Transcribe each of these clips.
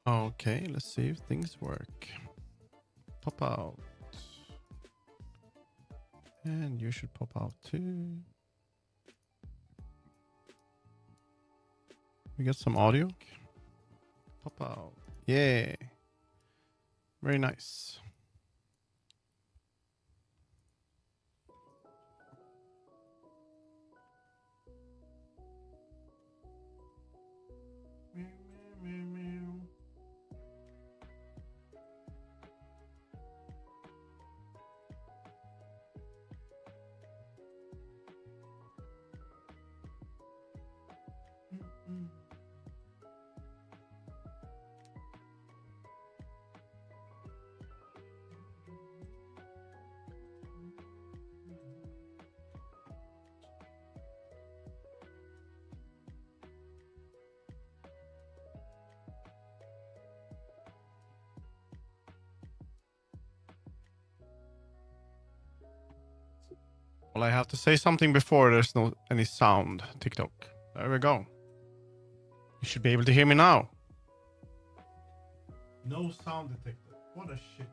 Okay, let's see if things work. Pop out. And you should pop out too. We got some audio. Pop out. Yeah. Very nice. Well, I have to say something before there's no any sound. TikTok. There we go. You should be able to hear me now. No sound detected. What a shit.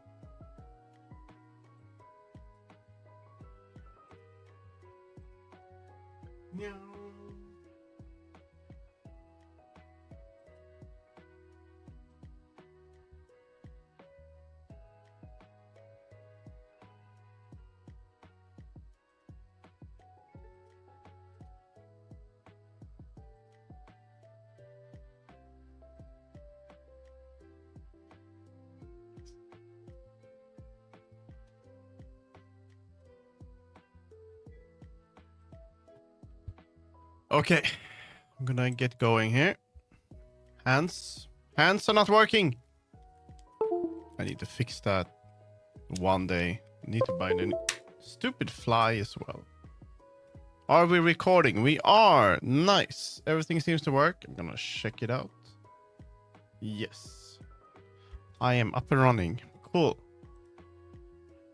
Meow. Okay, I'm gonna get going here. Hands are not working. I need to fix that one day. Need to buy the stupid fly as well. Are we recording? We are. Nice. Everything seems to work. I'm gonna check it out. Yes. I am up and running. Cool.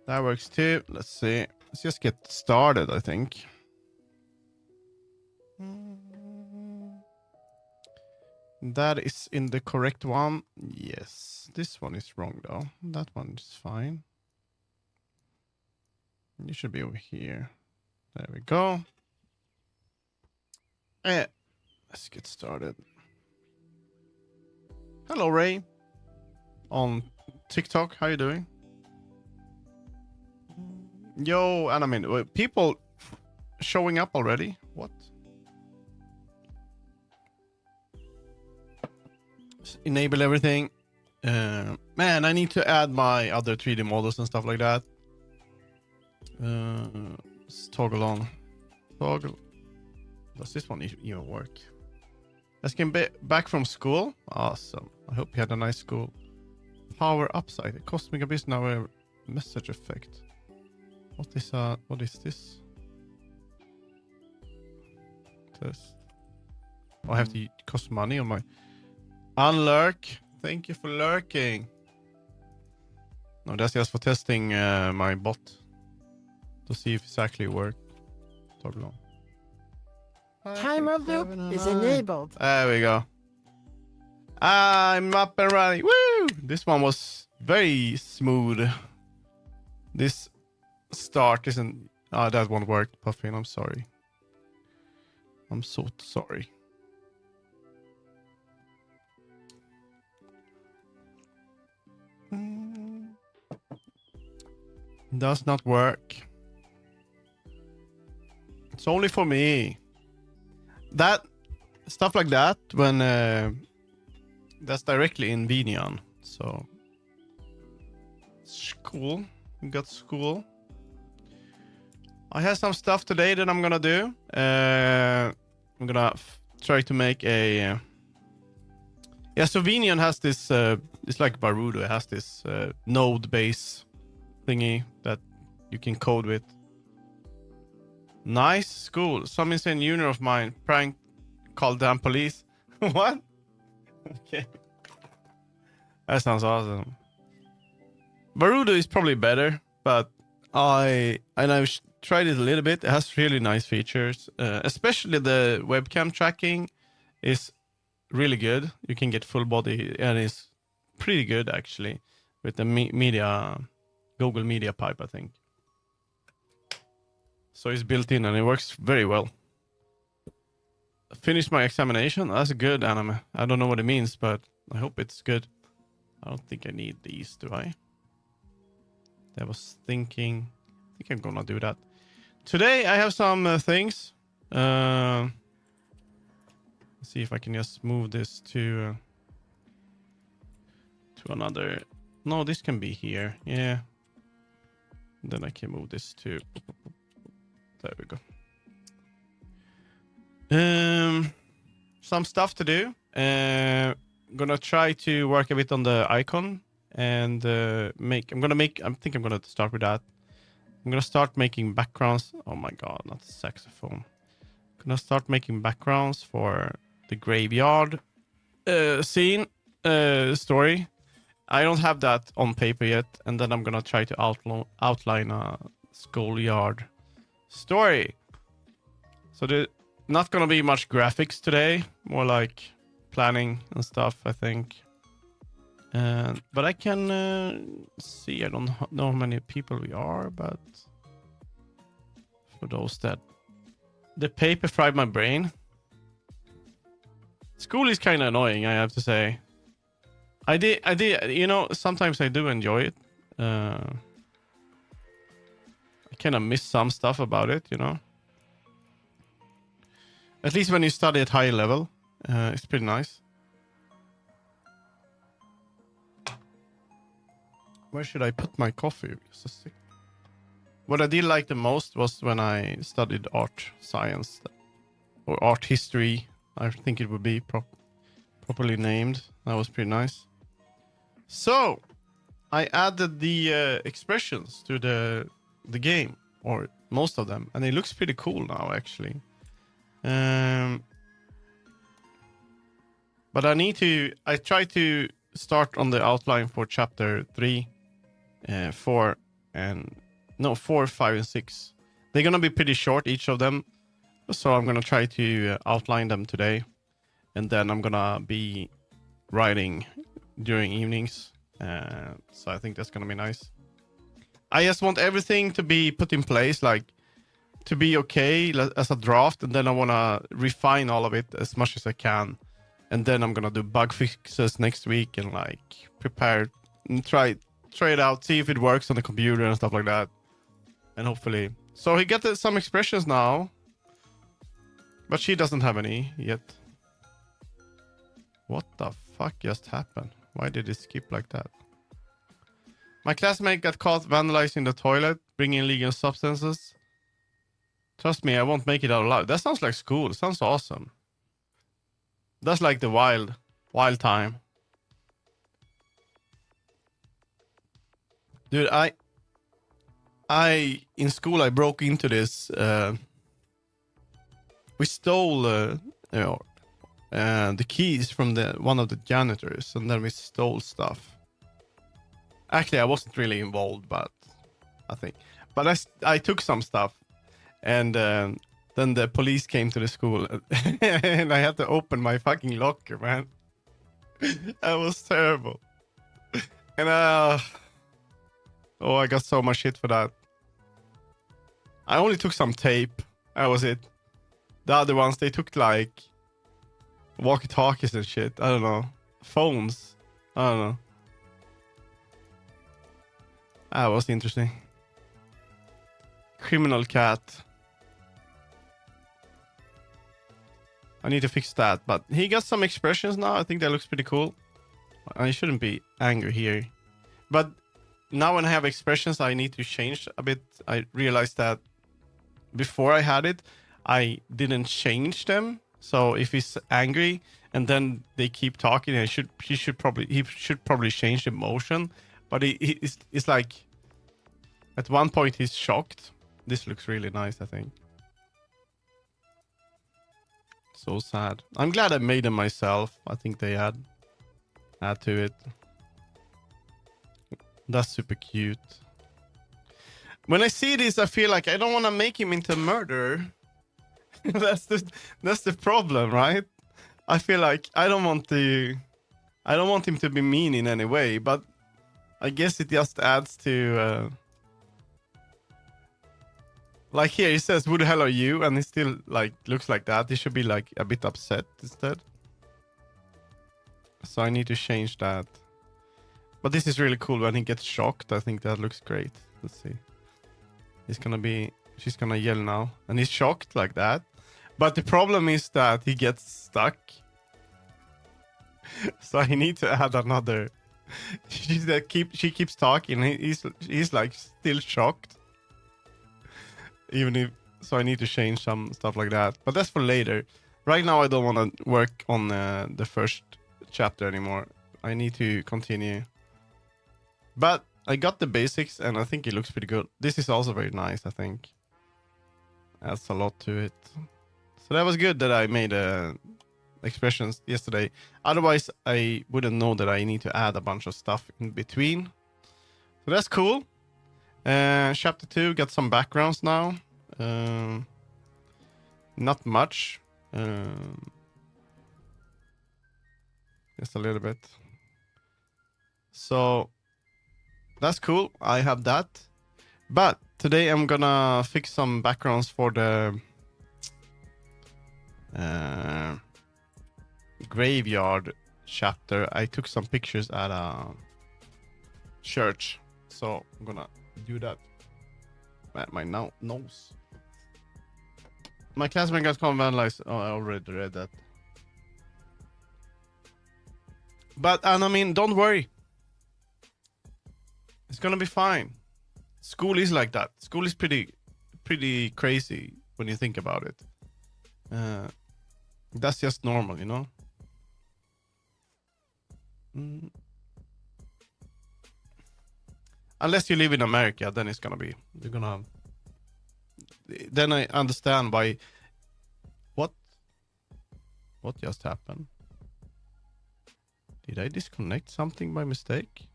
That works too. Let's see. Let's just get started, I think. That is in the correct one. Yes. This one is wrong though. That one is fine. You should be over here. There we go. Let's get started. Hello, Ray. On TikTok, how you doing? Yo, and I mean, people showing up already. What? Enable everything. Man, I need to add my other 3D models and stuff like that. Let's toggle on. Toggle. Does this one even work? Let's get back from school. Awesome. I hope you had a nice school. Power upside. Cosmic Abyss now a message effect. What is this? This. Oh, I have to cost money on my unlurk. Thank you for lurking. No, that's just for testing my bot to see if it's actually work. Toggle on. Timer loop is enabled. There we go. I'm up and running. Woo! This one was very smooth. This start isn't. That won't work, Puffin. I'm sorry. I'm so sorry. Does not work. It's only for me. That stuff like that when that's directly in Vinian. So school. We got school. I have some stuff today that I'm gonna do. I'm gonna try to make a. Yeah, so Vinian has this. It's like Barudo. It has this node base thingy that you can code with. Nice school. Some insane junior of mine prank called damn police. What? Okay. That sounds awesome. Barudo is probably better, but I've tried it a little bit. It has really nice features. Especially the webcam tracking is really good. You can get full body and it's pretty good actually with the media, Google Media Pipe, I think. So it's built in and it works very well. Finished my examination. That's a good anime. I don't know what it means, but I hope it's good. I don't think I need these, do I? I was thinking. I think I'm gonna do that. Today I have some things. Let's see if I can just move this to another. No, this can be here. Yeah. Then I can move this to. There we go. Some stuff to do. Gonna try to work a bit on the icon and I think I'm gonna start with that. I'm gonna start making backgrounds. Oh my god, not the saxophone. Gonna start making backgrounds for the graveyard scene story. I don't have that on paper yet, and then I'm gonna try to outline a schoolyard story. So not gonna be much graphics today, more like planning and stuff, I think. But I can see. I don't know how many people we are, but for those that the paper fried my brain. School is kind of annoying, I have to say. I did. You know, sometimes I do enjoy it. I kind of miss some stuff about it, you know. At least when you study at high level, it's pretty nice. Where should I put my coffee? What I did like the most was when I studied art science or art history. I think it would be properly named. That was pretty nice. So I added the expressions to the game, or most of them, and it looks pretty cool now actually. But I try to start on the outline for chapter 3, 4, 5, and 6. They're gonna be pretty short, each of them. So I'm gonna try to outline them today, and then I'm gonna be writing during evenings. So I think that's gonna be nice. I just want everything to be put in place, like to be okay as a draft, and then I wanna refine all of it as much as I can. And then I'm gonna do bug fixes next week and like prepare and try it out, see if it works on the computer and stuff like that. And hopefully. So he got some expressions now. But she doesn't have any yet. What the fuck just happened? Why did it skip like that? My classmate got caught vandalizing the toilet, bringing illegal substances. Trust me, I won't make it out alive. That sounds like school. It sounds awesome. That's like the wild time. Dude, I in school I broke into this. We stole the keys from one of the janitors, and then we stole stuff. Actually, I wasn't really involved, but I think. But I took some stuff, and then the police came to the school, and I had to open my fucking locker, man. That was terrible. And I got so much shit for that. I only took some tape. That was it. The other ones, they took like walkie-talkies and shit. I don't know. Phones. I don't know. That was interesting. Criminal cat. I need to fix that, but he got some expressions now. I think that looks pretty cool. I shouldn't be angry here. But now when I have expressions, I need to change a bit. I realized that before I had it, I didn't change them. So if he's angry and then they keep talking, he should probably change the emotion. But it's like at one point he's shocked. This looks really nice, I think. So sad. I'm glad I made them myself. I think they add to it. That's super cute. When I see this, I feel like I don't want to make him into a murderer. That's the problem, right? I feel like I don't want to I don't want him to be mean in any way, but I guess it just adds to like here he says, "Who the hell are you?" and he still like looks like that. He should be like a bit upset instead. So I need to change that. But this is really cool when he gets shocked. I think that looks great. Let's see. She's gonna yell now, and he's shocked like that. But the problem is that he gets stuck. So I need to add another. She keeps talking. He's like still shocked. Even if so, I need to change some stuff like that. But that's for later. Right now, I don't want to work on the first chapter anymore. I need to continue. But I got the basics, and I think it looks pretty good. This is also very nice. I think adds a lot to it. So that was good that I made expressions yesterday. Otherwise, I wouldn't know that I need to add a bunch of stuff in between. So that's cool. Chapter 2 got some backgrounds now. Not much. Just a little bit. So that's cool. I have that. But today I'm gonna fix some backgrounds for the graveyard chapter. I took some pictures at a church. So I'm gonna do that. My nose. My classmate got vandalized. Oh, I already read that. But and I mean, don't worry. It's gonna be fine. School is like that. School is pretty crazy when you think about it. That's just normal, you know. Unless you live in America, then it's gonna be. You're gonna. Then I understand why. What just happened? Did I disconnect something by mistake?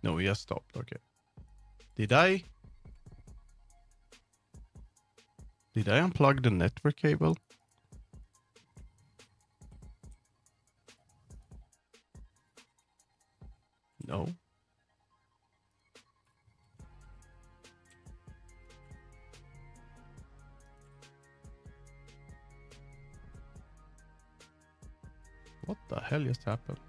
No, we just stopped. Okay. Did I unplug the network cable? No. What the hell just happened?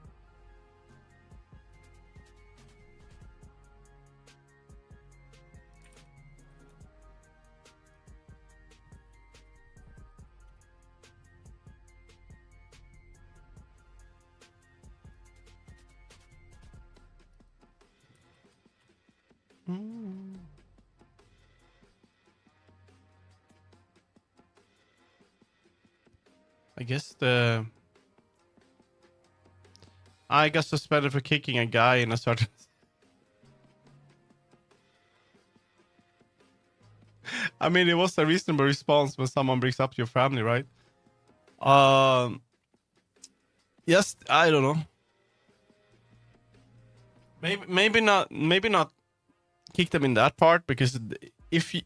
I guess I got suspended for kicking a guy in a certain. I mean, it was a reasonable response when someone brings up your family, right? Yes, I don't know. Maybe not kick them in that part, because if you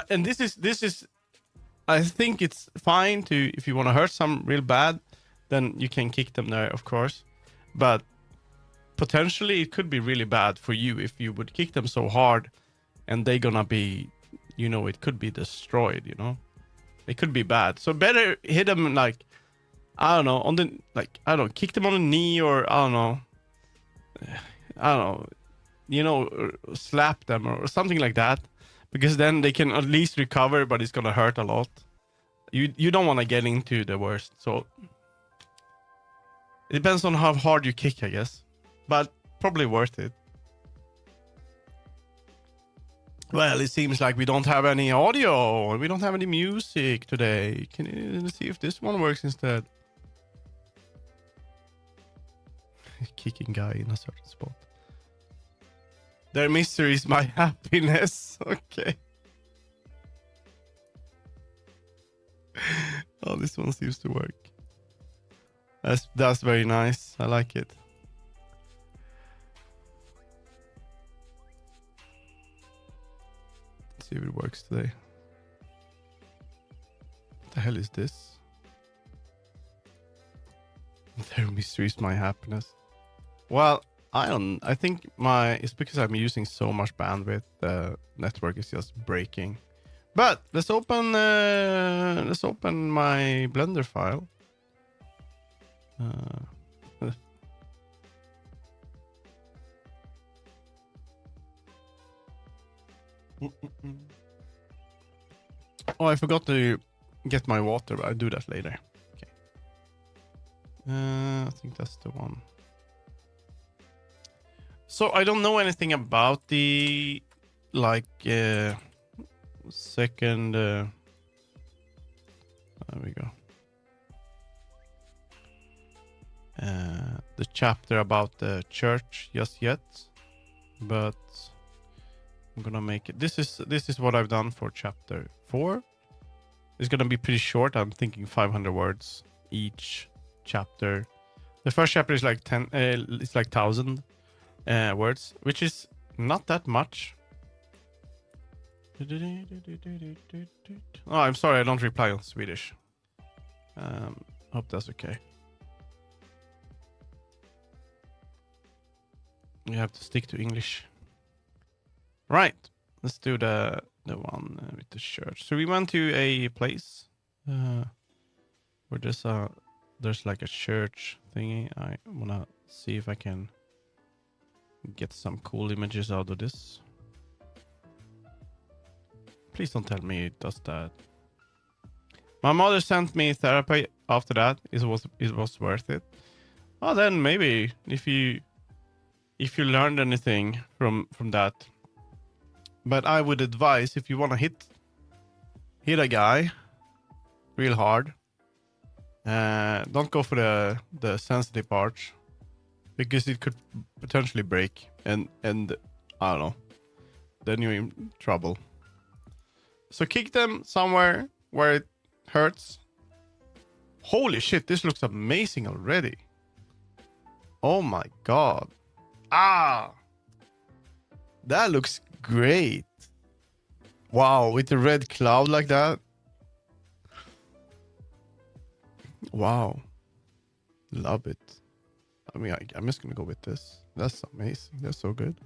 and this is I think it's fine to, if you want to hurt some real bad, then you can kick them there, of course. But potentially it could be really bad for you if you would kick them so hard and they're gonna be, you know, it could be destroyed, you know. It could be bad. So better hit them like, I don't know, on the, like, I don't know, kick them on the knee, or I don't know, you know, or slap them or something like that, because then they can at least recover, but it's gonna hurt a lot. You don't want to get into the worst. So it depends on how hard you kick, I guess, but probably worth it. Well, it seems like we don't have any audio. We don't have any music today. Can you see if this one works instead? Kicking guy in a certain spot. Their misery is my happiness. Okay. Oh, this one seems to work. That's very nice. I like it. Let's see if it works today. the hell is this? Their mystery is my happiness. Well, I think it's because I'm using so much bandwidth. The network is just breaking. But let's open my Blender file. Oh, I forgot to get my water, but I'll do that later. Okay. I think that's the one. So I don't know anything about the second. There we go. The chapter about the church just yet, but I'm gonna make it. This is what I've done for chapter 4. It's gonna be pretty short. I'm thinking 500 words each chapter. The first chapter is like 10. It's like 1,000 words, which is not that much. Oh, I'm sorry, I don't reply on Swedish. Hope that's okay. You have to stick to English. Right, let's do the one with the church. So we went to a place where there's like a church thingy. I wanna see if I can get some cool images out of this. Please don't tell me it does that. My mother sent me therapy after that. It was worth it. Oh, then maybe if you learned anything from that. But I would advise, if you want to hit a guy real hard, don't go for the sensitive parts, because it could potentially break and I don't know, then you're in trouble. So kick them somewhere where it hurts. Holy shit, this looks amazing already. Oh my god. Ah, that looks great. Wow, with the red cloud like that. Wow, love it. I mean, I'm just gonna go with this. That's amazing. That's so good.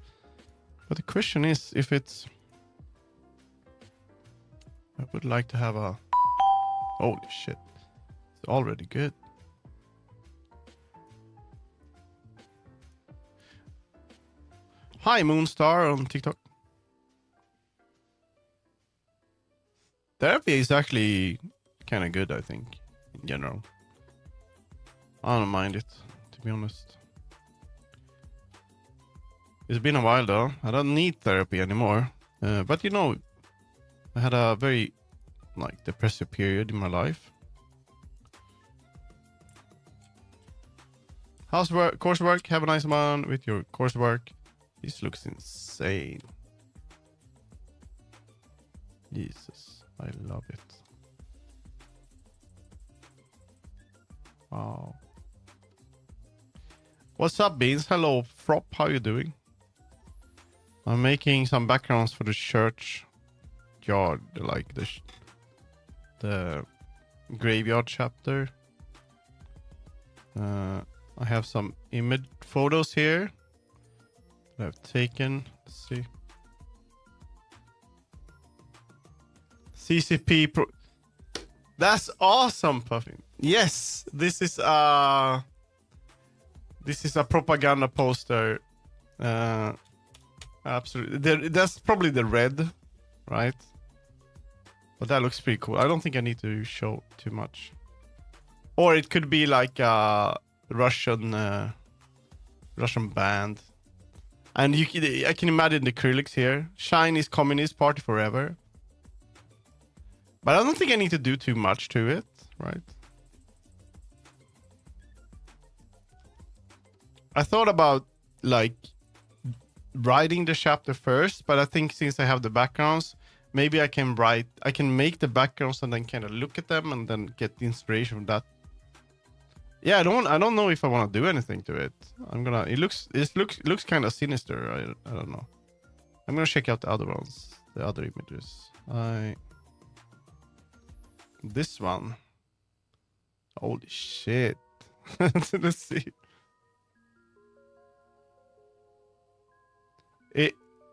But the question is if it's... I would like to have a... Holy shit, it's already good. Hi, Moonstar on TikTok. Therapy is actually kind of good, I think, in general. I don't mind it, to be honest. It's been a while though. I don't need therapy anymore. But you know, I had a very depressive period in my life. How's coursework? Have a nice one with your coursework. This looks insane. Jesus, I love it. Wow. What's up, Beans? Hello, Frop. How you doing? I'm making some backgrounds for the church yard, like the graveyard chapter. I have some image photos here that I've taken. Let's see. CCP Pro. That's awesome, Puffin. Yes, this is a propaganda poster. Absolutely. That's probably the red, right? But that looks pretty cool. I don't think I need to show too much. Or it could be like a Russian band. And I can imagine the acrylics here. Chinese Communist Party forever. But I don't think I need to do too much to it, right? I thought about writing the chapter first, but I think since I have the backgrounds, maybe I can make the backgrounds and then kind of look at them and then get the inspiration from that. Yeah, I don't know if I want to do anything to it. It looks kind of sinister. I don't know. I'm gonna check out the other ones, the other images. This one. Holy shit. Let's see.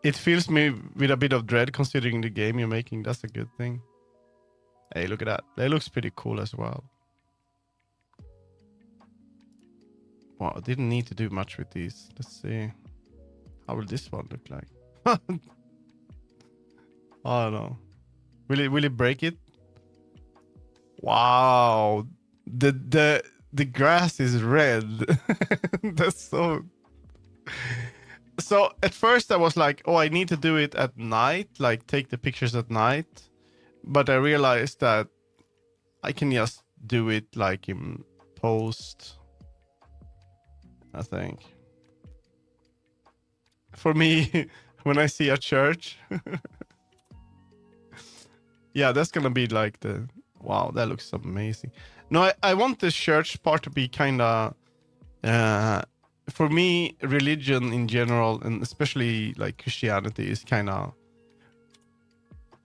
It fills me with a bit of dread considering the game you're making. That's a good thing. Hey, look at that. That looks pretty cool as well. Wow, I didn't need to do much with these. Let's see. How will this one look like? I don't know. Will it break it? Wow. The grass is red. That's so. So at first I was like, oh, I need to do it at night, like take the pictures at night. But I realized that I can just do it like in post, I think. For me, when I see a church, yeah, that's gonna be like the, wow, that looks amazing. No, I want the church part to be kind of, for me, religion in general, and especially like Christianity is kind of,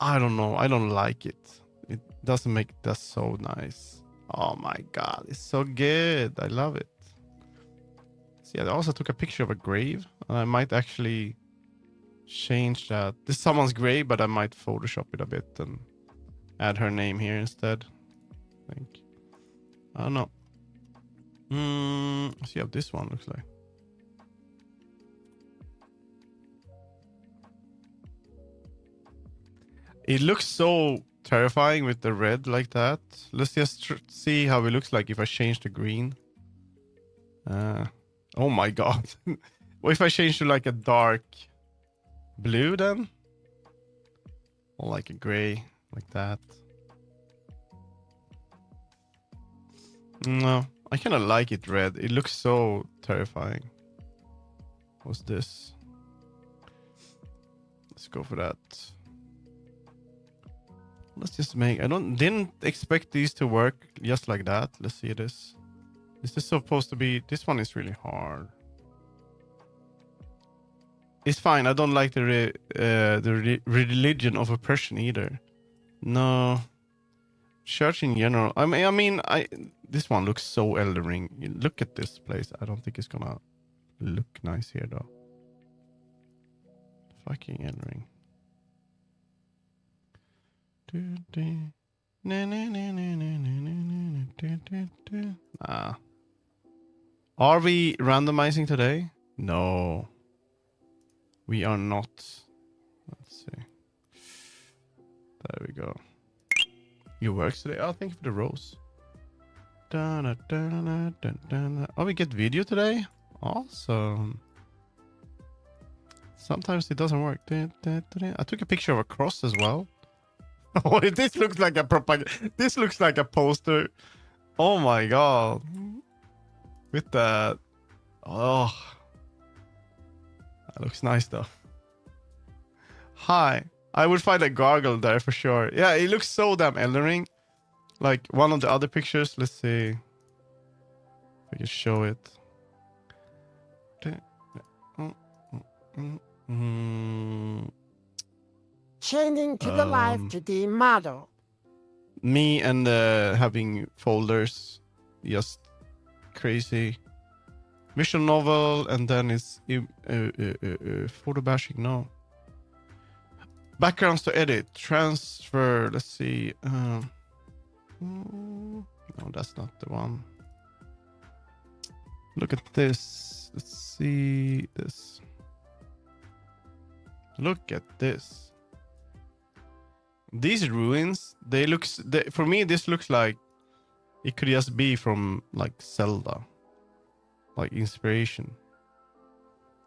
I don't know, I don't like it. It doesn't make that so nice. Oh my God, it's so good. I love it. See, I also took a picture of a grave. I might actually change that. This is someone's grave, but I might Photoshop it a bit and add her name here instead. I think. I don't know. Let's see how this one looks like. It looks so terrifying with the red like that. Let's just see how it looks like if I change the green. Oh my God. What if I change to like a dark blue then? Or like a gray, like that. No, I kind of like it red. It looks so terrifying. What's this? Let's go for that. Let's just make, didn't expect these to work just like that. Let's see this. Is this supposed to be, this one is really hard. It's fine. I don't like the religion of oppression either. No. Church in general. I mean, this one looks so Elden Ring. Look at this place. I don't think it's gonna look nice here though. Fucking Elden Ring. Nah. Are we randomizing today? No. We are not. Let's see. There we go. You work today? Oh, thank you for the rose. Oh, we get video today? Awesome. Sometimes it doesn't work. I took a picture of a cross as well. Oh, this looks like a propaganda. This looks like a poster. Oh my God. With that. Oh. That looks nice though. Hi. I would find a gargle there for sure. Yeah, it looks so damn Elden Ring. Like one of the other pictures. Let's see if I can show it. Changing to the life to the model. Me and having folders. Just crazy. Visual novel, and then it's photo bashing. No. Backgrounds to edit. Transfer. Let's see. No, that's not the one. Look at this. Let's see this. Look at this. These ruins, for me, this looks like it could just be from like Zelda. Like inspiration.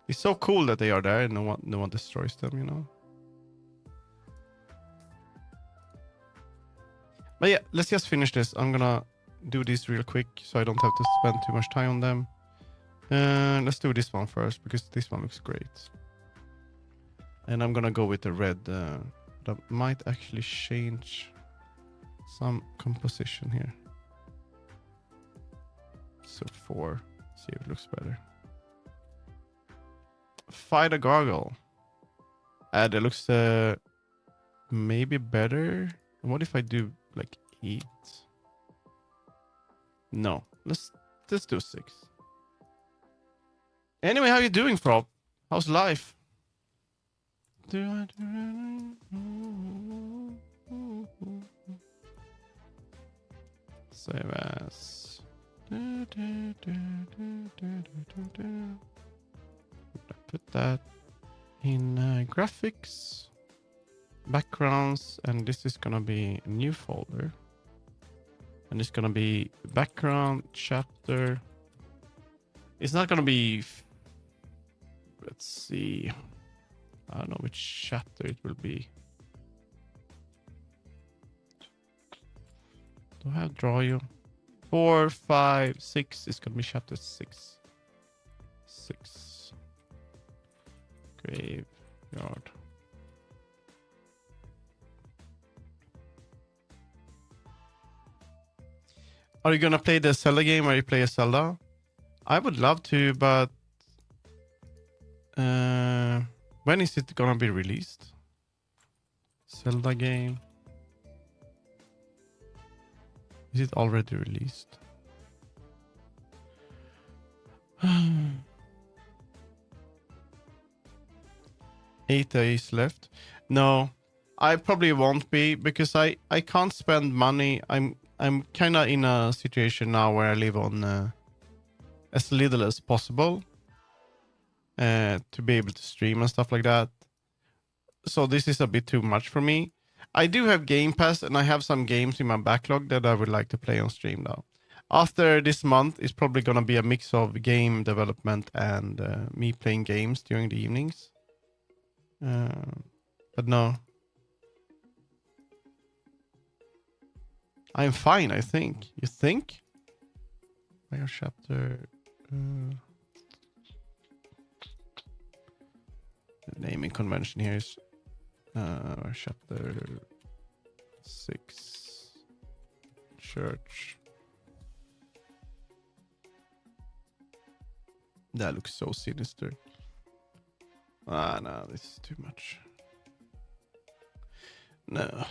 It's so cool that they are there and no one destroys them, you know? But yeah, let's just finish this. I'm gonna do this real quick so I don't have to spend too much time on them. Let's do this one first because this one looks great. And I'm gonna go with the red. That might actually change some composition here. So 4. See if it looks better. Fight a gargle. That looks maybe better. What if I do like eat. No, let's do 6. Anyway, how you doing, Frog? How's life? Save as. Put that in graphics, backgrounds, and this is gonna be a new folder. And it's gonna be background chapter. It's not gonna be. Let's see. I don't know which chapter it will be. Do I have draw you? 4, 5, 6. It's gonna be chapter 6. 6. Graveyard. Are you gonna play the Zelda game where you play a Zelda? I would love to, but when is it gonna be released? Zelda game. Is it already released? 8 days left. No, I probably won't be because I can't spend money. I'm kind of in a situation now where I live on as little as possible to be able to stream and stuff like that. So this is a bit too much for me. I do have Game Pass and I have some games in my backlog that I would like to play on stream now. After this month, it's probably going to be a mix of game development and me playing games during the evenings. But no. I'm fine, I think. You think? Where chapter? The naming convention here is chapter 6. Church. That looks so sinister. Ah, no, this is too much. No.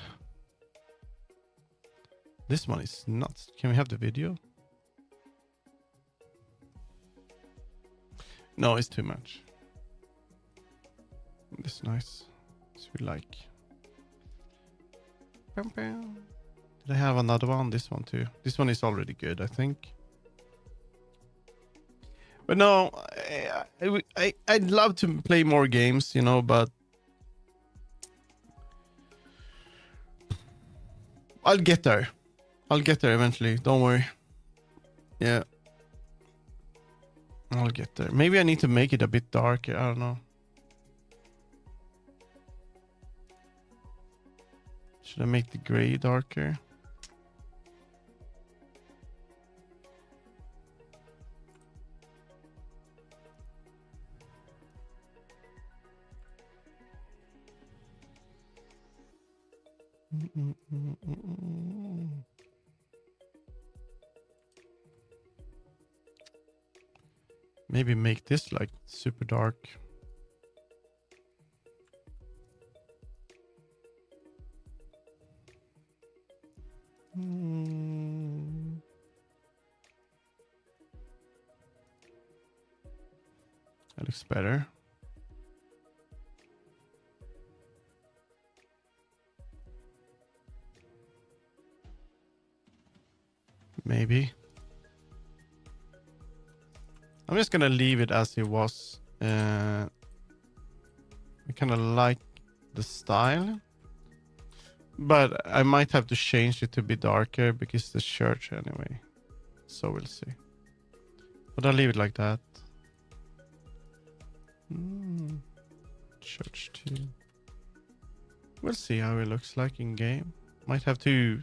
This one is nuts. Can we have the video? No, it's too much. This is nice. This we like. Did I have another one? This one too. This one is already good, I think. But no, I'd love to play more games, you know, but I'll get there. I'll get there eventually. Don't worry. Yeah. I'll get there. Maybe I need to make it a bit darker. I don't know. Should I make the gray darker? Maybe make this like super dark. That looks better. Maybe. I'm just gonna leave it as it was. I kind of like the style, but I might have to change it to be darker because the church anyway. So we'll see. But I'll leave it like that. Church too. We'll see how it looks like in game. Might have to.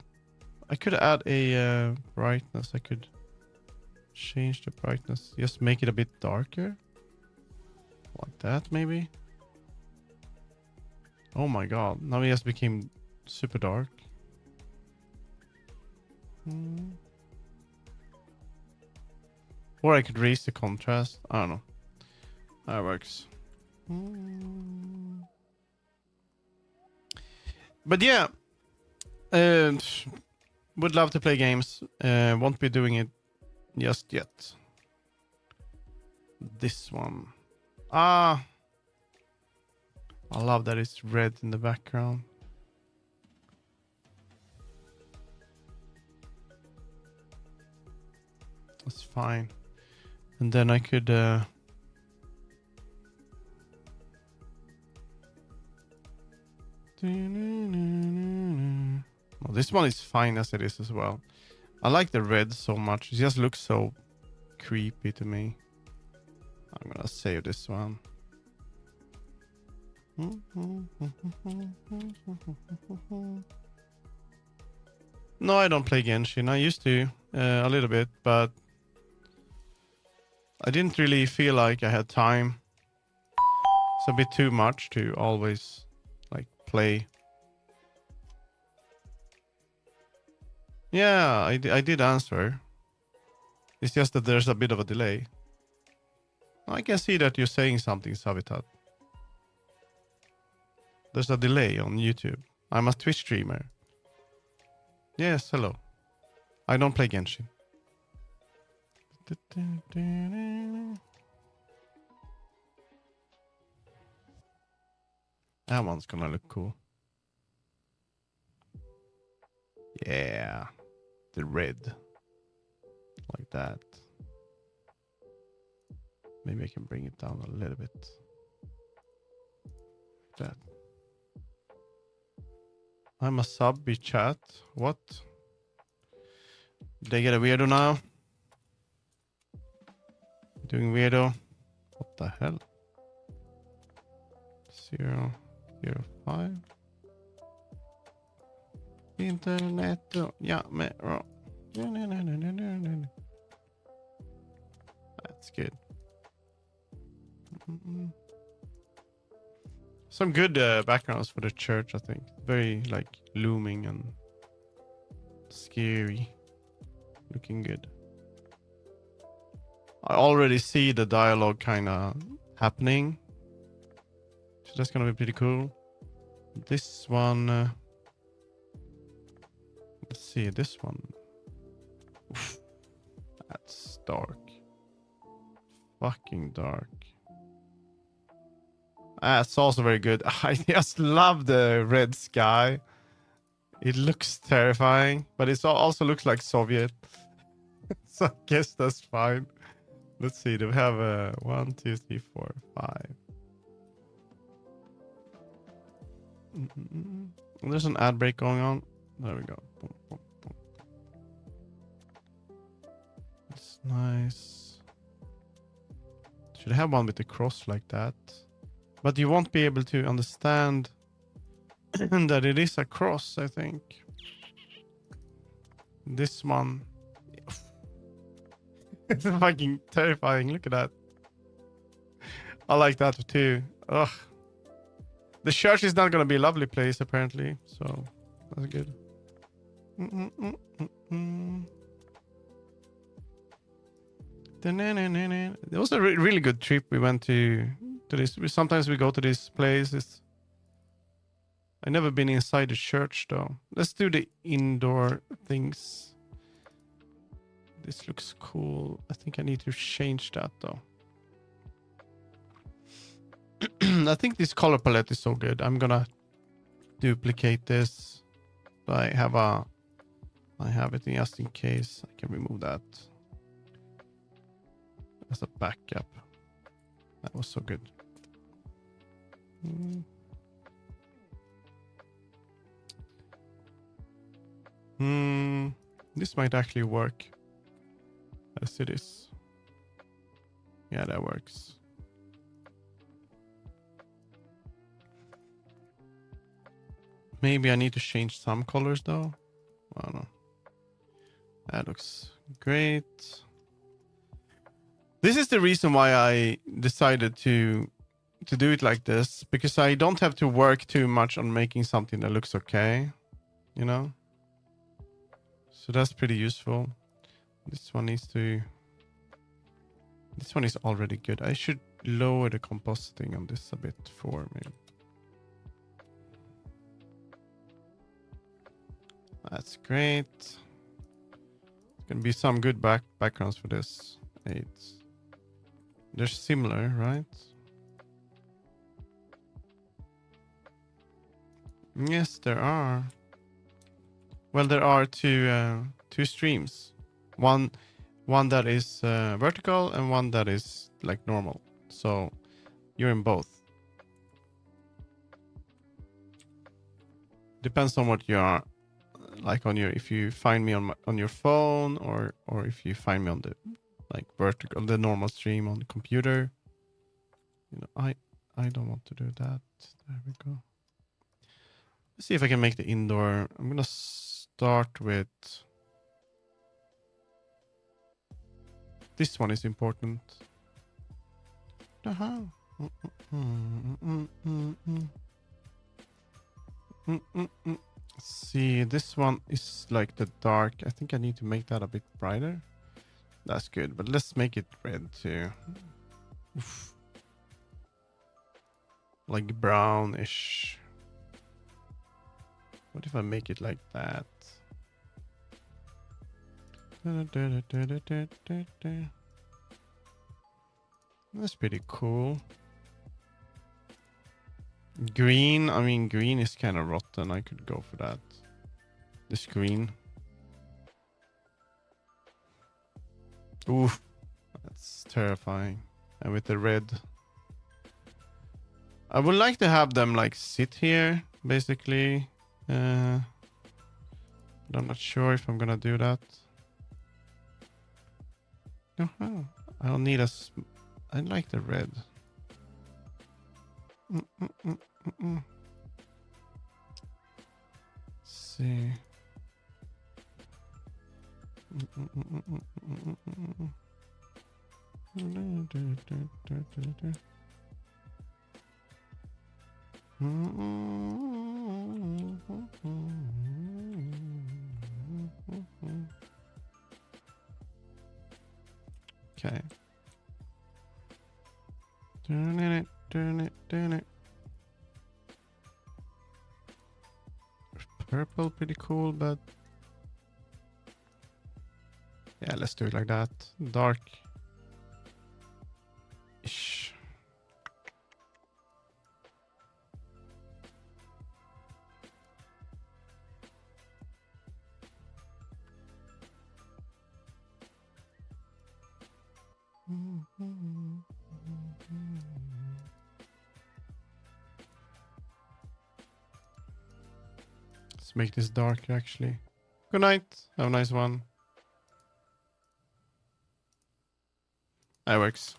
I could add a brightness. I could change the brightness. Just make it a bit darker. Like that, maybe. Oh my god. Now it just became super dark. Or I could raise the contrast. I don't know. That works. But yeah. Would love to play games. Won't be doing it just yet. This one. Ah. I love that it's red in the background. That's fine. And then I could... Well, this one is fine as it is as well. I like the red so much. It just looks so creepy to me. I'm gonna save this one. No, I don't play Genshin. I used to a little bit, but I didn't really feel like I had time. It's a bit too much to always like play. Yeah, I did answer. It's just that there's a bit of a delay. I can see that you're saying something, Savitat. There's a delay on YouTube. I'm a Twitch streamer. Yes, hello. I don't play Genshin. That one's gonna look cool. Yeah. The red. Like that. Maybe I can bring it down a little bit. Like that. I'm a sub in chat. What? Did I get a weirdo now? Doing weirdo? What the hell? 005. Internet. Yeah, mirror. That's good. Some good backgrounds for the church, I think. Very like looming and scary. Looking good. I already see the dialogue kind of happening. So that's gonna be pretty cool. This one... let's see, this one. Oof, that's dark. Fucking dark. It's also very good. I just love the red sky. It looks terrifying, but it also looks like Soviet. So I guess that's fine. Let's see. Do we have 1, 2, 3, 4, 5? There's an ad break going on. There we go. Boom, boom, boom. That's nice. Should I have one with the cross like that? But you won't be able to understand that it is a cross, I think. This one. It's fucking terrifying. Look at that. I like that too. Ugh. The church is not going to be a lovely place, apparently. So, that's good. It was a really good trip. We went to this. Sometimes we go to these places. I've never been inside the church, though. Let's do the indoor things. This looks cool. I think I need to change that, though. I think this color palette is so good. I'm gonna duplicate this. I have it just in case. I can remove that as a backup. That was so good. This might actually work as it is. Yeah, that works. Maybe I need to change some colors though. I don't know. That looks great. This is the reason why I decided to do it like this, because I don't have to work too much on making something that looks okay, you know? So that's pretty useful. This one is already good. I should lower the compositing on this a bit for me. That's great. Gonna be some good backgrounds for this. 8. They're similar, right? Yes, there are. Well, there are two streams. One that is vertical and one that is like normal. So you're in both. Depends on what you are like on your. If you find me on your phone or if you find me on the like vertical, the normal stream on the computer. You know, I don't want to do that. There we go. Let's see if I can make the indoor. I'm gonna start with this one is important. Uh-huh. See, this one is like the dark. I think I need to make that a bit brighter. That's good, but let's make it red too. Oof. Like brownish. What if I make it like that? That's pretty cool. Green, I mean, green is kind of rotten. I could go for that. This green. Oof, that's terrifying. And with the red. I would like to have them like sit here, basically. But I'm not sure if I'm gonna do that. Uh-huh. I'll need a... I like the red. See. Okay. Turn it. Purple, pretty cool, but yeah, let's do it like that. Dark-ish. Let's make this dark, actually. Good night. Have a nice one. That works.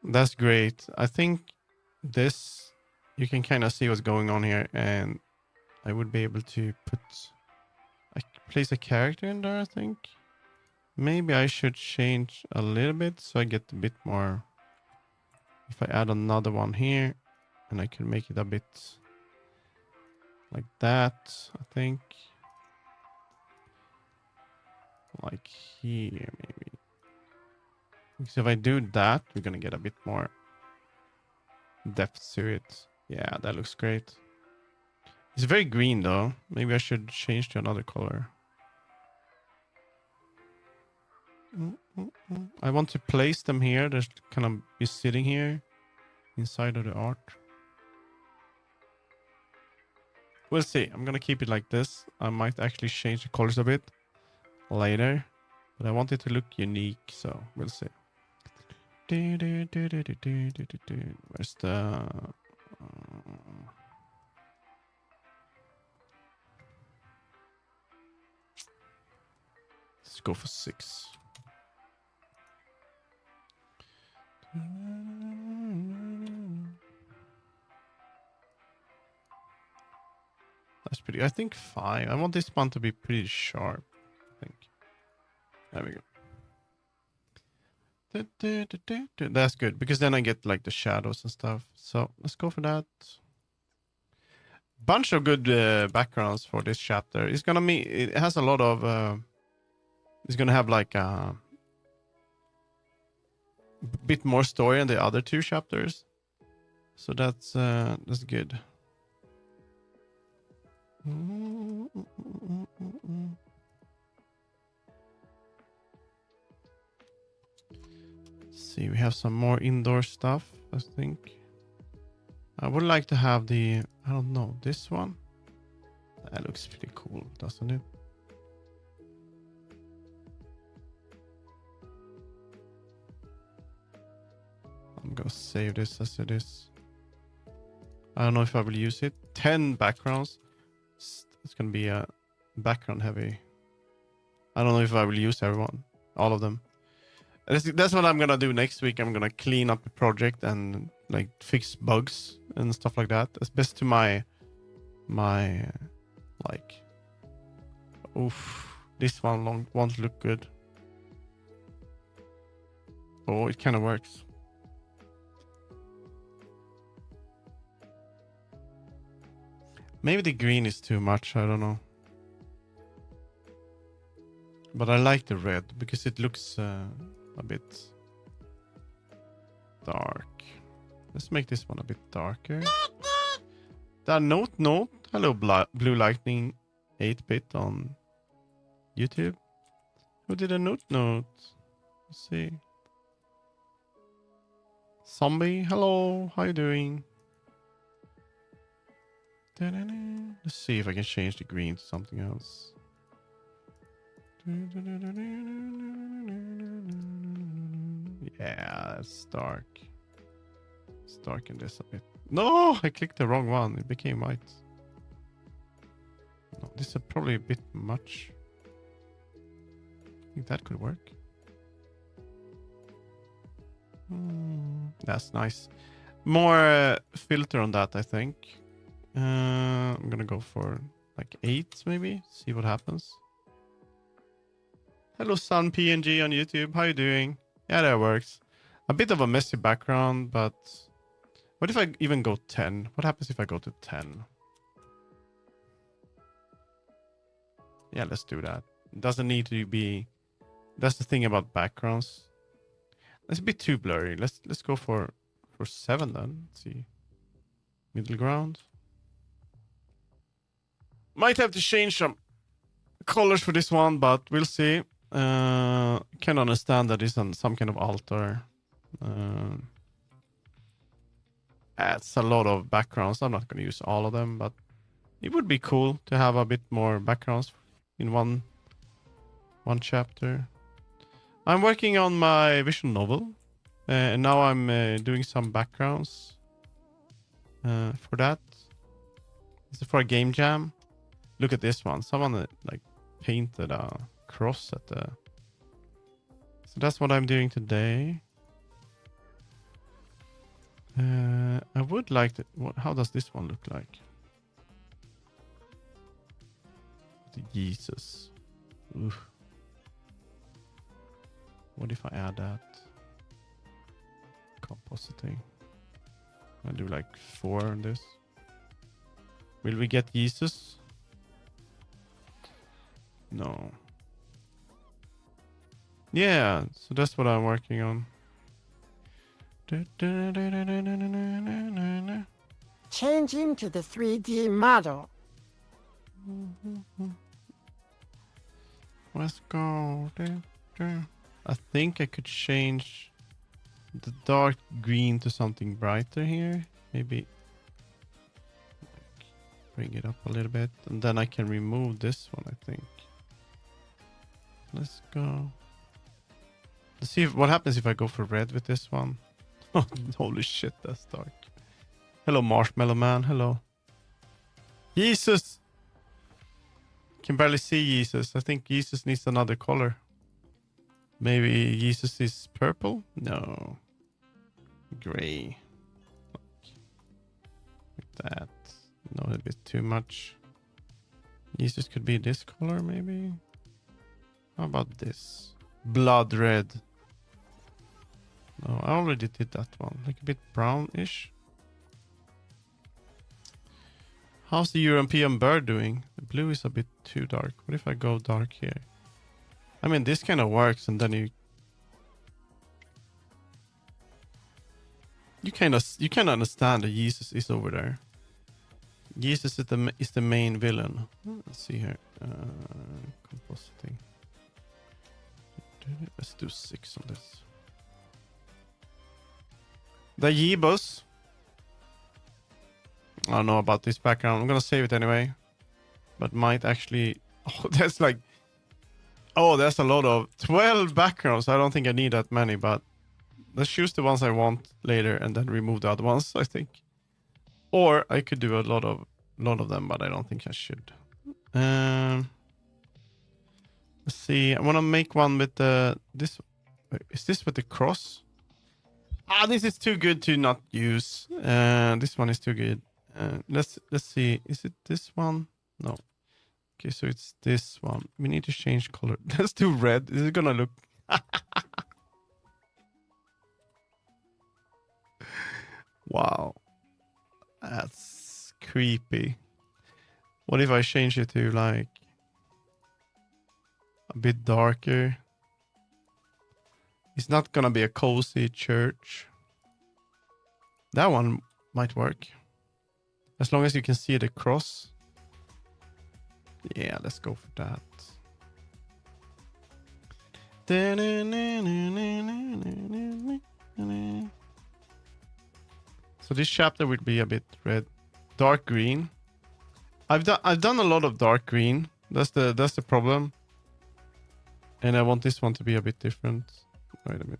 That's great. I think this, you can kind of see what's going on here, and I would be able to place a character in there, I think. Maybe I should change a little bit so I get a bit more. If I add another one here, and I can make it a bit like that, I think. Like here, maybe. Because if I do that, we're gonna get a bit more depth to it. Yeah, that looks great. It's very green though. Maybe I should change to another color. I want to place them here. They're kind of be sitting here inside of the art. We'll see. I'm gonna keep it like this. I might actually change the colors a bit later, but I want it to look unique, so we'll see. Where's the... let's go for 6. That's pretty... I think 5. I want this one to be pretty sharp, I think. There we go. That's good, because then I get like the shadows and stuff. So let's go for that. Bunch of good backgrounds for this chapter. It's gonna be... it has a lot of... it's gonna have like a bit more story in the other 2 chapters. So that's good. see. We have some more indoor stuff, I think. I would like to have the, I don't know, this one. That looks pretty cool, doesn't it? I'm gonna save this as it is. I don't know if I will use it. 10 backgrounds. It's gonna be a background heavy. I don't know if I will use everyone, all of them. That's what I'm gonna do next week. I'm gonna clean up the project and like fix bugs and stuff like that. As best to my like. Oof, this one won't look good. Oh, it kind of works. Maybe the green is too much. I don't know. But I like the red because it looks a bit dark. Let's make this one a bit darker. Note. Hello, Blue Lightning 8-bit on YouTube. Who did a note? Let's see. Zombie, hello. How you doing? Let's see if I can change the green to something else. Yeah, that's dark. Let's darken this a bit. No, I clicked the wrong one. It became white. No, this is probably a bit much. I think that could work. That's nice. More filter on that, I think. I'm gonna go for like 8 maybe. See what happens. Hello, Sun PNG on YouTube. How you doing? Yeah, that works. A bit of a messy background, but what if I even go 10? What happens if I go to 10? Yeah, let's do that. It doesn't need to be. That's the thing about backgrounds. It's a bit too blurry. Let's go for 7 then. Let's see. Middle ground. Might have to change some colors for this one, but we'll see. Can understand that it's on some kind of altar. Adds a lot of backgrounds. I'm not going to use all of them, but it would be cool to have a bit more backgrounds in one chapter. I'm working on my visual novel, and now I'm doing some backgrounds for that. This is for a game jam. Look at this one. Someone like painted a cross at the. So that's what I'm doing today. I would like to. How does this one look like? The Jesus. Oof. What if I add that? Compositing. I'll do like 4 on this. Will we get Jesus? No. Yeah, so that's what I'm working on. Changing to the 3D model. Let's go. I think I could change the dark green to something brighter here. Maybe bring it up a little bit. And then I can remove this one, I think. Let's go. Let's see what happens if I go for red with this one. Holy shit, that's dark. Hello, Marshmallow Man. Hello. Jesus! Can barely see Jesus. I think Jesus needs another color. Maybe Jesus is purple? No. Gray. Like that. No, a bit too much. Jesus could be this color, maybe. How about this? Blood red. No, I already did that one. Like a bit brownish. How's the European bird doing? The blue is a bit too dark. What if I go dark here? I mean, this kind of works, and then you kind of understand that Jesus is over there. Jesus is the main villain. Let's see here. Compositing. Let's do 6 on this. The Yeebus. I don't know about this background. I'm gonna save it anyway. But might actually... Oh, there's like... Oh, there's a lot of... 12 backgrounds. I don't think I need that many, but... Let's choose the ones I want later and then remove the other ones, I think. Or I could do a lot of them, but I don't think I should. Let's see. I want to make one with the... This... Is this with the cross? Ah, this is too good to not use. This one is too good. Let's see. Is it this one? No. Okay, so it's this one. We need to change color. Let's do red. Is it gonna look... Wow. That's creepy. What if I change it to like a bit darker? It's not gonna be a cozy church. That one might work. As long as you can see the cross. Yeah, let's go for that. So this chapter will be a bit red, dark green. I've done a lot of dark green. That's the problem. And I want this one to be a bit different. Wait a minute.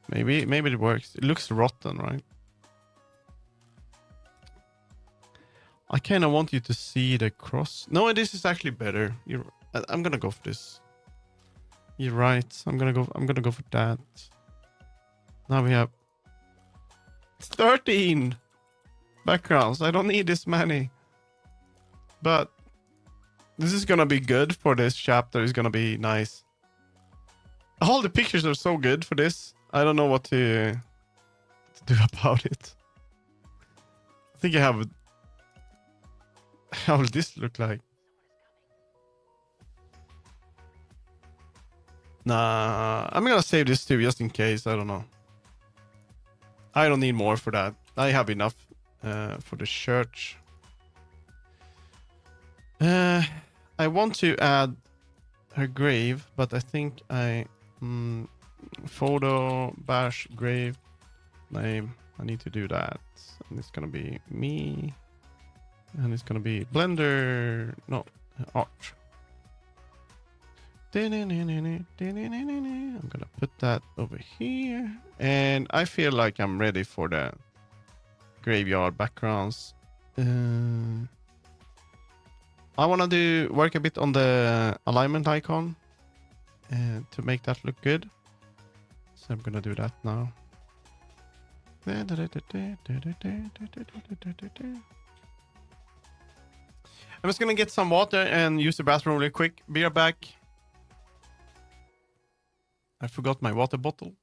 Maybe it works. It looks rotten, right? I kind of want you to see the cross. No, this is actually better. I'm gonna go for this. You're right. I'm gonna go for that. Now we have 13 backgrounds. I don't need this many. But this is gonna be good for this chapter. It's gonna be nice. All the pictures are so good for this. I don't know what to do about it. I think I have... How will this look like? Nah, I'm gonna save this too, just in case. I don't know. I don't need more for that. I have enough for the church. I want to add her grave, but I think photo bash grave name. I need to do that, and it's gonna be me. And it's gonna be Blender, no, art. I'm gonna put that over here. And I feel like I'm ready for the graveyard backgrounds. I wanna work a bit on the alignment icon to make that look good. So I'm gonna do that now. I'm just gonna get some water and use the bathroom really quick. Be right back. I forgot my water bottle.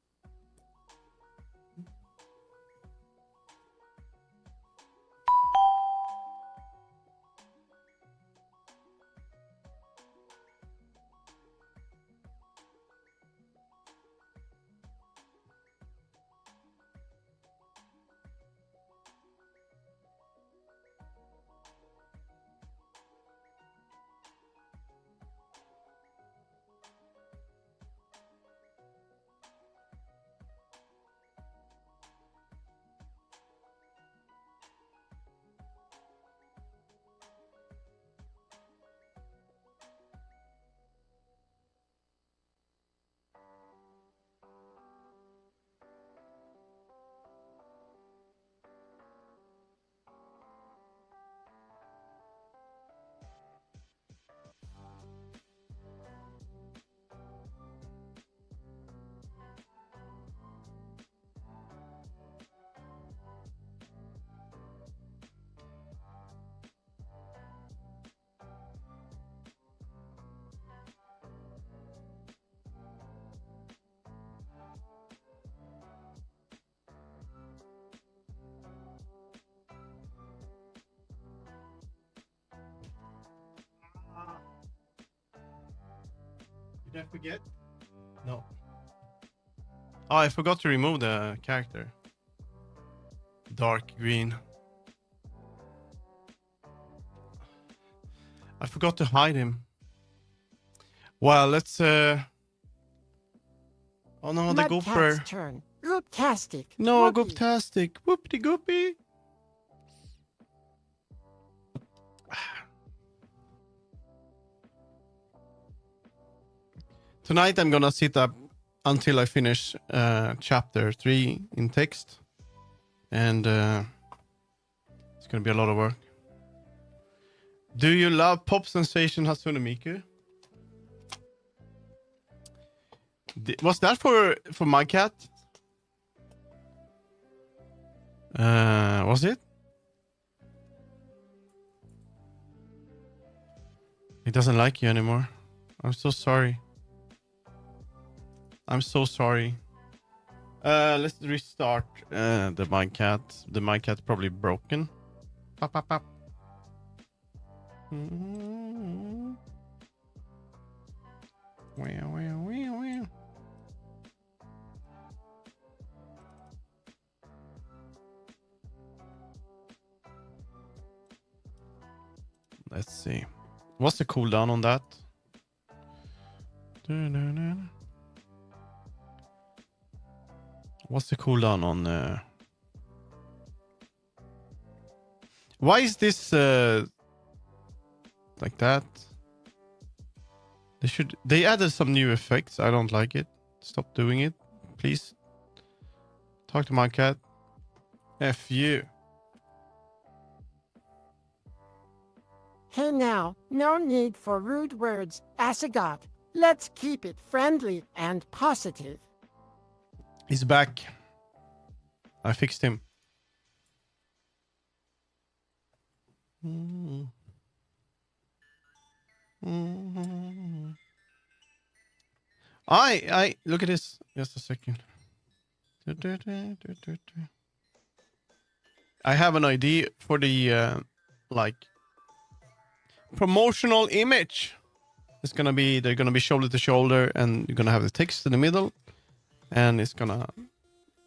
Did I forget? No. Oh, I forgot to remove the character. Dark green. I forgot to hide him. Well, let's... Oh no, the Mud GoPro. Cat's turn. Gooptastic. No, Whoopee. gooptastic. Whoopty goopy. Tonight I'm gonna sit up until I finish chapter 3 in text. And it's gonna be a lot of work. Do you love pop sensation Hatsune Miku? Was that for my cat? Was it? He doesn't like you anymore. I'm so sorry. I'm so sorry. Let's restart the my cat. The my cat's probably broken. Pop, pop, pop. Wow. Let's see. What's the cooldown on that? What's the cooldown on? Why is this like that? They added some new effects. I don't like it. Stop doing it, please. Talk to my cat. F you. Hey now, no need for rude words, Asagot. Let's keep it friendly and positive. He's back. I fixed him. I look at this. Just a second. I have an idea for the like promotional image. It's gonna be they're gonna be shoulder to shoulder, and you're gonna have the text in the middle, and it's gonna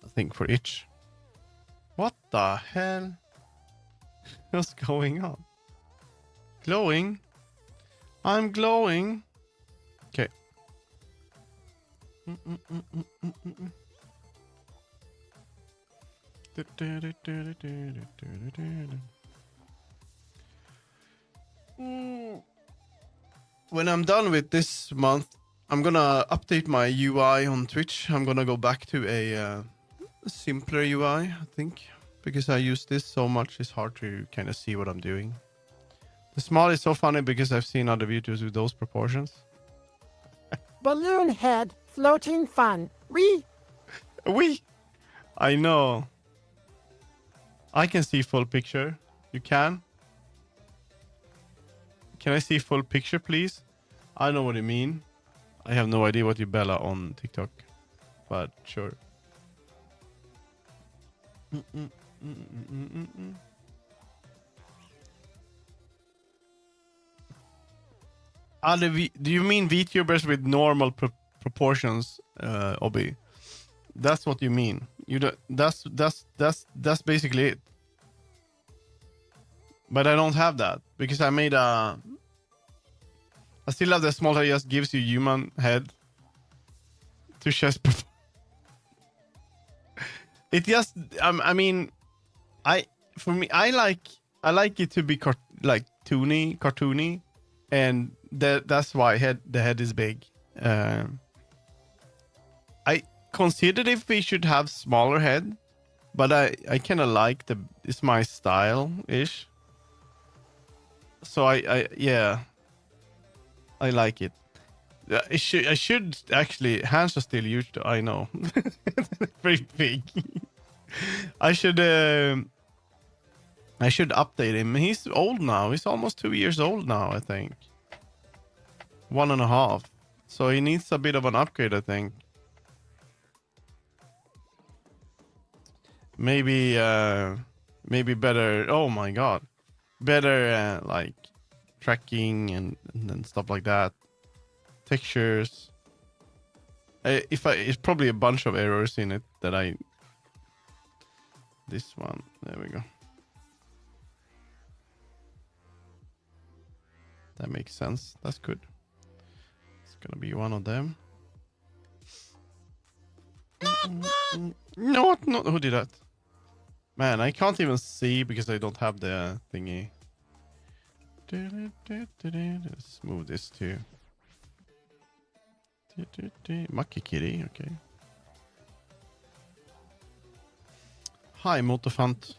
I think for each. What the hell? What's going on? Glowing? I'm glowing. Okay. When I'm done with this month, I'm gonna update my UI on Twitch. I'm gonna go back to a simpler UI, I think, because I use this so much. It's hard to kind of see what I'm doing. The small is so funny because I've seen other videos with those proportions. Balloon head, floating fun. We. I know. I can see full picture. You can? Can I see full picture, please? I know what you mean. I have no idea what you bella on TikTok, but sure. Do you mean VTubers with normal proportions, Obi? That's what you mean. You do, that's basically it. But I don't have that because I made a. I still have the small that just gives you human head to chest. It just. I mean, I like it to be like cartoony, and that's why the head is big. I considered if we should have smaller head, but I kind of like it's my style ish. So I like it. I should actually, hands are still huge though, I know. Very big. I should update him. He's old now. He's almost 2 years old now, I think. 1.5. So he needs a bit of an upgrade, I think. Maybe better. Oh my god. Better like tracking and stuff like that. Textures. It's probably a bunch of errors in it that this one, there we go. That makes sense. That's good. It's gonna be one of them. No, no, who did that? Man, I can't even see because I don't have the thingy. Let's move this too. Mucky kitty, okay. Hi, Motofant.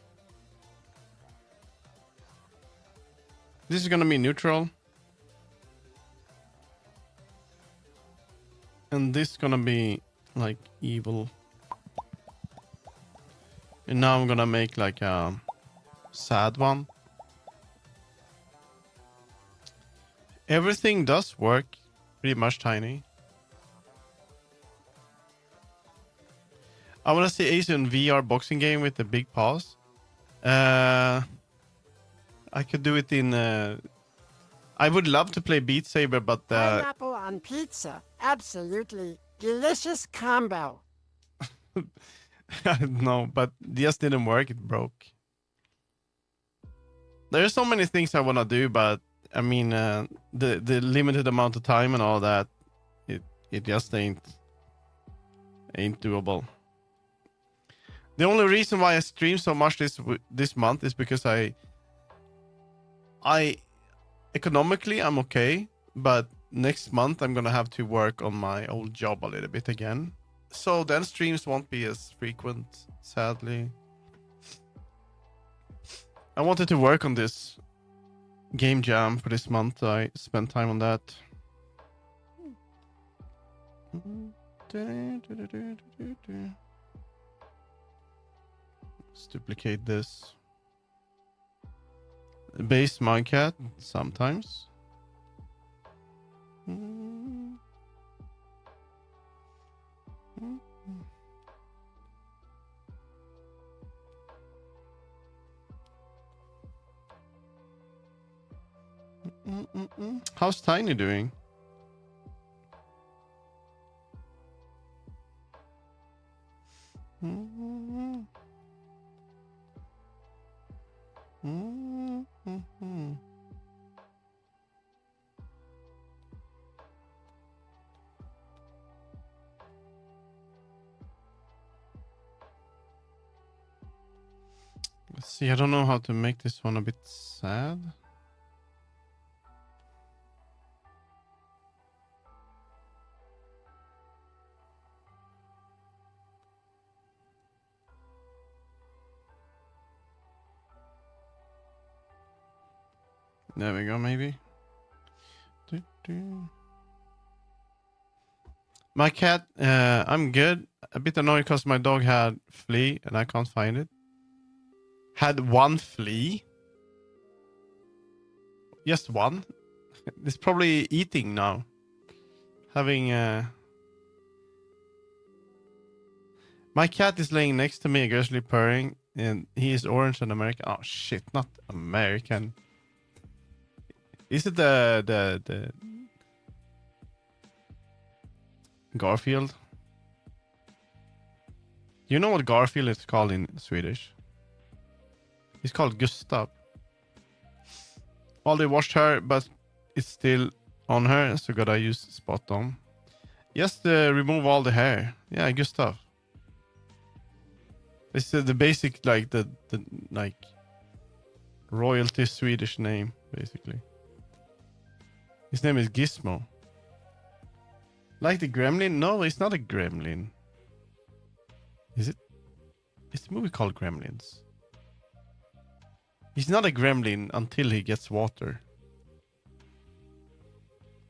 This is gonna be neutral. And this is gonna be like evil. And now I'm gonna make like a sad one. Everything does work pretty much tiny. I wanna see Ace in VR boxing game with the big paws. I could do it in I would love to play Beat Saber, but Pineapple on pizza. Absolutely delicious combo. I don't know, but just didn't work. It broke. There's so many things I want to do, but I mean, the limited amount of time and all that, it just ain't doable. The only reason why I stream so much this month is because I economically I'm okay, but next month I'm gonna have to work on my old job a little bit again. So then streams won't be as frequent, sadly. I wanted to work on this game jam for this month. I spent time on that. Let's duplicate this. Base my cat sometimes. How's Tiny doing? Let's see, I don't know how to make this one a bit sad. There we go, maybe. My cat, I'm good. A bit annoyed because my dog had flea and I can't find it. Had one flea. Just one. It's probably eating now. Having My cat is laying next to me, aggressively purring, and he is orange and American. Oh shit, not American. Is it the Garfield? You know what Garfield is called in Swedish? He's called Gustav. Already washed her, but it's still on her, so gotta use spot on. Just remove all the hair. Yeah, Gustav. This is the basic, like the like royalty Swedish name, basically. His name is Gizmo. Like the gremlin? No, it's not a gremlin. Is it? It's a movie called Gremlins. He's not a gremlin until he gets water.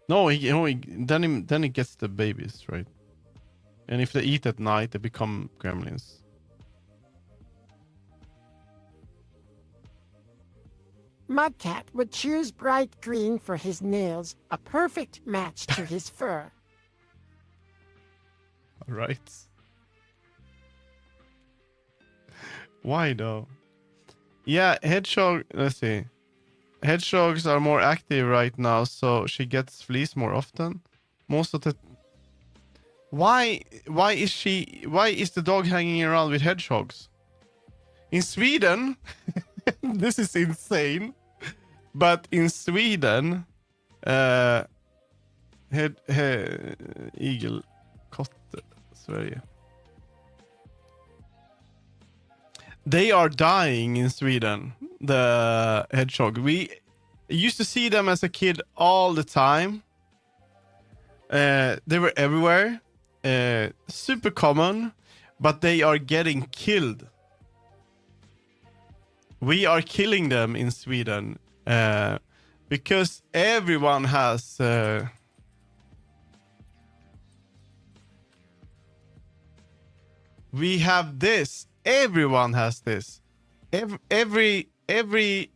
No, then he gets the babies, right? And if they eat at night, they become gremlins. My cat would choose bright green for his nails, a perfect match to his fur. All right. Why though? Yeah, hedgehog. Let's see. Hedgehogs are more active right now, so she gets fleas more often. Most of the. Why is the dog hanging around with hedgehogs? In Sweden, this is insane. But in Sweden, eagle, kotte, Sverige. They are dying in Sweden, the hedgehog. We used to see them as a kid all the time. They were everywhere. Super common, but they are getting killed. We are killing them in Sweden because everyone has... we have this. Everyone has this. Every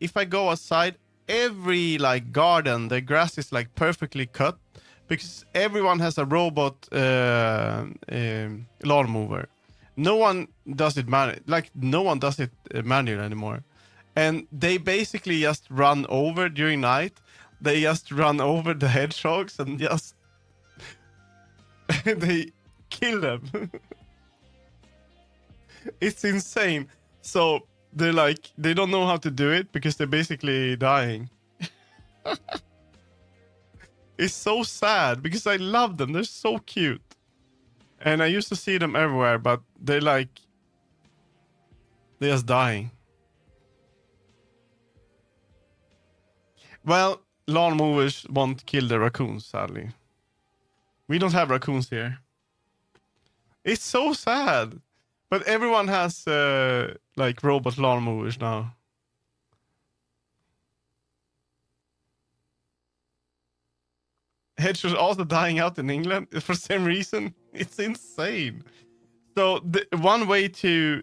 if I go outside, every like garden, the grass is like perfectly cut because everyone has a robot lawn mower. No one does it no one does it manual anymore. And they basically just run over during night. They just run over the hedgehogs and just they kill them. It's insane. So they're like, they don't know how to do it because they're basically dying. It's so sad because I love them. They're so cute. And I used to see them everywhere, but they're just dying. Well, lawn mowers won't kill the raccoons, sadly. We don't have raccoons here. It's so sad. But everyone has like robot lawn mowers now. Hedgehogs also dying out in England for some reason. It's insane. So the one way to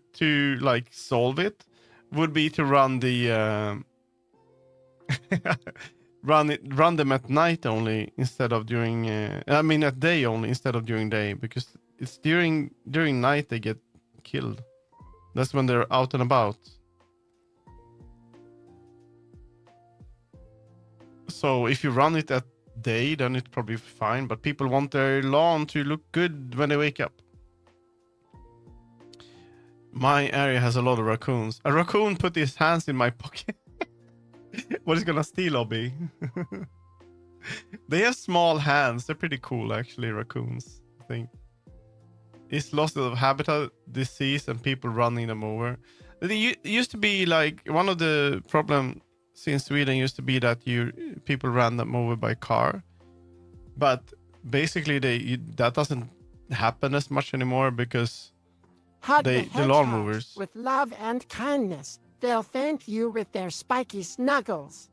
like solve it would be to run the run them at night only instead of during at day only instead of during day, because it's during night they get killed. That's when they're out and about. So if you run it at day, then it's probably fine, but people want their lawn to look good when they wake up. My area has a lot of raccoons. A raccoon put his hands in my pocket. What is gonna steal, Obby? They have small hands. They're pretty cool, actually, raccoons, I think. It's loss of habitat, disease, and people running them over. It used to be like one of the problems in Sweden used to be that people ran them over by car, but basically that doesn't happen as much anymore because Hug the hedgehogs lawnmowers with love and kindness. They'll thank you with their spiky snuggles.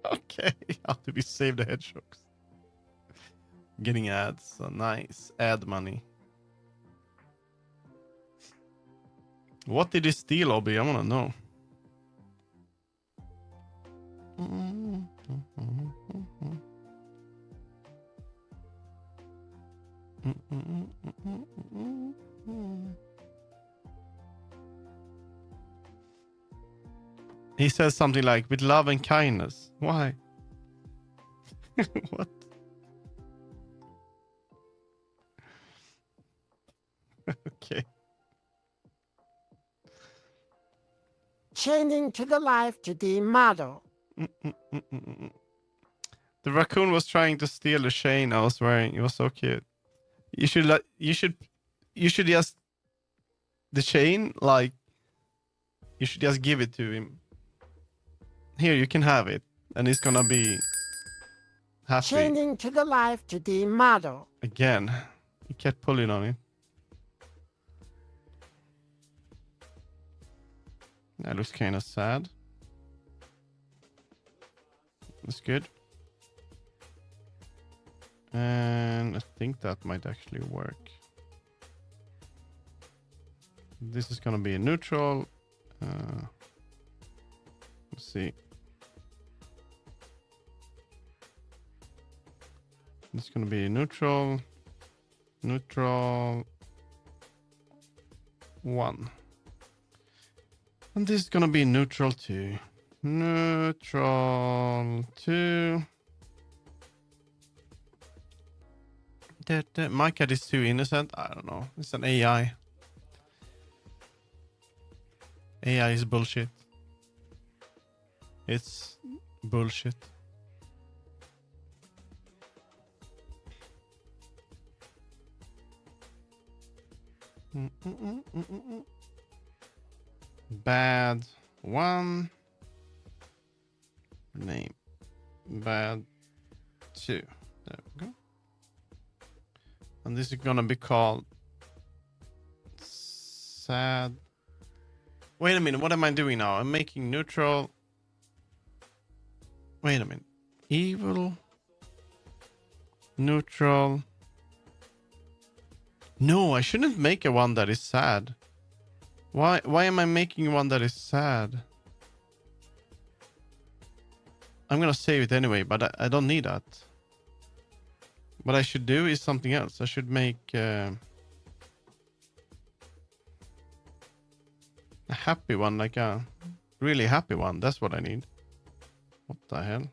Okay, how do we save the hedgehogs? Getting ads, nice ad money. What did he steal, Obi? I want to know. He says something like, with love and kindness. Why? What? Okay. Changing to the life to the model. The raccoon was trying to steal the chain I was wearing. It was so cute. You should just, the chain, like, you should just give it to him. Here, you can have it, and he's gonna be happy. Changing to the life to the model. Again, he kept pulling on it. That looks kind of sad. That's good. And I think that might actually work. This is gonna be a neutral. Let's see. This is gonna be neutral. Neutral 1. And this is gonna be neutral 2. Neutral 2. My cat is too innocent. I don't know. It's an AI. AI is bullshit. It's bullshit. bad one, name bad two. There we go. And this is gonna be called sad. Wait a minute, what am I doing now? I'm making neutral. Wait a minute. Evil. Neutral. No, I shouldn't make a one that is sad. Why am I making one that is sad? I'm gonna save it anyway, but I don't need that. What I should do is something else. I should make a happy one, like a really happy one. That's what I need. What the hell?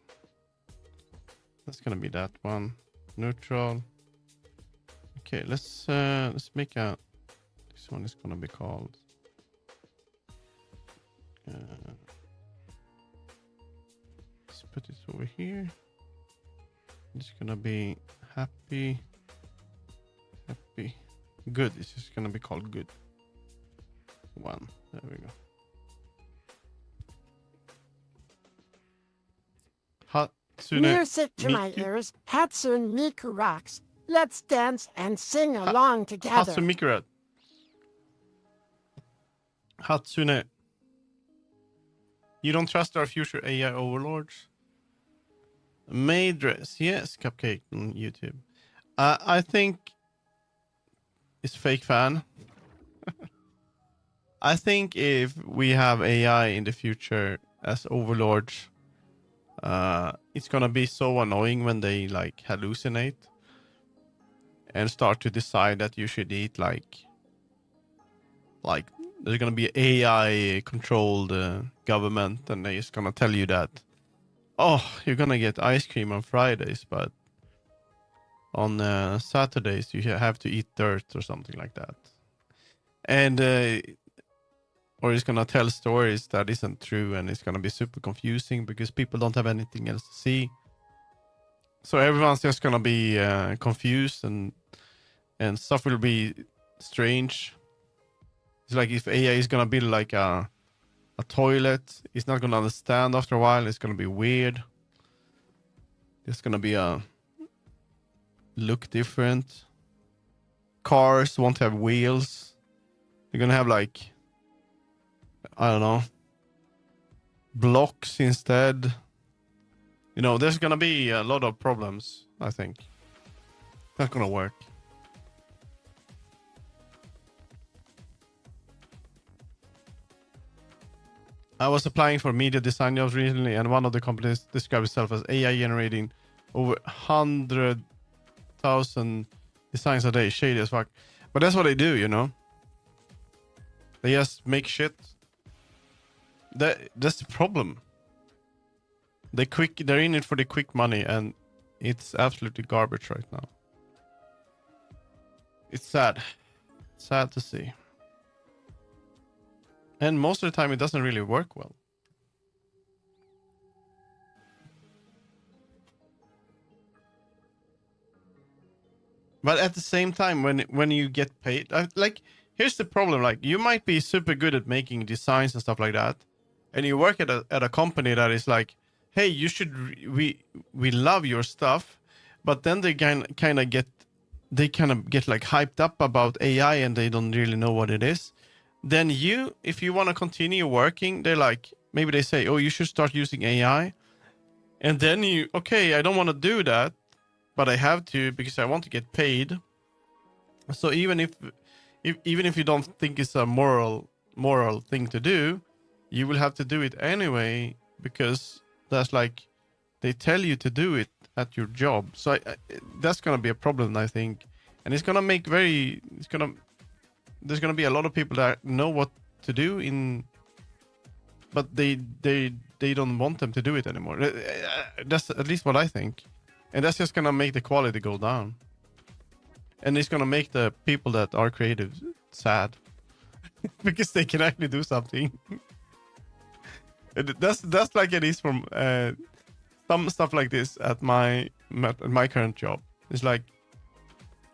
That's gonna be that one. Neutral. Okay, let's make a. This one is gonna be called. Let's put it over here. It's gonna be happy. Good. It's just gonna be called good. One. There we go. Hatsune Music to my Miku. ears. Hatsune Miku rocks. Let's dance and sing along together. Hatsune Miku. Hatsune. You don't trust our future AI overlords? Maid dress. Yes, Cupcake on YouTube. I think it's fake fan. I think if we have AI in the future as overlords, it's gonna be so annoying when they like hallucinate and start to decide that you should eat like there's gonna be AI controlled government, and they're just gonna tell you that, oh, you're gonna get ice cream on Fridays, but on Saturdays you have to eat dirt or something like that. And or it's gonna tell stories that isn't true, and it's gonna be super confusing because people don't have anything else to see. So everyone's just gonna be confused, and stuff will be strange. It's like if AI is gonna be like a toilet, it's not gonna understand after a while. It's gonna be weird. It's gonna be look different. Cars won't have wheels. They're gonna have like, I don't know, blocks instead. You know, there's gonna be a lot of problems, I think. Not gonna work. I was applying for media design jobs recently, and one of the companies described itself as AI generating over 100,000 designs a day. Shady as fuck. But that's what they do, you know? They just make shit. That's the problem. They're in it for the quick money, and it's absolutely garbage right now. It's sad. Sad to see. And most of the time it doesn't really work well. But at the same time, when you get paid, like, here's the problem. Like, you might be super good at making designs and stuff like that, and you work at a company that is like, hey, you should we love your stuff, but then they kind of get like hyped up about AI, and they don't really know what it is. Then if you want to continue working, they're like, maybe they say, oh, you should start using AI. And then okay, I don't want to do that, but I have to because I want to get paid. So even if you don't think it's a moral thing to do, you will have to do it anyway, because that's like, they tell you to do it at your job. So that's going to be a problem, I think. And it's going to make there's going to be a lot of people that know what to do but they don't want them to do it anymore. That's at least what I think. And that's just going to make the quality go down. And it's going to make the people that are creative sad because they can actually do something. That's like it is from some stuff like this at my current job. It's like,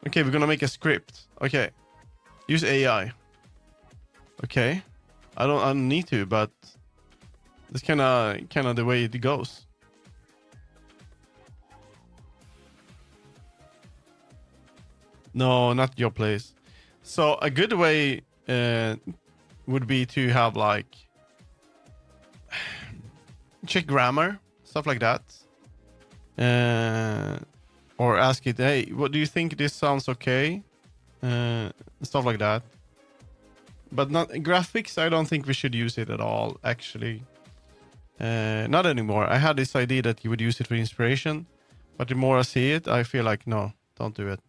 okay, we're going to make a script. Okay. Use AI. Okay. I don't need to, but it's kind of the way it goes. No, not your place. So a good way would be to have like check grammar, stuff like that, or ask it, hey, what do you think? This sounds okay, stuff like that. But not graphics. I don't think we should use it at all, actually. Not anymore. I had this idea that you would use it for inspiration, but the more I see it, I feel like no, don't do it.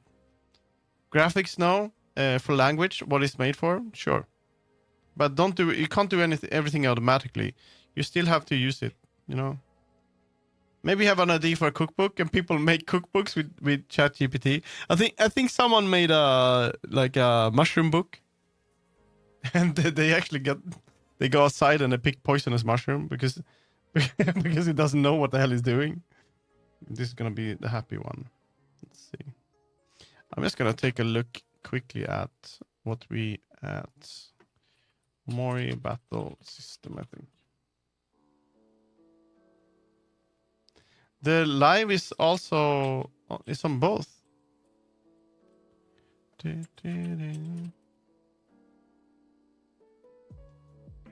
Graphics, no. For language, what it's made for, sure. But don't do. You can't do everything automatically. You still have to use it. You know. Maybe have an idea for a cookbook, and people make cookbooks with ChatGPT. I think someone made a mushroom book, and they actually go outside and they pick poisonous mushroom because because it doesn't know what the hell it's doing. This is gonna be the happy one. Let's see. I'm just gonna take a look quickly at what we at Mori battle system. I think the live is also is on both.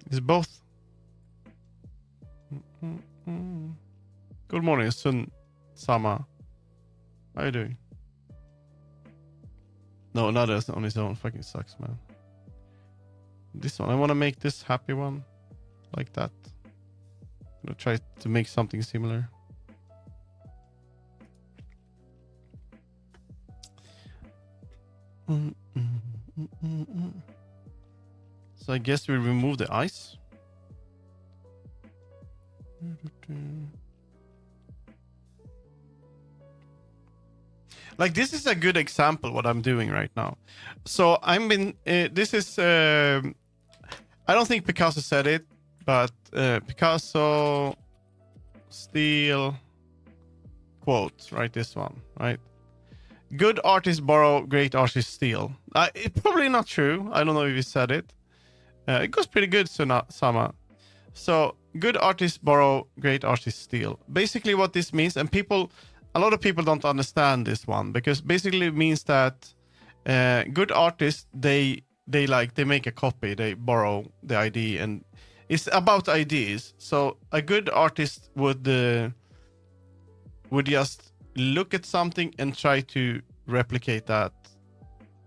It's both. Good morning, Sun Sama. How you doing? No, not on his own. Fucking sucks, man. This one, I want to make this happy one, like that. I'm gonna try to make something similar. So I guess we remove the ice. Like this is a good example what I'm doing right now. So I'm been this is I don't think Picasso said it, but Picasso steal quote, right? This one, right? Good artists borrow, great artists steal. It's probably not true. I don't know if he said it. It goes pretty good, Sama. So good artists borrow, great artists steal. Basically what this means, and a lot of people don't understand this one, because basically it means that good artists, they make a copy, they borrow the idea, and it's about ideas. So a good artist would just look at something and try to replicate that.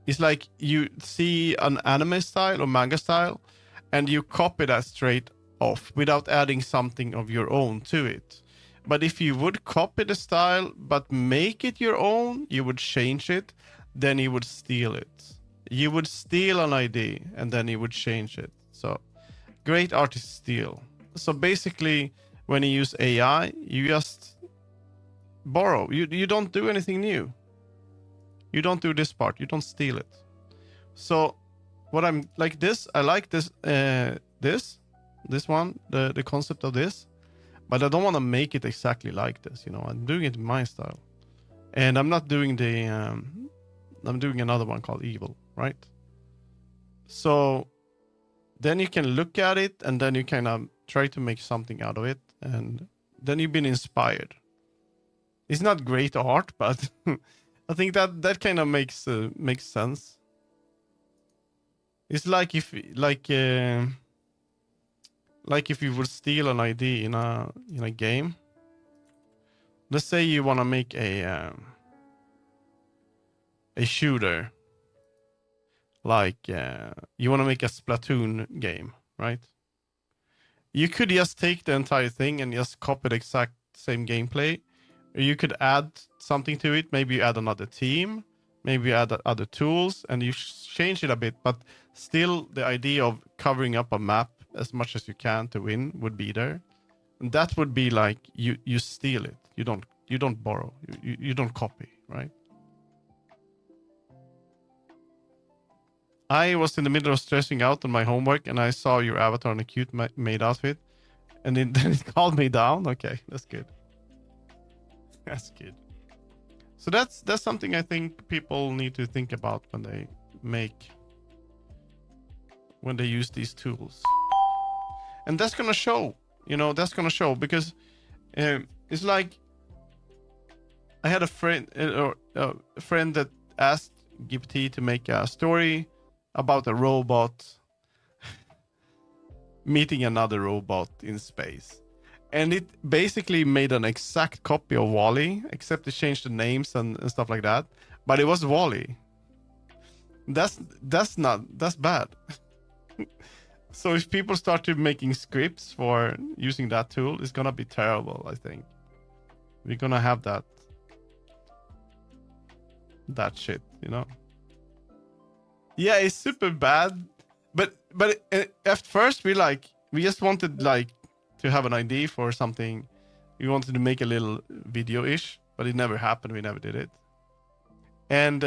It's like you see an anime style or manga style and you copy that straight off without adding something of your own to it. But if you would copy the style but make it your own, you would change it, then you would steal it. You would steal an idea and then you would change it. So great artists steal. So basically when you use AI, you just borrow. You don't do anything new. You don't do this part. You don't steal it. So what I'm like this, I like this this one, the concept of this, but I don't want to make it exactly like this, you know. I'm doing it in my style. And I'm not doing the I'm doing another one called Evil, right? So then you can look at it and then you kind of try to make something out of it, and then you've been inspired. It's not great art, but I think that kind of makes sense. It's like if you would steal an idea in a game. Let's say you want to make a shooter, like you want to make a Splatoon game, right? You could just take the entire thing and just copy the exact same gameplay. Or you could add something to it. Maybe you add another team. Maybe you add other tools, and you change it a bit. But still, the idea of covering up a map as much as you can to win would be there. And that would be like you steal it. You don't borrow. You don't copy, right? I was in the middle of stressing out on my homework, and I saw your avatar in a cute maid outfit, and then it calmed me down. Okay, that's good. That's good. So that's something I think people need to think about when they use these tools. And that's gonna show, you know, that's gonna show because it's like I had a friend that asked GPT to make a story about a robot meeting another robot in space. And it basically made an exact copy of Wall-E, except it changed the names and stuff like that. But it was Wall-E. That's bad. So if people started making scripts for using that tool, it's gonna be terrible, I think. We're gonna have that shit, you know? Yeah, it's super bad. But at first we just wanted like to have an idea for something. We wanted to make a little video-ish, but it never happened. We never did it. And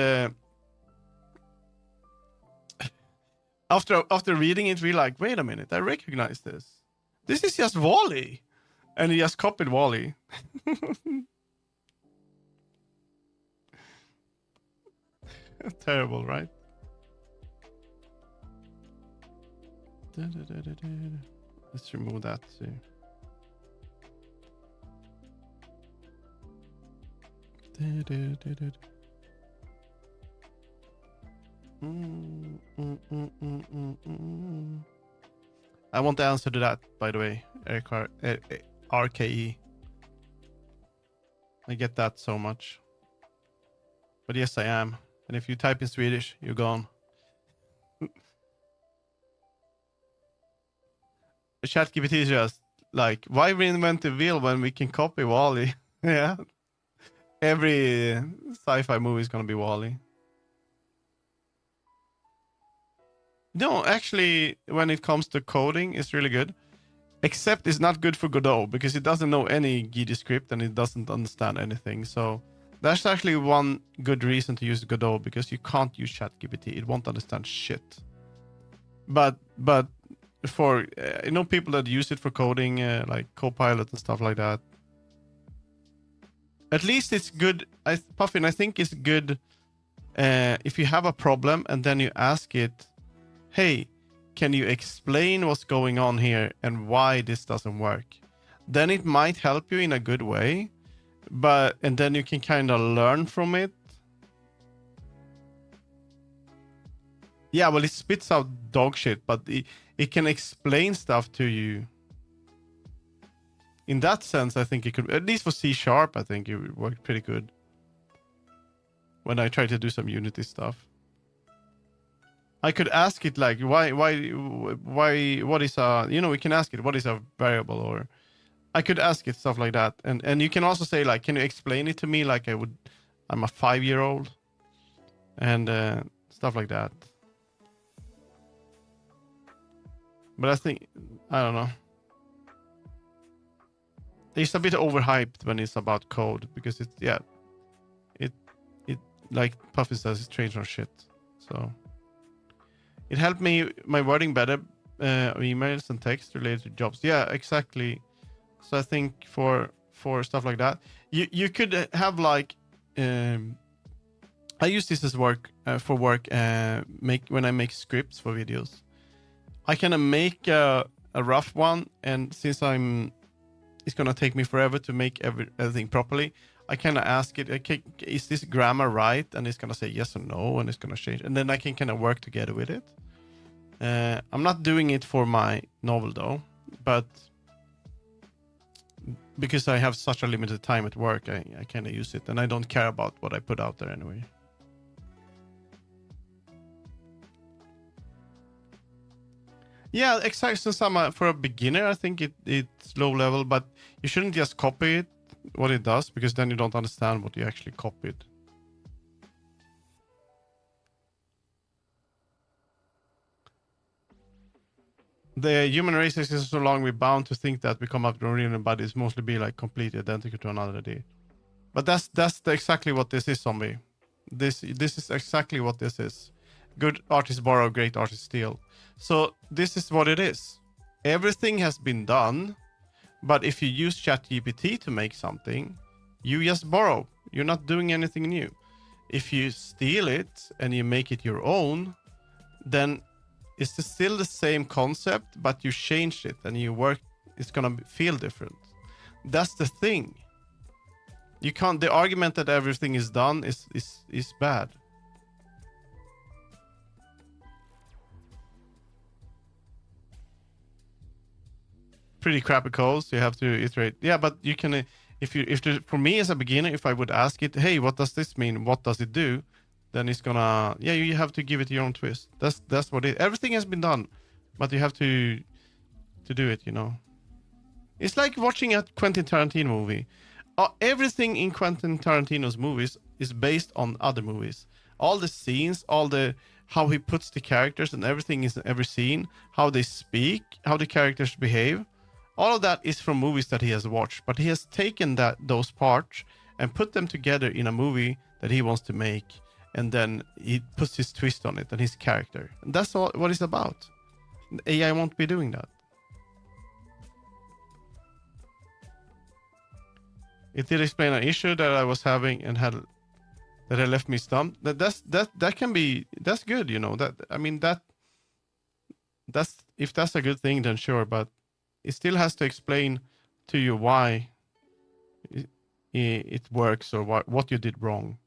after reading it, we like, wait a minute, I recognize this. This is just Wall-E. And he just copied Wall-E. Terrible, right? Let's remove that too. I want the answer to that, by the way, RKE. I get that so much. But yes, I am. And if you type in Swedish, you're gone. ChatGPT is just like, why reinvent the wheel when we can copy Wall-E? Yeah. Every sci-fi movie is gonna be Wall-E. No, actually, when it comes to coding, it's really good. Except it's not good for Godot because it doesn't know any GD script and it doesn't understand anything. So that's actually one good reason to use Godot, because you can't use ChatGPT. It won't understand shit. But for people that use it for coding, like Copilot and stuff like that, at least it's good. Puffin, I think it's good if you have a problem and then you ask it, hey, can you explain what's going on here and why this doesn't work? Then it might help you in a good way, and then you can kind of learn from it. Yeah, well, it spits out dog shit, but it can explain stuff to you. In that sense, I think it could, at least for C#, I think it worked pretty good. When I tried to do some Unity stuff. I could ask it like, why, what is we can ask it, what is a variable, or I could ask it stuff like that. And you can also say like, can you explain it to me like I'm a 5-year-old, and stuff like that. But I think, I don't know. It's a bit overhyped when it's about code, because it like Puffy says, it's trained on shit. So it helped me my wording better, emails and text related to jobs. Yeah, exactly. So I think for stuff like that, you could have like, I use this as work for work. When I make scripts for videos, I can make a rough one, and since it's gonna take me forever to make everything properly, I kind of ask it, okay, is this grammar right? And it's gonna say yes or no, and it's gonna change, and then I can kind of work together with it. I'm not doing it for my novel though, but because I have such a limited time at work, I kind of use it, and I don't care about what I put out there anyway. Yeah, exactly. Since for a beginner, I think it's low level, but you shouldn't just copy it, what it does, because then you don't understand what you actually copied. The human race is so long we're bound to think that we come up with real bodies mostly be like completely identical to another day. But that's exactly what this is, zombie. This is exactly what this is. Good artists borrow, great artists steal. So this is what it is. Everything has been done, but if you use ChatGPT to make something, you just borrow. You're not doing anything new. If you steal it and you make it your own, then it's still the same concept, but you changed it and you work. It's gonna feel different. That's the thing. You can't. The argument that everything is done is bad. Pretty crappy code, so you have to iterate. Yeah, but you can. For me as a beginner, if I would ask it, hey, what does this mean? What does it do? Then it's gonna. Yeah, you have to give it your own twist. That's what it. Everything has been done, but you have to do it. You know. It's like watching a Quentin Tarantino movie. Everything in Quentin Tarantino's movies is based on other movies. All the scenes, how he puts the characters and everything is in every scene, how they speak, how the characters behave. All of that is from movies that he has watched, but he has taken those parts and put them together in a movie that he wants to make, and then he puts his twist on it and his character. And that's all what it's about. AI won't be doing that. It did explain an issue that I was having and had left me stumped. That can be, that's good, you know. That's if that's a good thing, then sure. But it still has to explain to you why it works or what you did wrong.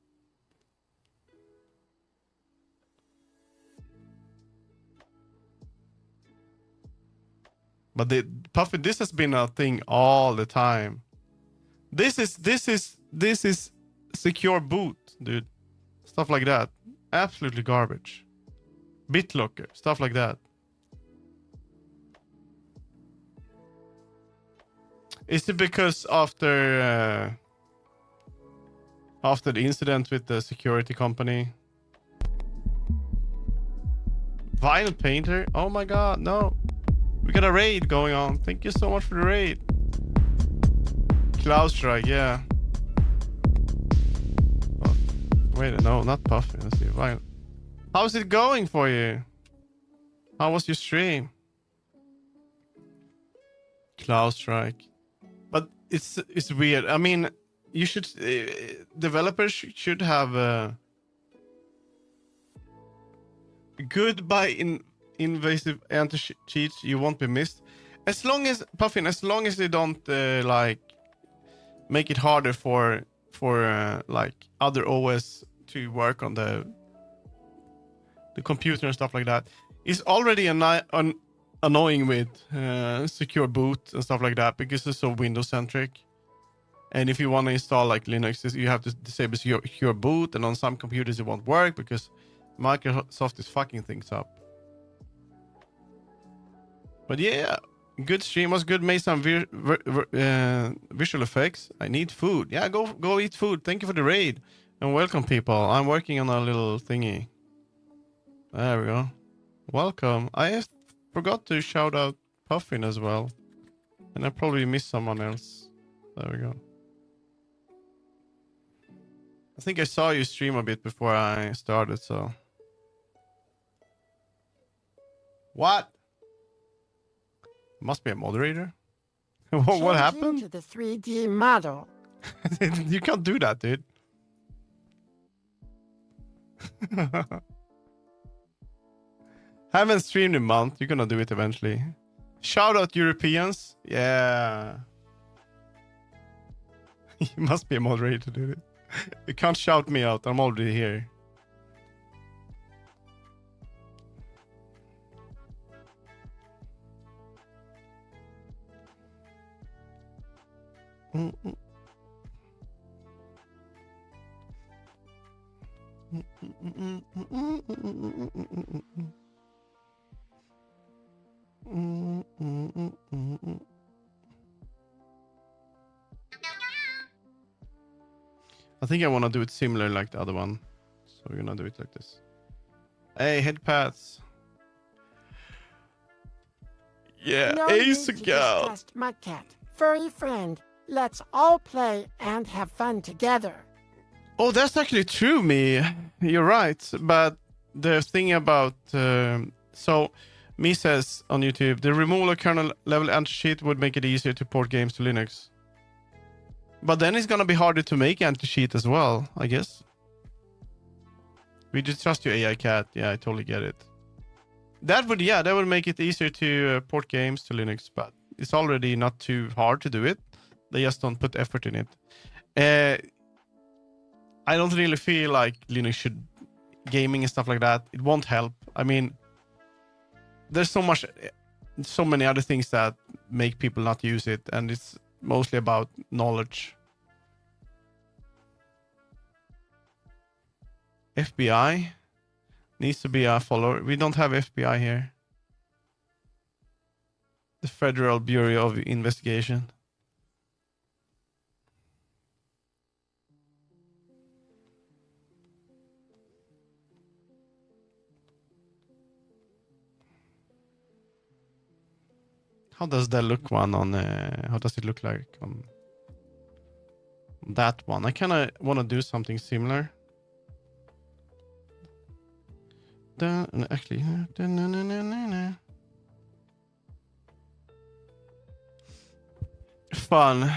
But Puffy, this has been a thing all the time. This is secure boot, dude. Stuff like that. Absolutely garbage. BitLocker, stuff like that. Is it because after the incident with the security company? Vinyl painter? Oh my god, no. We got a raid going on. Thank you so much for the raid. Cloud Strike, yeah. Wait, no, not Puffy. Let's see. Vinyl. How's it going for you? How was your stream? Cloud Strike. But it's weird. I mean, you should developers should have good by invasive anti-cheats. You won't be missed. As long as Puffin, as long as they don't like make it harder for like other OS to work on the computer and stuff like that. It's already annoying with secure boot and stuff like that because it's so Windows centric. And if you want to install like Linux, you have to disable secure boot, and on some computers it won't work because Microsoft is fucking things up. But yeah, good stream was good. Made some visual effects. I need food. Yeah, go eat food. Thank you for the raid and welcome, people. I'm working on a little thingy. There we go. Welcome. I forgot to shout out Puffin as well, and I probably missed someone else. There we go. I think I saw you stream a bit before I started, so. What? Must be a moderator. What happened? To the 3D model. You can't do that, dude. Haven't streamed in a month. You're gonna do it eventually. Shout out Europeans. Yeah. You must be a moderator to do it. You can't shout me out. I'm already here. I think I want to do it similar like the other one. So we're gonna do it like this. Hey, head pads. Yeah, No Ace need to Gal. disgust my cat. Furry friend, let's all play and have fun together. Oh, that's actually true, me. You're right. But the thing about... so, me says on YouTube, the removal of kernel level anti-cheat would make it easier to port games to Linux. But then it's gonna be harder to make anti-cheat as well, I guess. We just trust your AI cat. Yeah, I totally get it. That would make it easier to port games to Linux, but it's already not too hard to do it. They just don't put effort in it. I don't really feel like Linux should gaming and stuff like that. It won't help. I mean, there's so many other things that make people not use it, and it's mostly about knowledge. FBI needs to be a follower. We don't have FBI here. The Federal Bureau of Investigation. How does that look one on? How does it look like on that one? I kind of want to do something similar. Actually, fun.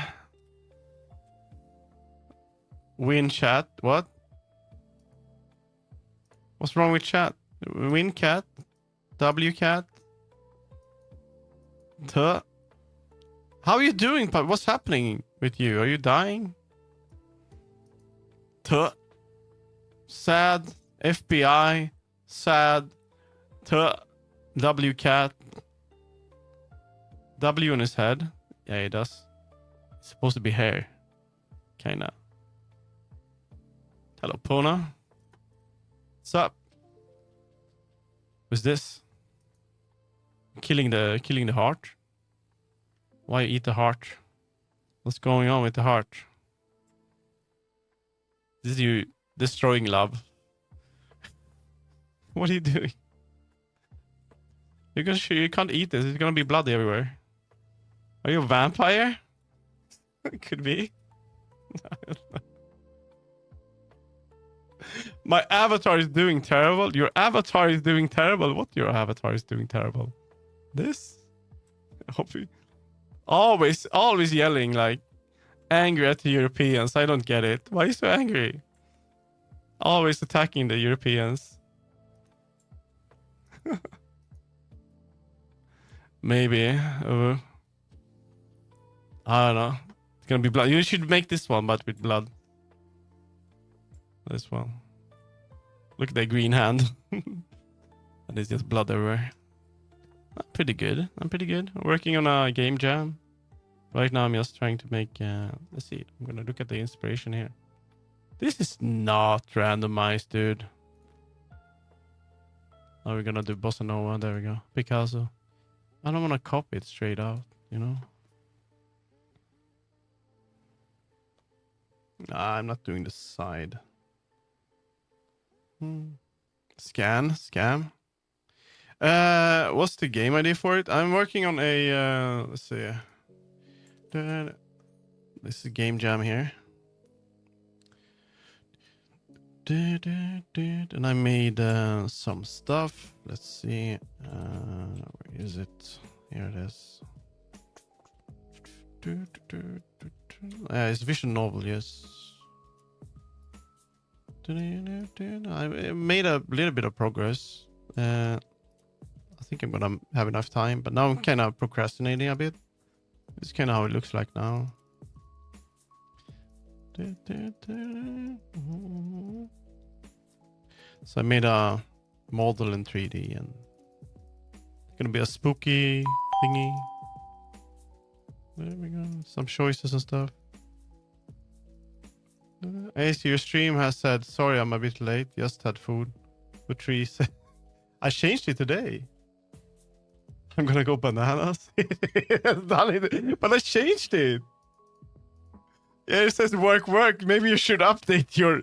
Win chat. What? What's wrong with chat? Win cat. W cat. How are you doing? What's happening with you? Are you dying? Sad. FBI. Sad. W cat. W in his head. Yeah, he does. It's supposed to be hair. Kinda. Hello, Pona. What's up? Who's this? Killing the heart. Why eat the heart? What's going on with the heart? This is you destroying love. What are you doing? You can't eat this. It's gonna be blood everywhere. Are you a vampire? Could be. My avatar is doing terrible. Your avatar is doing terrible. What your avatar is doing terrible? This? Always yelling, like angry at the Europeans. I don't get it. Why are you so angry? Always attacking the Europeans. Maybe. I don't know. It's gonna be blood. You should make this one, but with blood. This one. Look at that green hand. And there's just blood everywhere. I'm pretty good. I'm working on a game jam. Right now I'm just trying to make... let's see. I'm gonna look at the inspiration here. This is not randomized, dude. Now we're gonna do Bossa Nova. There we go. Picasso. I don't want to copy it straight out, you know? Nah, I'm not doing the side. Scam. What's the game ID for it? I'm working on a let's see. This is game jam here. And I made some stuff. Let's see. Where is it? Here it is. It's visual novel, yes. I made a little bit of progress. I think I'm gonna have enough time, but now I'm kind of procrastinating a bit. It's kind of how it looks like now. So I made a model in 3D, and it's gonna be a spooky thingy. There we go. Some choices and stuff. Ace, your stream has said, sorry, I'm a bit late. Just had food for trees. I changed it today. I'm gonna go bananas. But I changed it. Yeah, it says work. Maybe you should update your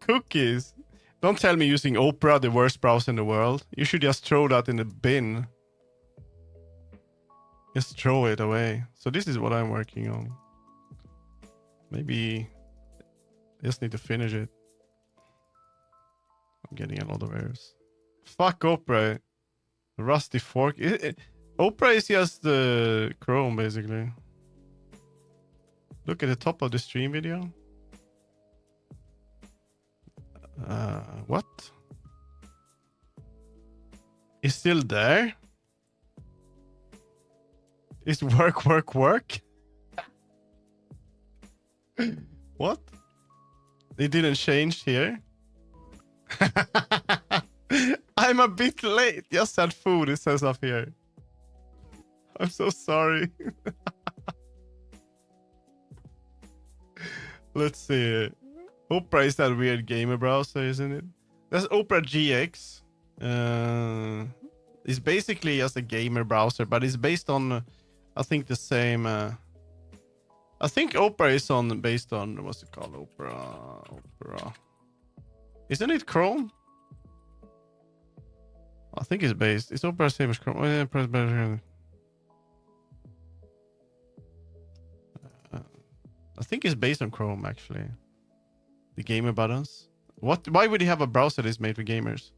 cookies. Don't tell me using Opera, the worst browser in the world. You should just throw that in the bin. Just throw it away. So this is what I'm working on. Maybe I just need to finish it. I'm getting a lot of errors. Fuck Opera. Rusty fork. Opera is just the Chrome, basically. Look at the top of the stream video. What? is still there. Is work. What? It didn't change here. I'm a bit late. Just had food, it says up here. I'm so sorry. Let's see. Opera is that weird gamer browser, isn't it? That's Opera GX. It's basically just a gamer browser, but it's based on, I think, the same. I think Opera is based on, what's it called? Opera. Isn't it Chrome? I think it's based. It's Opera same as Chrome. Oh, yeah, press better. I think it's based on Chrome actually. The gamer buttons. What? Why would he have a browser that is made for gamers?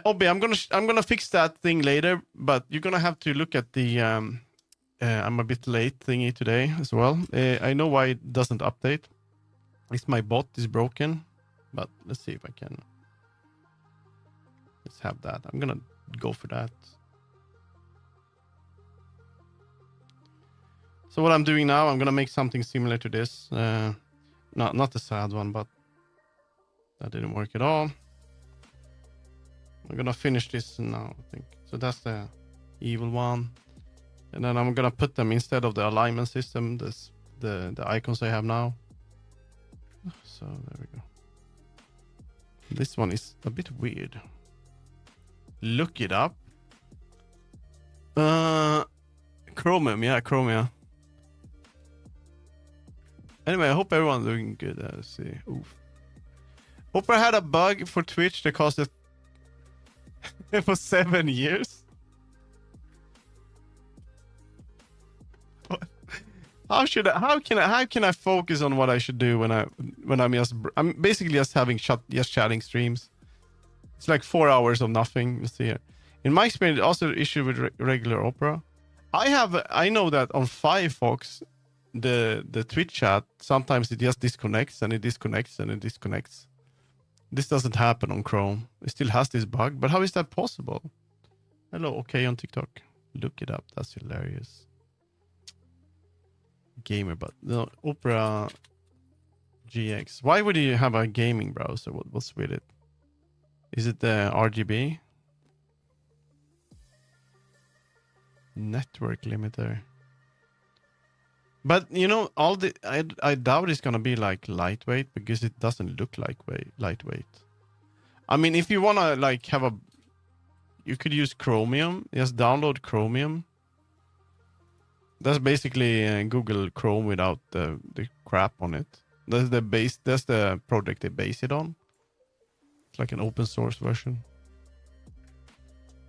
Obi, I'm gonna fix that thing later, but you're gonna have to look at the I'm a bit late thingy today as well. I know why it doesn't update. It's my bot is broken, but let's see if I can. Let's have that. I'm gonna go for that. So what I'm doing now, I'm gonna make something similar to this. Not the sad one, but that didn't work at all. I'm gonna finish this now, I think. So that's the evil one. And then I'm gonna put them instead of the alignment system, the icons I have now. So there we go. This one is a bit weird. Look it up. Chromium, yeah, Chromium. Anyway, I hope everyone's doing good. Let's see. Oof. Opera had a bug for Twitch that caused it for 7 years. What? How can I focus on what I should do when I'm basically just having chatting streams. It's like 4 hours of nothing. Let's see here. In my experience, also issue with regular Opera. I know that on Firefox, the Twitch chat, sometimes it just disconnects and it disconnects and it disconnects. This doesn't happen on Chrome. It still has this bug, but how is that possible? Hello, okay, on TikTok. Look it up. That's hilarious. Gamer, but no, Opera GX. Why would you have a gaming browser? What's with it? Is it the RGB? Network limiter. But you know, I doubt it's gonna be like lightweight because it doesn't look like lightweight. I mean, if you wanna like have you could use Chromium. Just download Chromium. That's basically Google Chrome without the crap on it. That's the base. That's the project they base it on. It's like an open source version.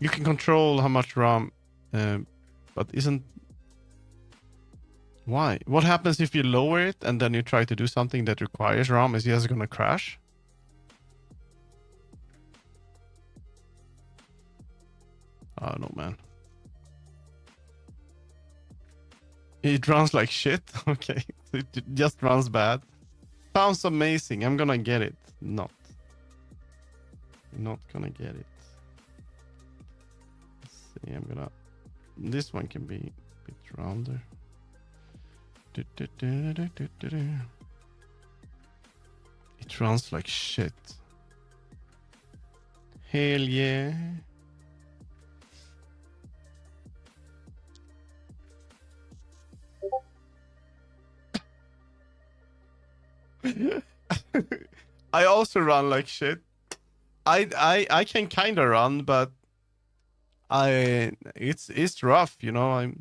You can control how much RAM, but isn't. Why? What happens if you lower it and then you try to do something that requires RAM? Is it just gonna crash? I don't know, man. It runs like shit. Okay, it just runs bad. Sounds amazing. I'm gonna get it. Not gonna get it. Let's see. This one can be a bit rounder. It runs like shit. Hell yeah. I also run like shit. I can kind of run, but it's rough, you know.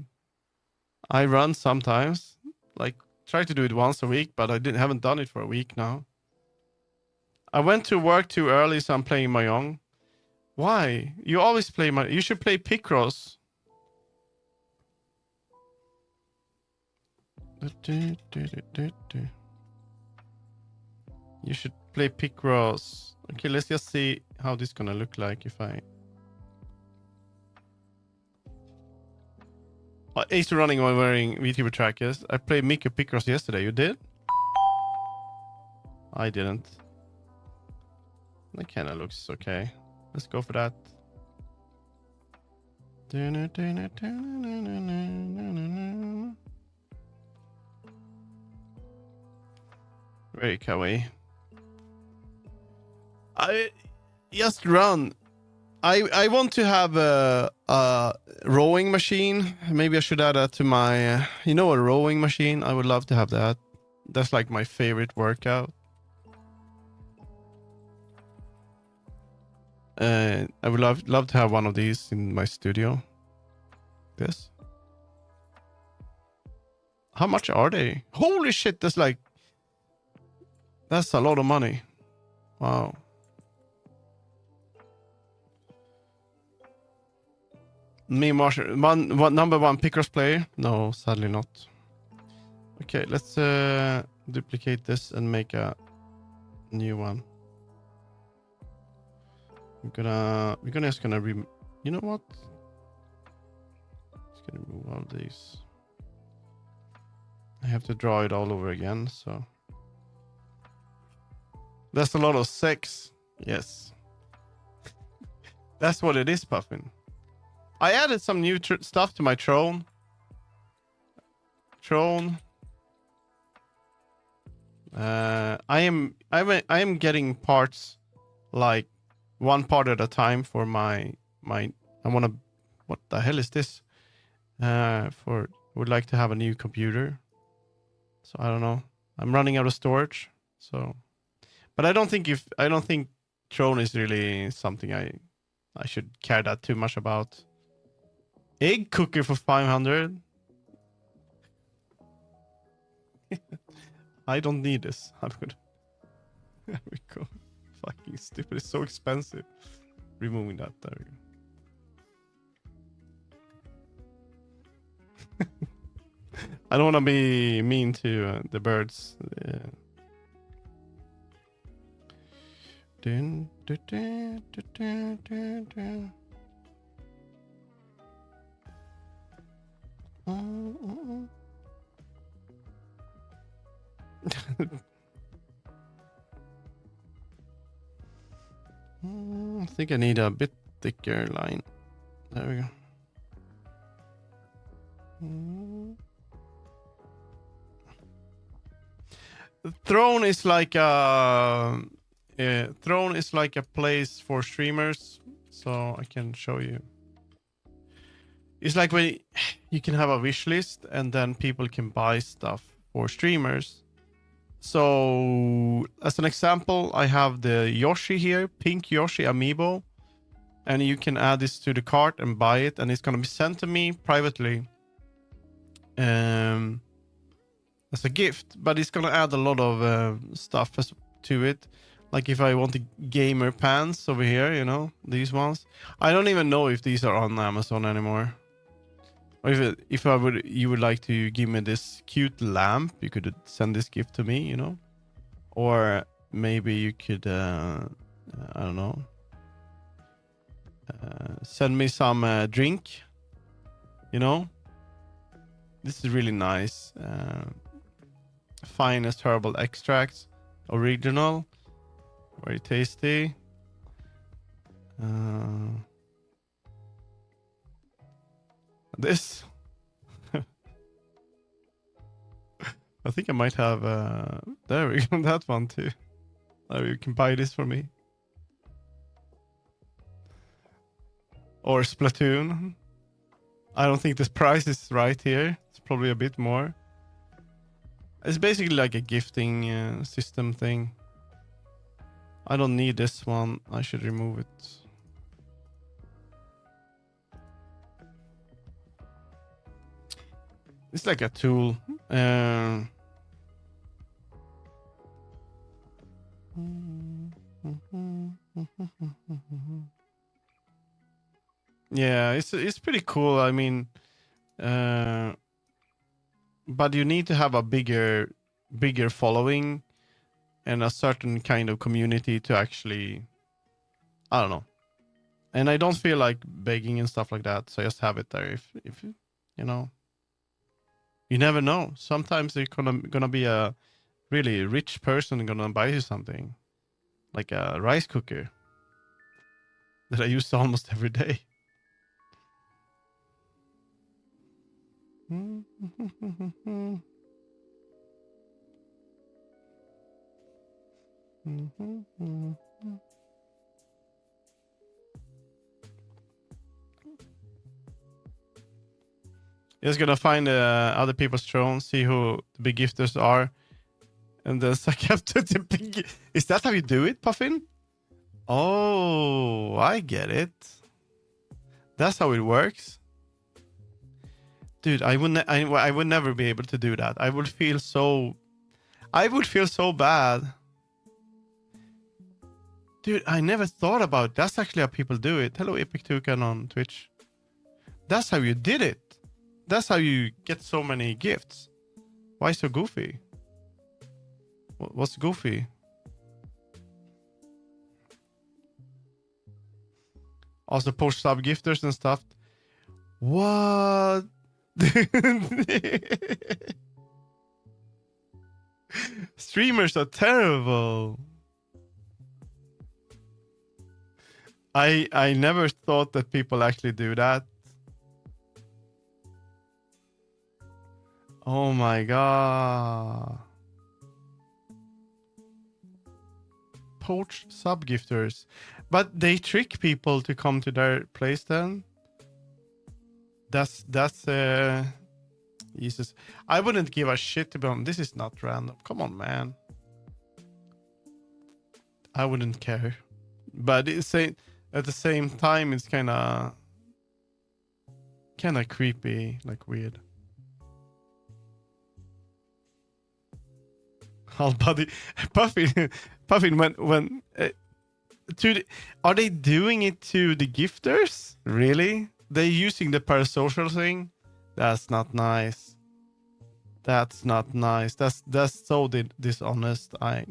I run sometimes. Like try to do it once a week, but haven't done it for a week now. I went to work too early, so I'm playing Mahjong. Why? You always play you should play Picross. You should play Picross. Okay, let's just see how this is gonna look like if I. Ace running while wearing VTuber trackers. I played Mickey Picross yesterday. You did? I didn't. That kind of looks okay. Let's go for that. Very kawaii. I just run. I want to have a rowing machine. Maybe I should add that to my, a rowing machine. I would love to have that. That's like my favorite workout. I would love to have one of these in my studio. This. How much are they? Holy shit! That's a lot of money. Wow. Me, Marshall, number one Picross player? No, sadly not. Okay, let's duplicate this and make a new one. We're just gonna you know what? Just gonna remove all these. I have to draw it all over again, so that's a lot of sex. Yes. That's what it is, Puffin. I added some new stuff to my throne. I am getting parts like one part at a time for my I want to, what the hell is this? Would like to have a new computer. So I don't know. I'm running out of storage. So, but I don't think Throne is really something I should care that too much about. Egg cooker for 500. I don't need this. I'm good. There we go. Fucking stupid. It's so expensive. Removing that. There we go. I don't want to be mean to the birds. Dun, dun, dun, dun, dun, dun, dun. I think I need a bit thicker line. There we go. Throne is like a place for streamers, so I can show you. It's like when you can have a wish list and then people can buy stuff for streamers. So as an example, I have the Yoshi here, pink Yoshi amiibo, and you can add this to the cart and buy it, and it's going to be sent to me privately as a gift, but it's going to add a lot of stuff to it. Like if I want the gamer pants over here, these ones. I don't even know if these are on Amazon anymore. Or if you would like to give me this cute lamp, you could send this gift to me, Or maybe you could, I don't know, send me some drink, This is really nice. Finest herbal extracts, original, very tasty. This I think I might have there we go, that one too. You can buy this for me. Or Splatoon. I don't think this price is right here. It's probably a bit more. It's basically like a gifting system thing. I don't need this one. I should remove it. It's like a tool. Yeah, it's pretty cool. I mean, but you need to have a bigger following and a certain kind of community to actually, I don't know. And I don't feel like begging and stuff like that, so I just have it there. If you never know. Sometimes there's gonna be a really rich person gonna buy you something, like a rice cooker that I use almost every day. Just gonna find other people's thrones, see who the big gifters are, and then suck up to the big. Is that how you do it, Puffin? Oh, I get it. That's how it works. Dude, I would never be able to do that. I would feel so bad. Dude, I never thought about it. That's actually how people do it. Hello, Epic Toucan on Twitch. That's how you did it. That's how you get so many gifts. Why so goofy? What's goofy? Also post sub gifters and stuff. What? Streamers are terrible. I never thought that people actually do that. Oh my god. Poached sub gifters. But they trick people to come to their place then? That's Jesus. I wouldn't give a shit about this. Is not random. Come on, man. I wouldn't care. But it's at the same time it's kinda creepy, like weird. All buddy Puffin when are they doing it to the gifters? Really? They're using the parasocial thing? That's not nice. That's not nice. That's so dishonest. I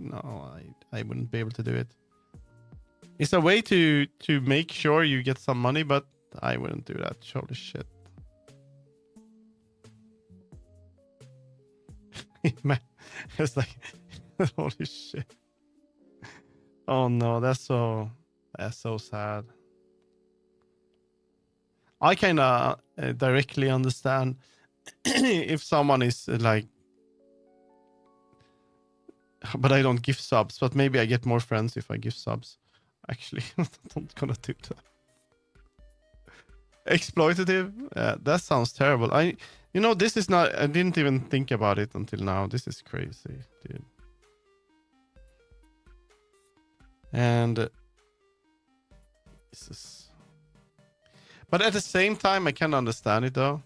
wouldn't be able to do it. It's a way to make sure you get some money, but I wouldn't do that. Holy shit. Man, it's like holy shit. Oh no, that's so sad. I kind of directly understand if someone is like, but I don't give subs. But maybe I get more friends if I give subs. Actually, I'm not gonna do that. Exploitative? That sounds terrible. This is not. I didn't even think about it until now. This is crazy, dude. And this is. But at the same time, I can understand it though.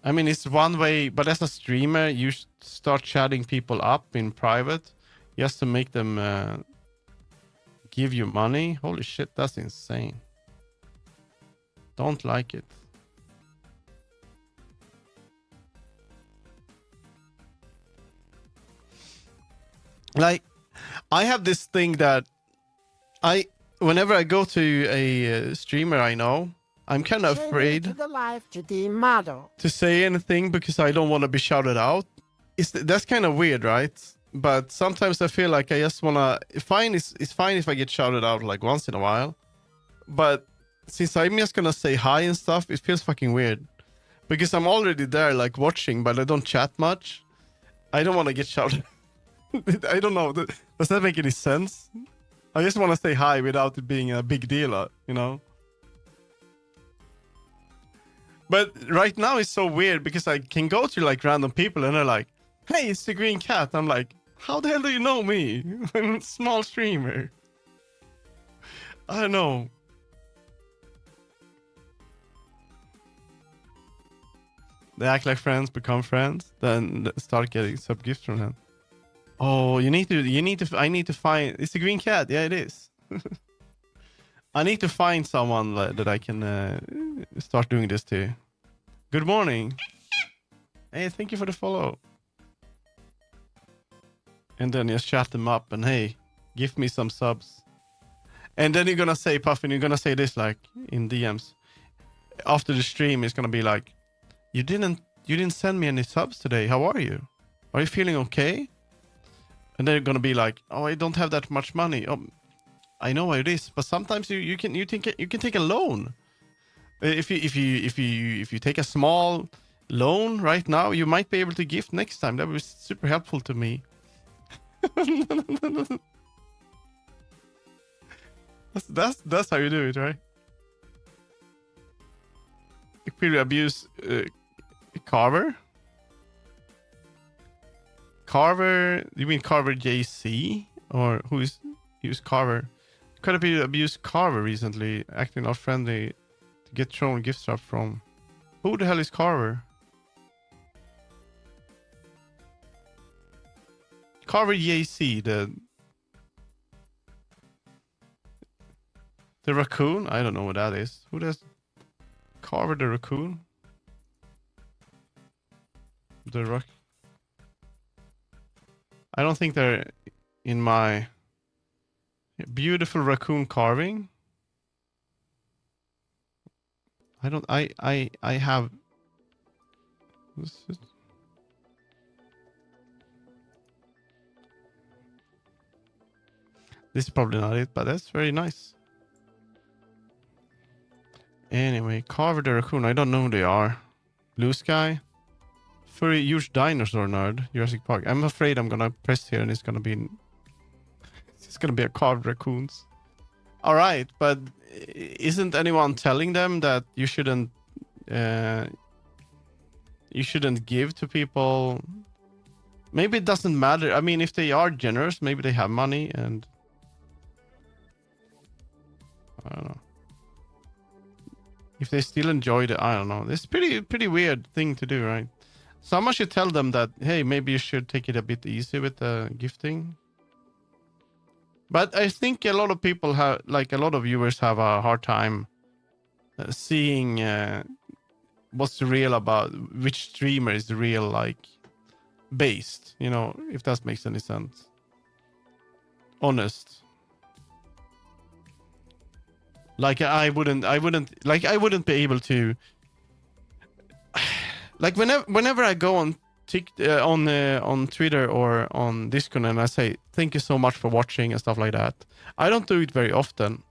I mean, it's one way, but as a streamer, you start chatting people up in private just to make them give you money. Holy shit, that's insane. Don't like it. Like, I have this thing that whenever I go to a streamer I know, I'm kind of afraid to say anything because I don't want to be shouted out. That's kind of weird, right? But sometimes I feel like I just want to... It's fine if I get shouted out like once in a while. But since I'm just going to say hi and stuff, it feels fucking weird. Because I'm already there like watching, but I don't chat much. I don't want to get shouted. I don't know. Does that make any sense? I just want to say hi without it being a big deal, you know? But right now it's so weird because I can go to like random people and they're like, hey, it's the green cat. I'm like, how the hell do you know me? I'm a small streamer. I don't know. They act like friends, become friends, then start getting sub gifts from them. Oh, I need to find, it's the green cat. Yeah, it is. I need to find someone that I can start doing this to. Good morning. Hey, thank you for the follow. And then just chat them up and hey, give me some subs. And then you're gonna say, Puffin, you're gonna say this like in DMs. After the stream, it's gonna be like, you didn't send me any subs today. How are you? Are you feeling okay? And they're gonna be like, oh, I don't have that much money. Oh, I know what it is, but sometimes you can take a loan. If you take a small loan right now, you might be able to gift next time. That was super helpful to me. that's how you do it, right? People abuse Carver. Carver? You mean Carver JC? Or who's Carver? Quite a bit abused Carver recently, acting not friendly to get thrown gift wrap from. Who the hell is Carver? Carver JC, the raccoon? I don't know what that is. Who does Carver the raccoon? I don't think they're in my beautiful raccoon carving. I have. This is probably not it, but that's very nice. Anyway, Carver the raccoon. I don't know who they are. Blue sky. Furry huge dinosaur nerd. Jurassic Park. I'm afraid I'm gonna press here and it's gonna be a carved raccoons. All right, but isn't anyone telling them that you shouldn't give to people? Maybe it doesn't matter. I mean, if they are generous, maybe they have money, and I don't know. If they still enjoy it, I don't know. It's pretty weird thing to do, right? Someone should tell them that, hey, maybe you should take it a bit easy with the gifting. But I think a lot of people have, like a lot of viewers have a hard time seeing what's real about which streamer is real, like based, you know, if that makes any sense. Honest. Like I wouldn't be able to. Like whenever I go on Twitter or on Discord and I say thank you so much for watching and stuff like that, I don't do it very often.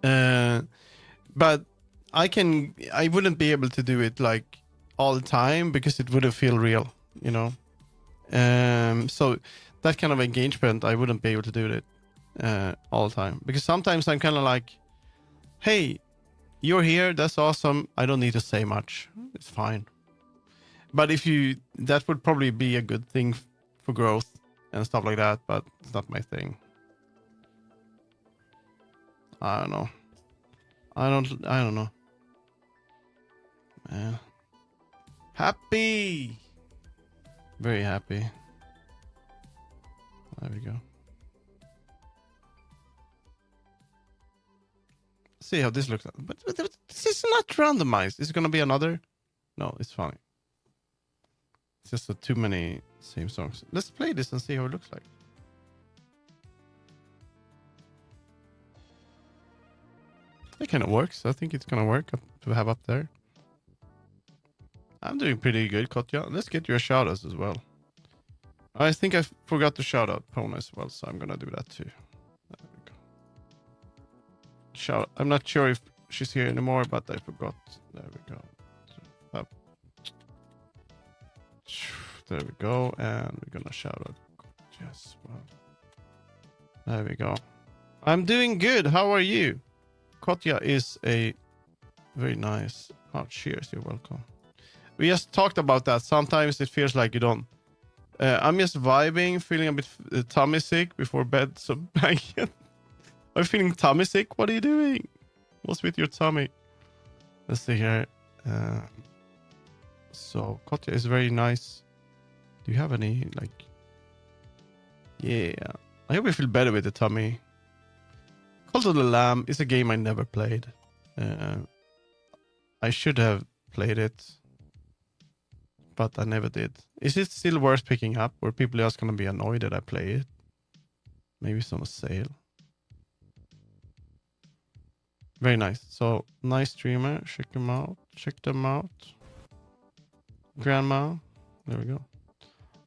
But I wouldn't be able to do it like all the time because it wouldn't feel real, you know. So that kind of engagement, I wouldn't be able to do it all the time, because sometimes I'm kind of like, hey, you're here, that's awesome, I don't need to say much, it's fine. But that would probably be a good thing for growth and stuff like that, but it's not my thing. I don't know. I don't know. Yeah. Happy. Very happy. There we go. See how this looks like. But this is not randomized. Is it gonna be another? No, it's fine. It's just too many same songs. Let's play this and see how it looks like. It kind of works. I think it's gonna work to have up there. I'm doing pretty good, Kotya. Let's get your shoutouts as well. I think I forgot to shout out Pona as well, so I'm gonna do that too. There we go. I'm not sure if she's here anymore, but I forgot. There we go. Up. There we go, and we're gonna shout out Kotya as well. There we go. I'm doing good. How are you? Kotya is a very nice. Oh, cheers. You're welcome. We just talked about that. Sometimes it feels like you don't. I'm just vibing, feeling a bit tummy sick before bed. So I'm feeling tummy sick. What are you doing? What's with your tummy? Let's see here. So Kotya is very nice. Do you have any like? Yeah. I hope you feel better with the tummy. Cult of the Lamb is a game I never played. I should have played it, but I never did. Is it still worth picking up, or people are just gonna be annoyed that I play it? Maybe it's on a sale. Very nice. So nice streamer. Check them out. Check them out. Grandma. There we go.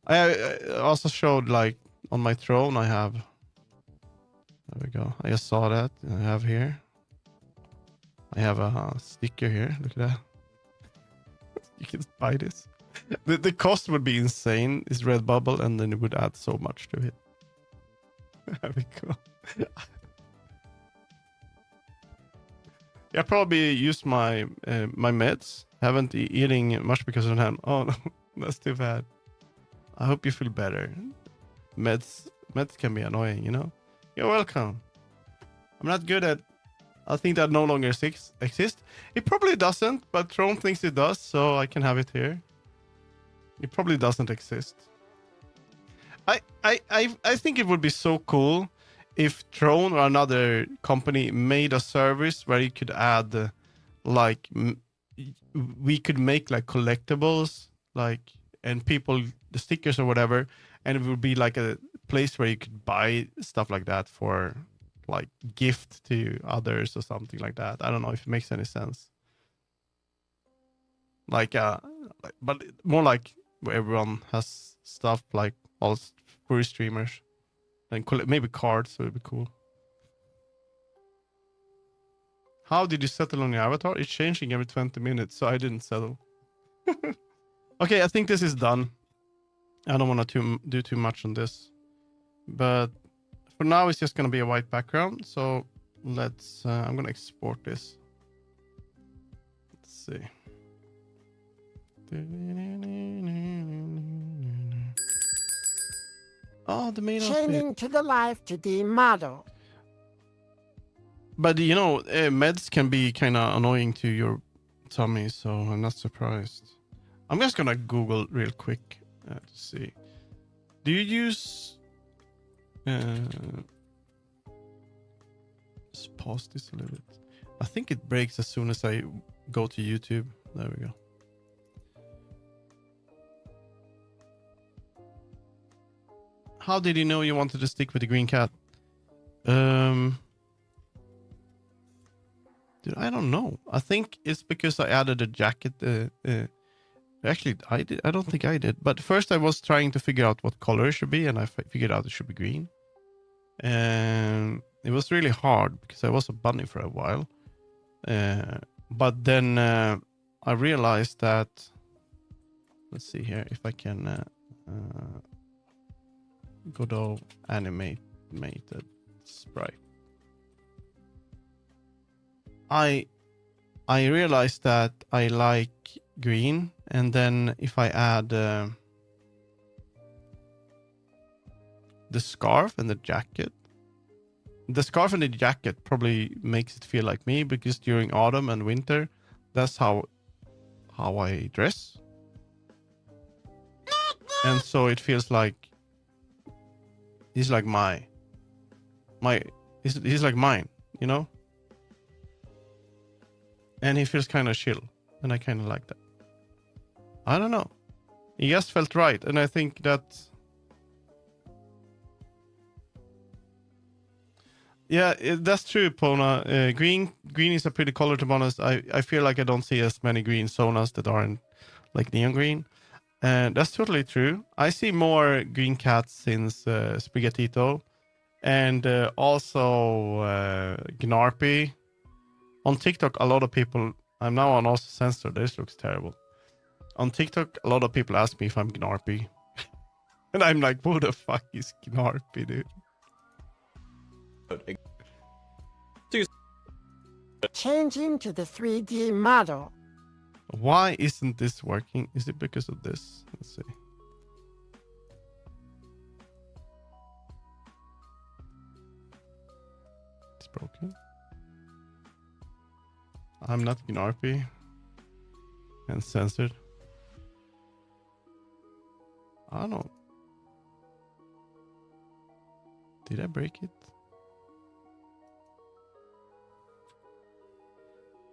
I also showed like on my throne I have There we go. I just saw that. I have here. I have a sticker here. Look at that. You can buy this. The cost would be insane. It's Redbubble, and then it would add so much to it. There we go. I probably used my my meds. Haven't eating much because of them. Oh no, that's too bad. I hope you feel better. Meds can be annoying, you know. You're welcome. I'm not good at. I think that no longer exists. It probably doesn't, but Throne thinks it does, so I can have it here. It probably doesn't exist. I think it would be so cool if Throne or another company made a service where you could add like we could make like collectibles, like, and people the stickers or whatever, and it would be like a place where you could buy stuff like that for like gift to others or something like that. I don't know if it makes any sense. Like but more like where everyone has stuff, like all furry streamers, and maybe cards would be cool. How did you settle on your avatar? It's changing every 20 minutes, so I didn't settle. Okay, I think this is done. I don't want to do too much on this, but for now it's just going to be a white background. So let's I'm going to export this. Let's see. Oh, the main Changing to the life to the model. But you know, meds can be kind of annoying to your tummy, so I'm not surprised. I'm just gonna Google real quick to see. Do you use? Let's pause this a little bit. I think it breaks as soon as I go to YouTube. There we go. How did you know you wanted to stick with the green cat? Dude, I don't know. I think it's because I added a jacket. Actually, I did. I don't think I did. But first, I was trying to figure out what color it should be, and I figured out it should be green. And it was really hard because I was a bunny for a while. But then I realized that. Let's see here if I can go to animated sprite. I realized that I like green, and then if I add the scarf and the jacket probably makes it feel like me, because during autumn and winter, that's how I dress, and so it feels like he's like he's like mine, you know. And he feels kind of chill, and I kind of like that. I don't know. He just felt right, and I think that. Yeah, that's true, Pona. Green is a pretty color, to be honest. I feel like I don't see as many green zonas that aren't like neon green, and that's totally true. I see more green cats since Spaghettito, and also Gnarpy. On TikTok, a lot of people. I'm now on also censored. This looks terrible. On TikTok, a lot of people ask me if I'm Gnarpy, and I'm like, "Who the fuck is Gnarpy, dude?" Changing to the 3D model. Why isn't this working? Is it because of this? Let's see. It's broken. I'm not Gnarpy and censored. I don't know. Did I break it?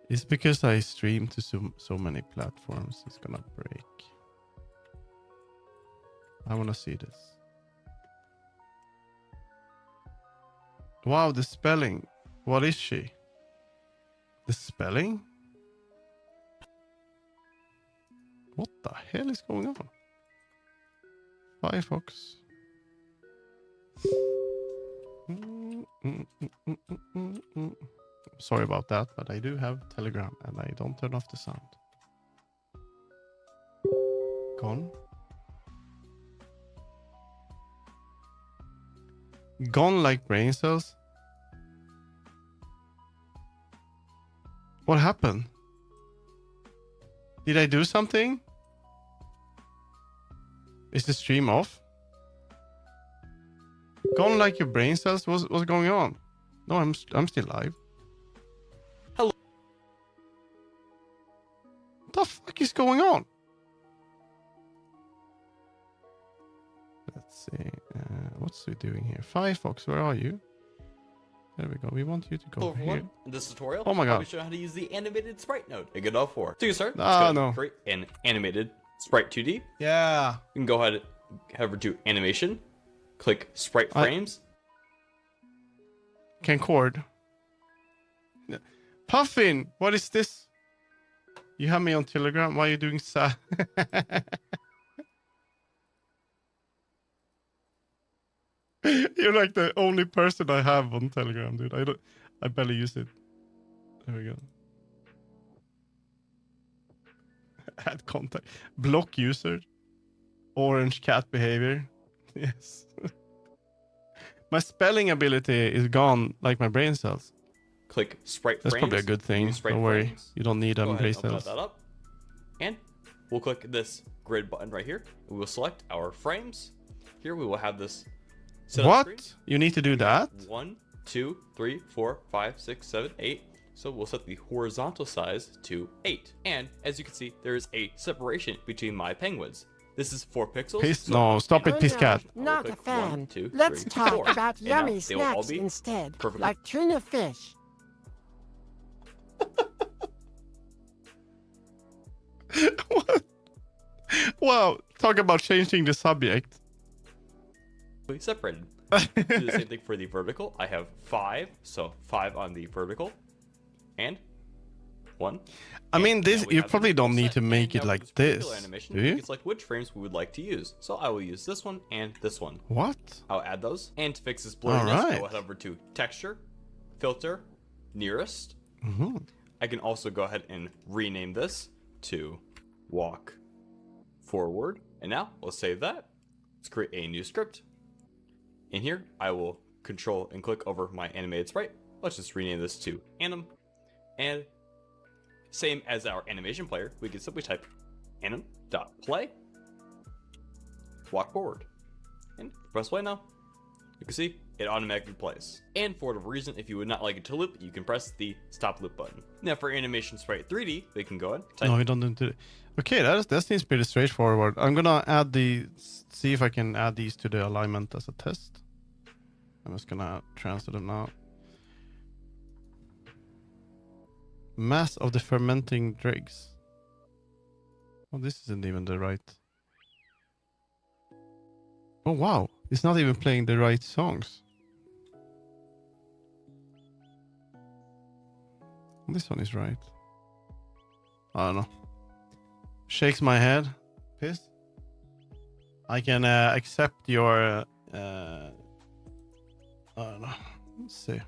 It's because I stream to so many platforms. It's gonna break. I wanna see this. Wow, the spelling. What is she? The spelling? What the hell is going on? Firefox. Sorry about that, but I do have Telegram and I don't turn off the sound. Gone. Gone like brain cells? What happened? Did I do something? Is the stream off? Gone like your brain cells? What's going on? No, I'm still live. Hello. What the fuck is going on? Let's see. What's we doing here? Firefox, where are you? There we go. We want you to go Hello here. everyone, in this tutorial, Oh my I'll god. be showing how to use the animated sprite node in Godot 4. So you start, No. create an animated sprite 2D. You Yeah. can go ahead and head over to animation, click sprite frames. Can chord. Puffin, what is this? You have me on Telegram. Why are you doing sad? You're like the only person I have on Telegram, dude. I barely use it. There we go. Add contact. Block user. Orange cat behavior. Yes. My spelling ability is gone like my brain cells. Click sprite That's frames. probably a good thing. Use sprite Don't worry. frames. You don't need Go ahead brain and open cells. that up. And we'll click this grid button right here. We will select our frames. Here we will have this set up screen. What? You need to do that? 1, 2, 3, 4, 5, 6, 7, 8. So we'll set the horizontal size to 8. And as you can see, there is a separation between my penguins. This is 4 pixels. Piss? so No, stop it, Oh, piss no, cat. not a click fan. 1, 2, Let's 3, talk 4. about And now yummy they will all snacks be instead, perfectly- like tuna fish. What? Wow, talk about changing the subject. separated. Do the same thing for the vertical. I have 5, so 5 on the vertical, and 1. I mean, And this now we you have probably the full don't need set. to make And it now like with particular this, animation, do we you? can select which frames we would like to use. So I will use this one and this one. What? I'll add those. And to fix this blurriness, I Alright. will head over to Texture, Filter, Nearest. Mm-hmm. I can also go ahead and rename this to Walk Forward. And now, let's save that. Let's create a new script. In here, I will control and click over my animated sprite. Let's just rename this to Anim. And same as our animation player, we can simply type anim.play, walk forward, and press play now. You can see it automatically plays. And for the reason, if you would not like it to loop, you can press the stop loop button. Now for animation sprite 3D, we can go ahead, type No, you don't need to. Okay, that seems pretty straightforward. I'm gonna add see if I can add these to the alignment as a test. I'm just gonna transfer them now. Mass of the fermenting dregs. Oh, this isn't even the right. Oh wow, it's not even playing the right songs. This one is right. I don't know. Shakes my head. Pissed. I can accept your. I don't know. Let's see.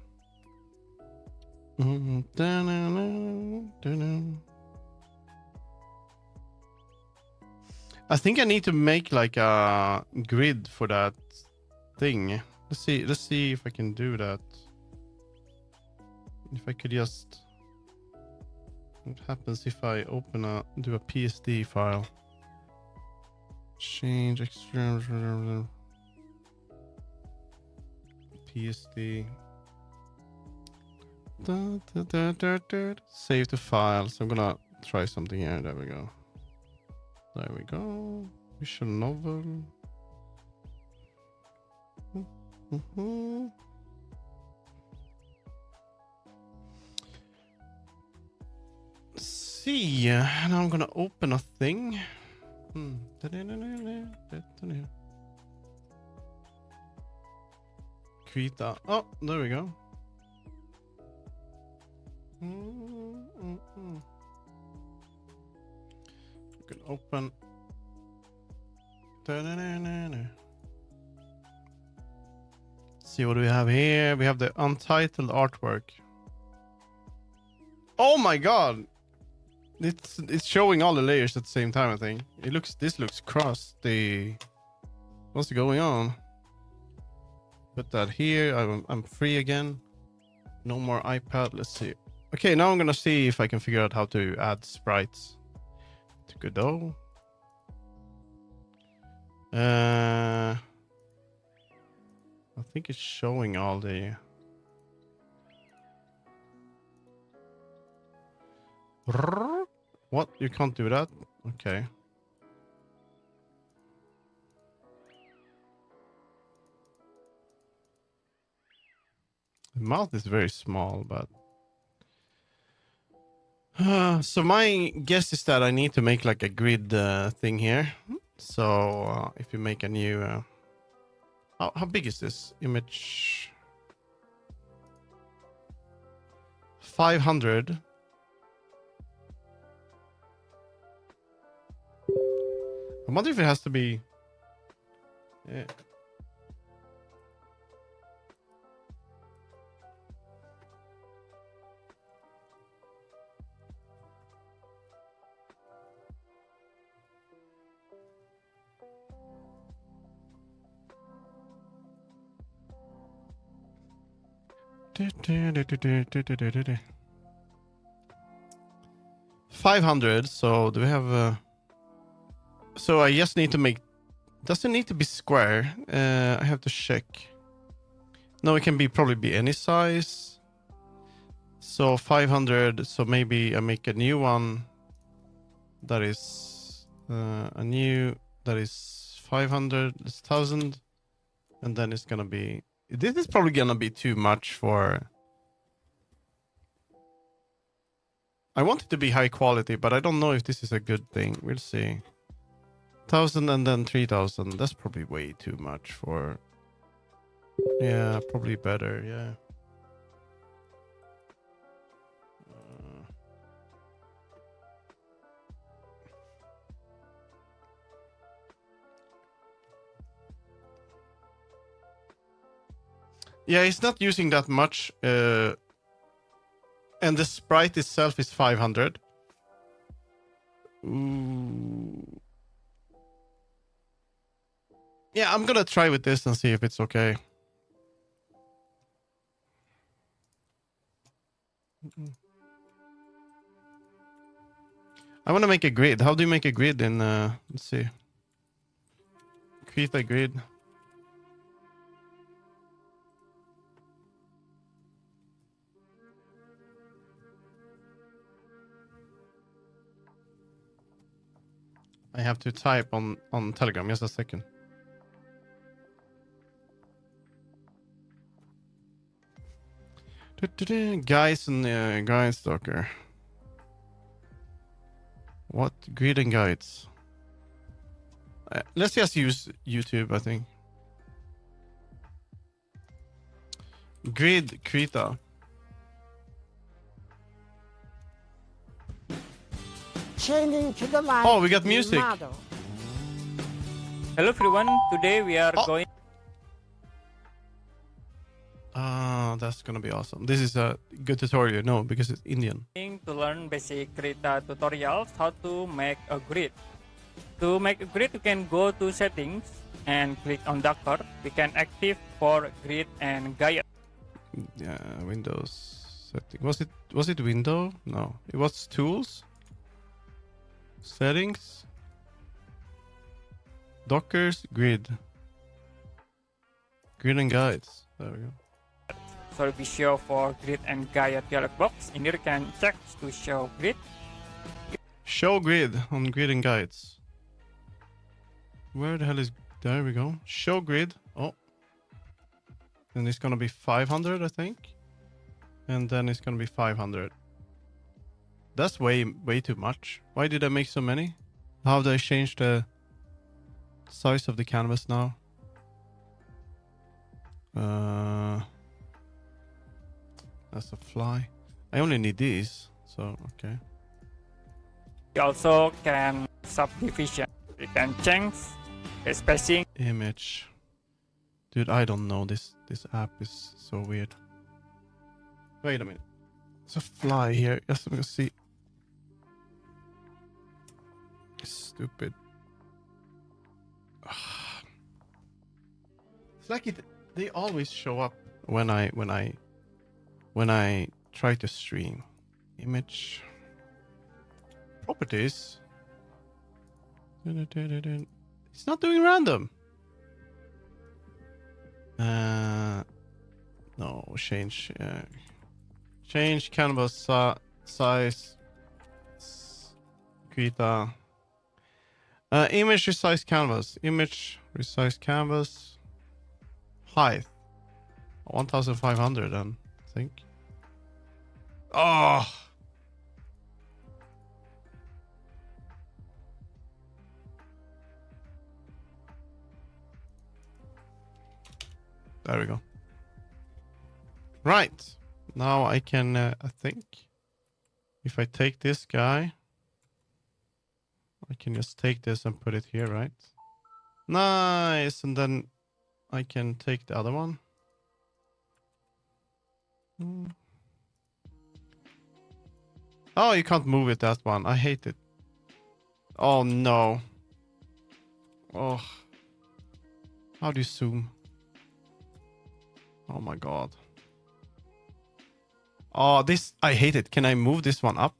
I think I need to make like a grid for that thing. Let's see if I can do that. If I could just. What happens if I do a PSD file? Change extreme PSD. Save the file. So I'm gonna try something here. There we go. There we go. Visual novel. See, now I'm gonna open a thing. Krita. Oh, there we go. You can open. see what we have here. We have the untitled artwork. Oh my god! It's showing all the layers at the same time, I think. This looks crusty. What's going on? Put that here. I'm free again. No more iPad. Let's see. Okay, now I'm gonna see if I can figure out how to add sprites to Godot. I think it's showing all the... What? You can't do that? Okay. The mouth is very small, but... so my guess is that I need to make like a grid thing here. So if you make a new... how big is this image? 500. I wonder if it has to be... Yeah. $500. So do we have? So I just need to make. Does it need to be square? I have to check. No, it can probably be any size. So 500. So maybe I make a new one. That is a new. That is 500. It's 1,000, and then it's gonna be. This is probably gonna be too much for... I want it to be high quality, but I don't know if this is a good thing. We'll see. 1,000 and then 3,000. That's probably way too much for... Yeah, probably better, yeah. Yeah, it's not using that much. And the sprite itself is 500. Ooh. Yeah, I'm gonna try with this and see if it's okay. I want to make a grid. How do you make a grid in... let's see. Create a grid. I have to type on Telegram. Just a second. Guys and guide stalker. What? Grid and guides. Let's just use YouTube, I think. Grid Krita. Changing to the light. Oh, we got music. Model. Hello everyone, today we are going That's gonna be awesome. This is a good tutorial, no, because it's Indian. to learn basic Krita tutorials how to make a grid. To make a grid, you can go to settings and click on Docker. We can active for grid and Gaia. Yeah, Windows setting. Was it window? No, it was tools. Settings. Dockers, grid. Grid and guides. There we go. So we show for grid and Gaia dialog box. In here you can check to show grid. Show grid on grid and guides. Where the hell is... There we go. Show grid. Oh. And it's gonna be 500, I think. And then it's gonna be 500. That's way too much. Why did I make so many? How do I change the size of the canvas now? That's a fly. I only need these, so okay. You also can subdivision. You can change the spacing. Image. Dude, I don't know. This app is so weird. Wait a minute. There's a fly here. Just let me see. Stupid. It's like they always show up when I try to stream. Image properties. It's not doing random. No, change canvas size. Krita. Image resize canvas. Image resize canvas. Height 1500 then, I think. Oh, there we go. Right, now I can I think if I take this guy, I can just take this and put it here, right? Nice. And then I can take the other one. Oh, you can't move it, that one. I hate it. Oh, no. Oh. How do you zoom? Oh, my God. Oh, this... I hate it. Can I move this one up?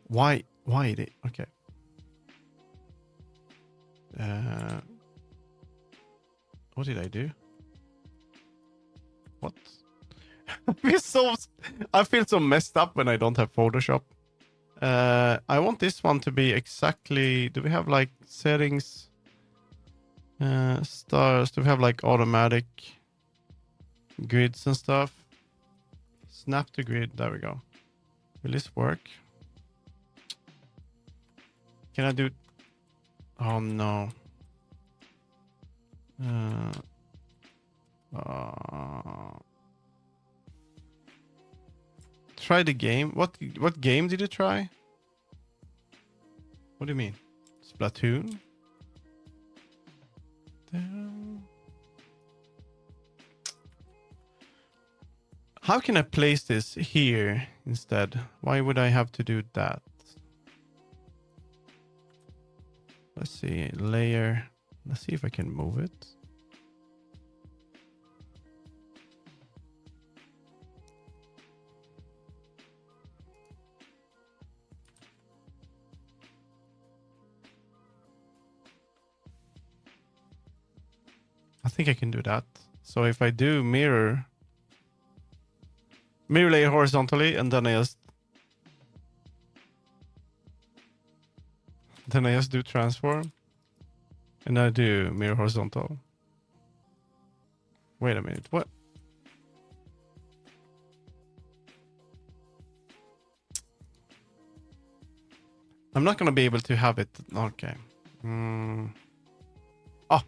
Why? Why it? Okay. What did I do? What? I feel so messed up when I don't have Photoshop. I want this one to be exactly... Do we have like settings? Stars. Do we have like automatic grids and stuff? Snap to grid. There we go. Will this work? Can I do... Oh no. Try the game. What game did you try? What do you mean? Splatoon? How can I place this here instead? Why would I have to do that? Let's see, layer. Let's see if I can move it. I think I can do that. So if I do mirror layer horizontally, and then I just do transform, and I do mirror horizontal. Wait a minute, what? I'm not gonna be able to have it. Okay. Oh.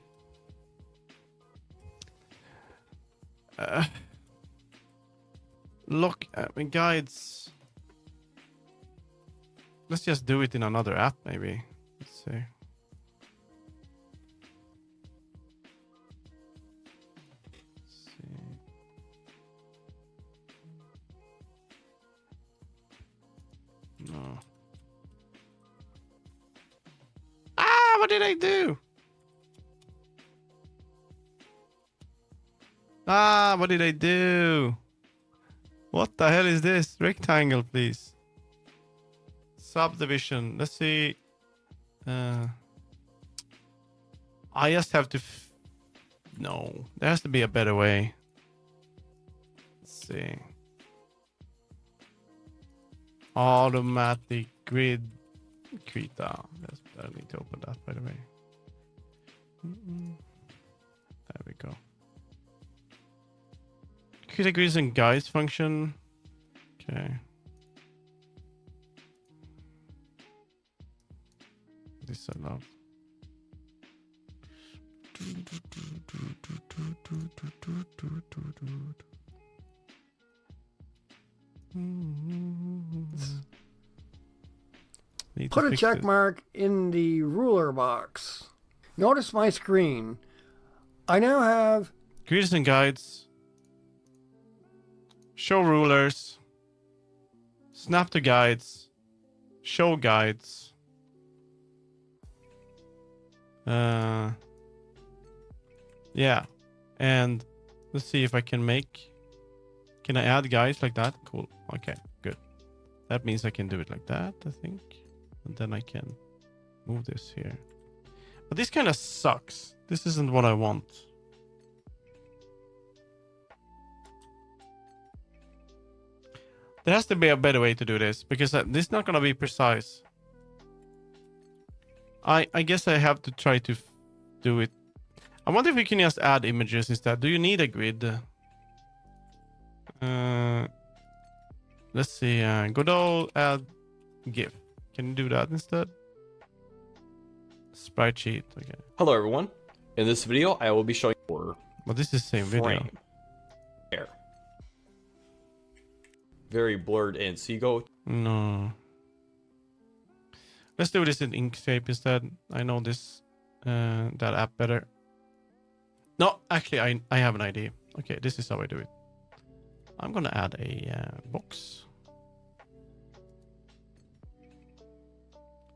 Look at my guides. Let's just do it in another app, maybe. Let's see. No. Ah, what did I do? Ah, what did I do? What the hell is this? Rectangle, please. Subdivision. Let's see. I just have to... No, there has to be a better way. Let's see. Automatic grid. Krita. I need to open that, by the way. There we go. Krita grids and guides function. Okay. This I love. Put a check mark in the ruler box. Notice my screen. I now have Grids and guides. Show rulers. Snap to guides. Show guides. Yeah. And let's see if I can make... Can I add guides like that? Cool. Okay, good. That means I can do it like that, I think. And then I can move this here. But this kind of sucks. This isn't what I want. There has to be a better way to do this, because this is not going to be precise. I guess I have to try to do it. I wonder if we can just add images instead. Do you need a grid? Let's see. Good old add GIF. Can you do that instead? Sprite sheet. Okay. Hello everyone. In this video, I will be showing you But this is the same video. frame. There. Very blurred in. So you go. No. Let's do this in Inkscape instead. I know this that app better. No, actually, I have an idea. Okay, this is how I do it. I'm gonna add a box.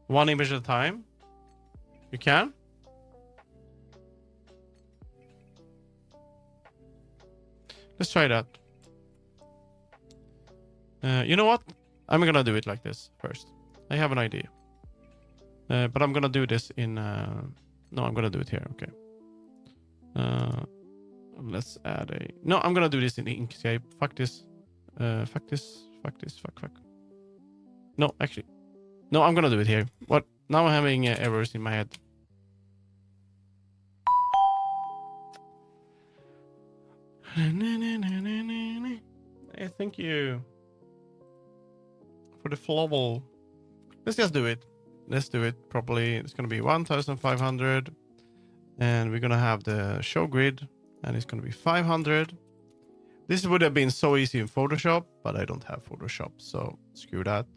One image at a time. You can. Let's try that. You know what? I'm gonna do it like this first. I have an idea. But I'm gonna do this in... no, I'm gonna do it here. Okay. Let's add a... No, I'm gonna do this in Inkscape. Fuck this. Fuck this. Fuck this. Fuck. No, actually. No, I'm gonna do it here. What? Now I'm having errors in my head. Thank you for the flovel. Let's just do it. Let's do it properly. It's gonna be 1,500, and we're gonna have the show grid, and it's gonna be 500. This would have been so easy in Photoshop, but I don't have Photoshop, so screw that.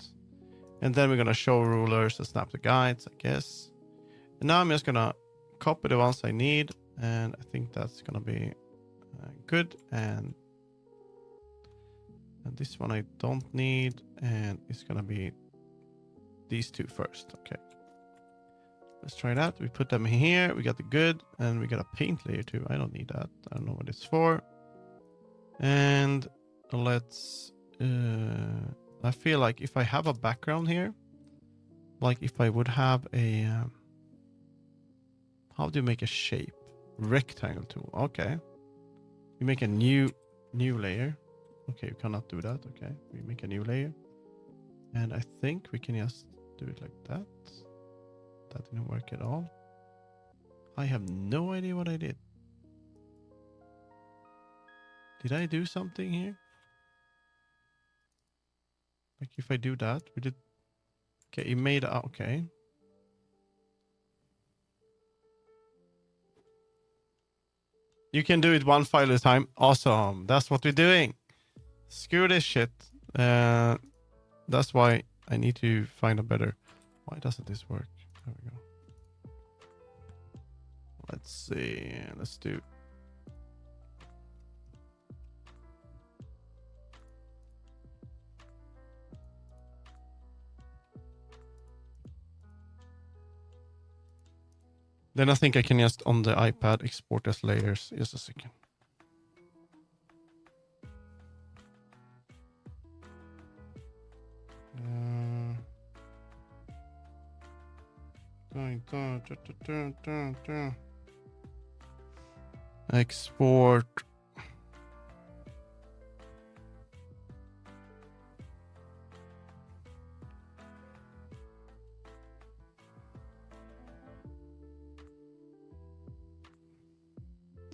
And then we're gonna show rulers and snap the guides, I guess. And now I'm just gonna copy the ones I need, and I think that's gonna be good. And this one I don't need, and it's gonna be these two first. Okay, let's try that. We put them here. We got the good, and we got a paint layer too. I don't need that. I don't know what it's for. And let's I feel like if I have a background here, like if I would have a how do you make a shape? Rectangle tool. Okay, you make a new layer. Okay, you cannot do that. Okay, we make a new layer, and I think we can just do it like that. That didn't work at all. I have no idea what I did. Did I do something here? Like if I do that, we did. Okay, it made okay. You can do it one file at a time. Awesome. That's what we're doing. Screw this shit. That's why I need to find a better. Why doesn't this work? There we go. Let's see. Let's do. Then I think I can just on the iPad export as layers. Just a second. Export.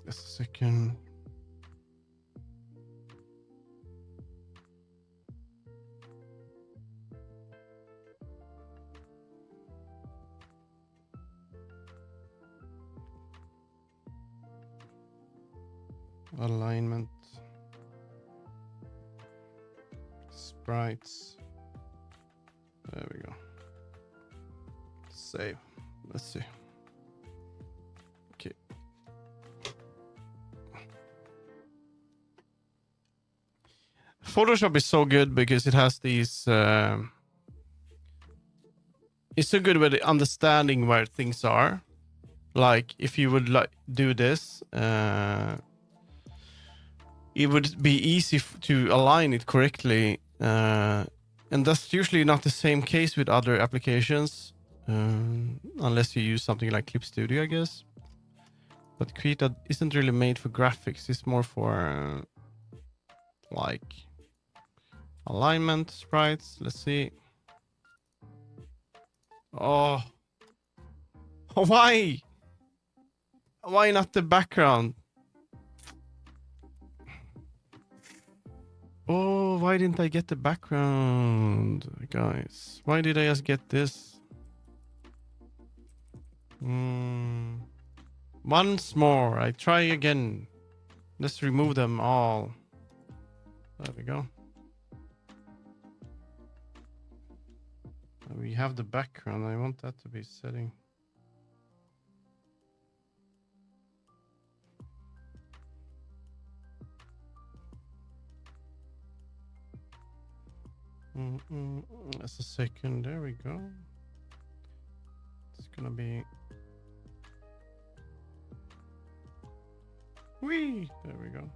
Just a second. Alignment. Sprites. There we go. Save. Let's see. Okay. Photoshop is so good because it has these. It's so good with understanding where things are. Like if you would like do this, it would be easy to align it correctly, and that's usually not the same case with other applications, unless you use something like Clip Studio, I guess. But Krita isn't really made for graphics. It's more for like alignment sprites. Let's see. Oh, why? Why not the background? Oh, why didn't I get the background, guys? Why did I just get this? Once more, I try again. Let's remove them all. There we go. We have the background. I want that to be setting. That's a second. There we go. It's gonna be. Whee! There we go.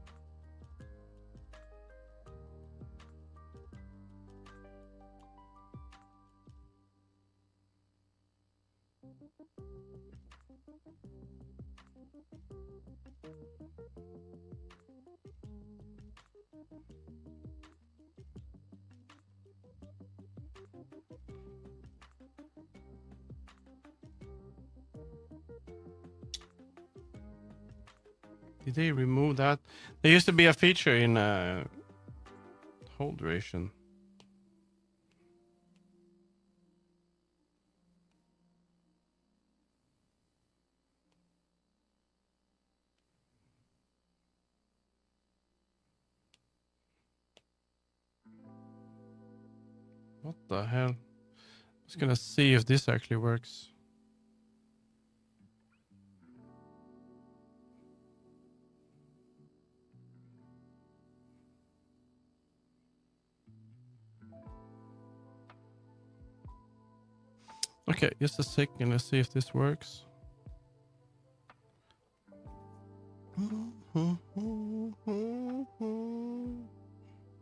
Did they remove that? There used to be a feature in hold duration. What the hell? Just gonna see if this actually works. Okay, just a second. Let's see if this works.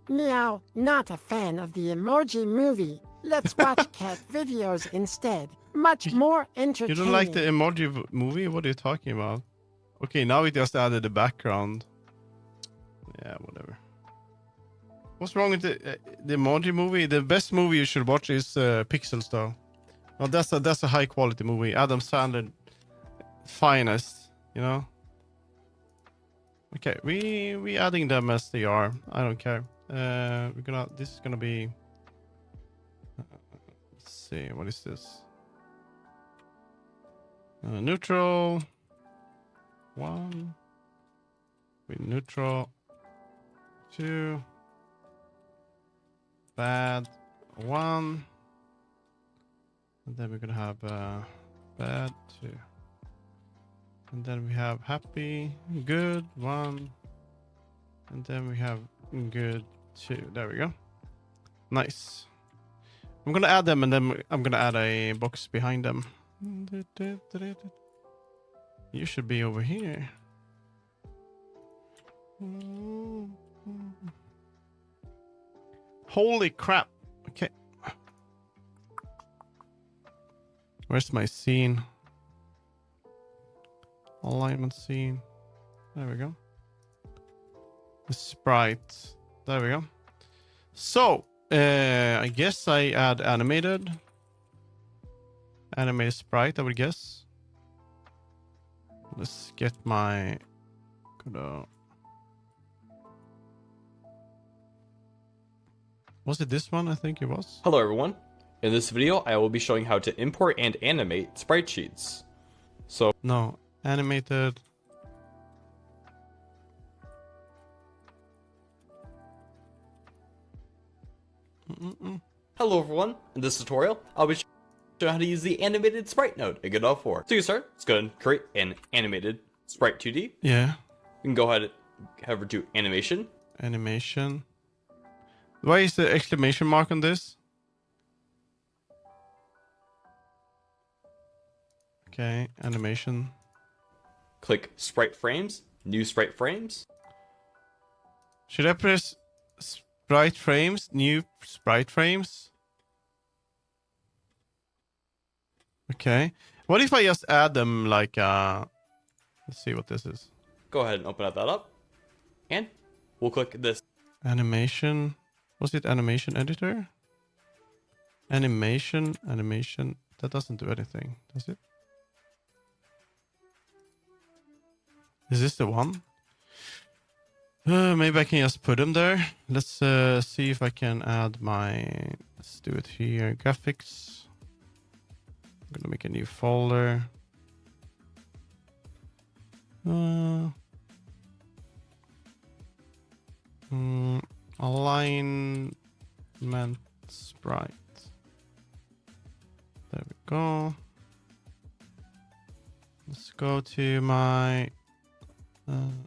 Meow, not a fan of the emoji movie. Let's watch cat videos instead. Much more You entertaining. don't like the emoji movie? What are you talking about? Okay, now we just added the background. Yeah, whatever. What's wrong with the emoji movie? The best movie you should watch is Pixels, though. Well, that's a high quality movie. Adam Sandler, finest, you know. Okay, we adding them as they are. I don't care. This is gonna be. Let's see, what is this? Neutral. 1. With neutral. 2. Bad. 1. And then we're gonna have bad 2. And then we have happy, good 1. And then we have good 2. There we go. Nice. I'm gonna add them and then I'm gonna add a box behind them. You should be over here. Holy crap. Okay. Where's my scene? Alignment scene. There we go. The sprite. There we go. So, I guess I add animated. Animated sprite, I would guess. Let's get my... Was it this one? I think it was. Hello everyone. In this video, I will be showing how to import and animate sprite sheets. So, No, animated. hello everyone. In this tutorial, I'll be showing how to use the animated sprite node in Godot 4. So you start, let's go ahead and create an animated sprite 2D. Yeah. You can go ahead and head over to animation. Animation. Why is the exclamation mark on this? Okay, animation. Click sprite frames, new sprite frames. Should I press sprite frames, new sprite frames? Okay. What if I just add them like, let's see what this is. Go ahead and open that up. And we'll click this. Animation. Was it animation editor? Animation. That doesn't do anything, does it? Is this the one? Maybe I can just put them there. Let's see if I can add my... Let's do it here. Graphics. I'm gonna make a new folder. Alignment sprite. There we go. Let's go to my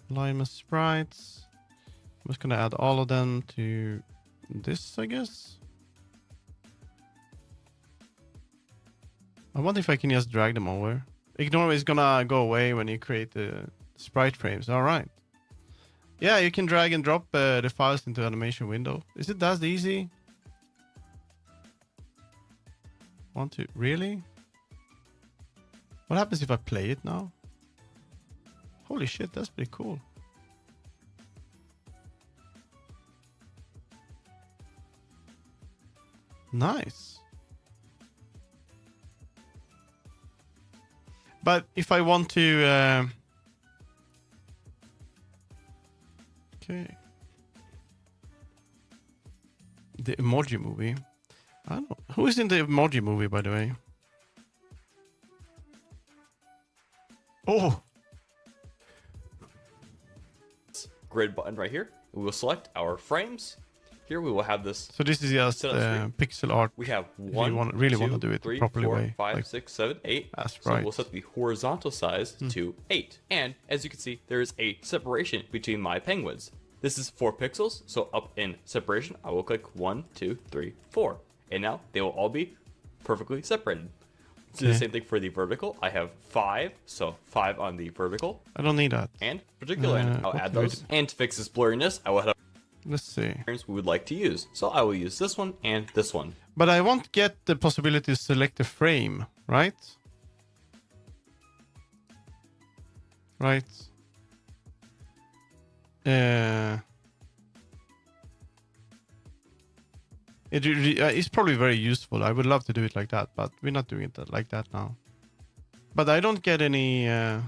alignment sprites. I'm just gonna add all of them to this, I guess. I wonder if I can just drag them over. Ignore is gonna go away when you create the sprite frames. All right. Yeah, you can drag and drop the files into animation window. Is it that easy? Want to really? What happens if I play it now? Holy shit, that's pretty cool. Nice. But if I want to... okay. The Emoji Movie. I don't know. Who is in the Emoji Movie, by the way? Oh! Grid button right here. We will select our frames. Here we will have this. So this is just pixel art. We have If one, you really want to do it the 3, properly 4, way. 5, Like 6, 7, 8. that's So right. we'll set the horizontal size to 8. And as you can see, there is a separation between my penguins. This is 4 pixels. So up in separation, I will click 1, 2, 3, 4. And now they will all be perfectly separated. Do the same thing for the vertical. I have 5, so 5 on the vertical. I don't need that. And particular, I'll what add do we those. do? And to fix this blurriness, I will head up Let's see. frames we would like to use. So I will use this one and this one. But I won't get the possibility to select a frame, right? Right. It's probably very useful. I would love to do it like that, but we're not doing it like that now. But I don't get any... how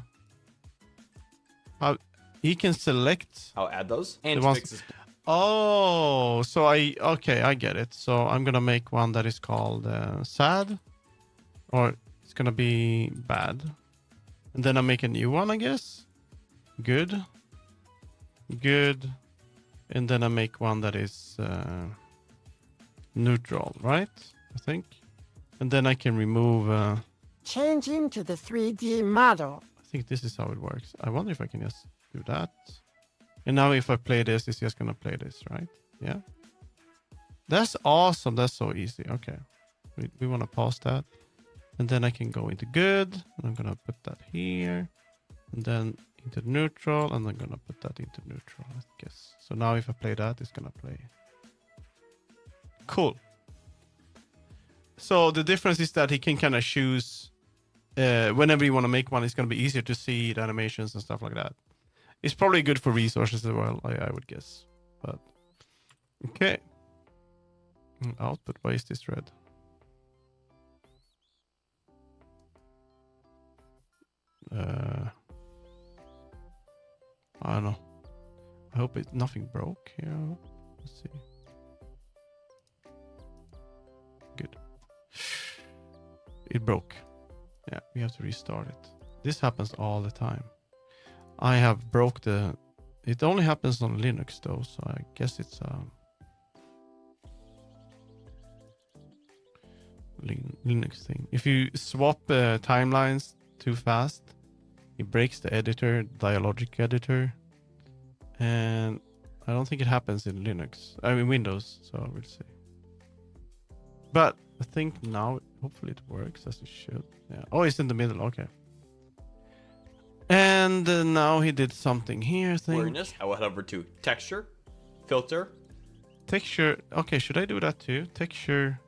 he can select... I'll add those. And The to ones- fix this Oh, so okay, I get it. So I'm gonna make one that is called sad, or it's gonna be bad, and then I make a new one, I guess. Good, and then I make one that is neutral, right? I think, and then I can remove. Changing to the 3D model. I think this is how it works. I wonder if I can just do that. And now if I play this, it's just gonna play this, right? Yeah. That's awesome. That's so easy. Okay. We want to pause that. And then I can go into good. And I'm gonna put that here. And then into neutral. And I'm gonna put that into neutral, I guess. So now if I play that, it's gonna play. Cool. So the difference is that he can kind of choose whenever you want to make one, it's gonna be easier to see the animations and stuff like that. It's probably good for resources as well, I would guess. But okay. Output, why is this red? I don't know. I hope nothing broke here. Let's see. Good. It broke. Yeah, we have to restart it. This happens all the time. I have broke the... It only happens on Linux though, so I guess it's Linux thing. If you swap timelines too fast, it breaks the editor, dialogic editor. And I don't think it happens in Linux. I mean Windows, so we'll see. But I think now, hopefully it works as it should. Yeah. Oh, it's in the middle. Okay. And now he did something here, I think. Blurriness, I will head over to texture, filter. Texture. Okay, should I do that too? Texture,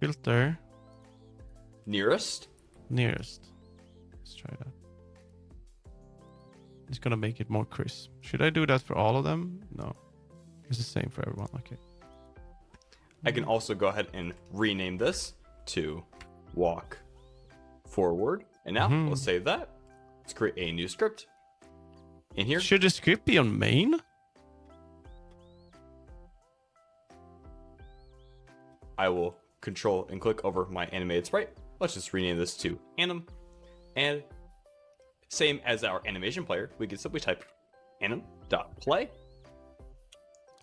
filter, Nearest. nearest. Let's try that. It's gonna make it more crisp. Should I do that for all of them? No. It's the same for everyone. Okay. I can also go ahead and rename this to walk forward. And now we'll save that. Let's create a new script. In here, Should the script be on main? I will control and click over my animated sprite. Let's just rename this to anim. And same as our animation player, we can simply type anim.play.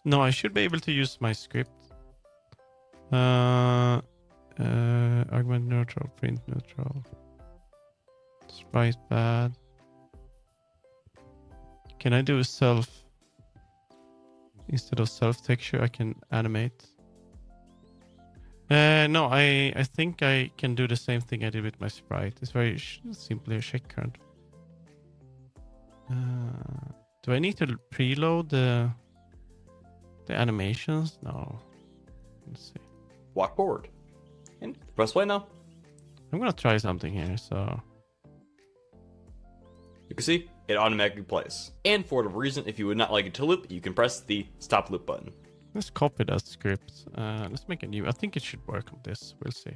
No, I should be able to use my script. Augment neutral, print neutral. Sprite bad. Can I do self? Instead of self texture, I can animate. No, I think I can do the same thing I did with my sprite. It's very simply a check current. Do I need to preload the animations? No. Let's see. Walk forward. And press play now. I'm gonna try something here. So You can see it automatically plays. And for whatever reason, if you would not like it to loop, you can press the stop loop button. let's copy that script. Let's make a new. I think it should work on this. We'll see.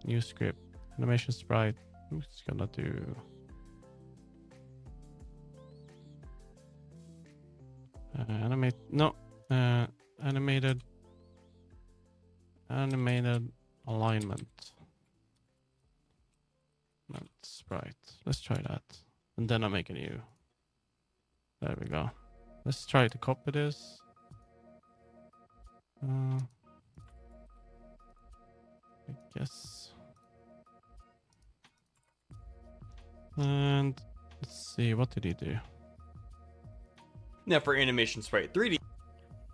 New script. Animation sprite. I'm just gonna do. Animate. No. Animated alignment. Sprite. Let's try that. And then I make a new. There we go. Let's try to copy this. I guess. And let's see, what did he do? Now for animation sprite 3D.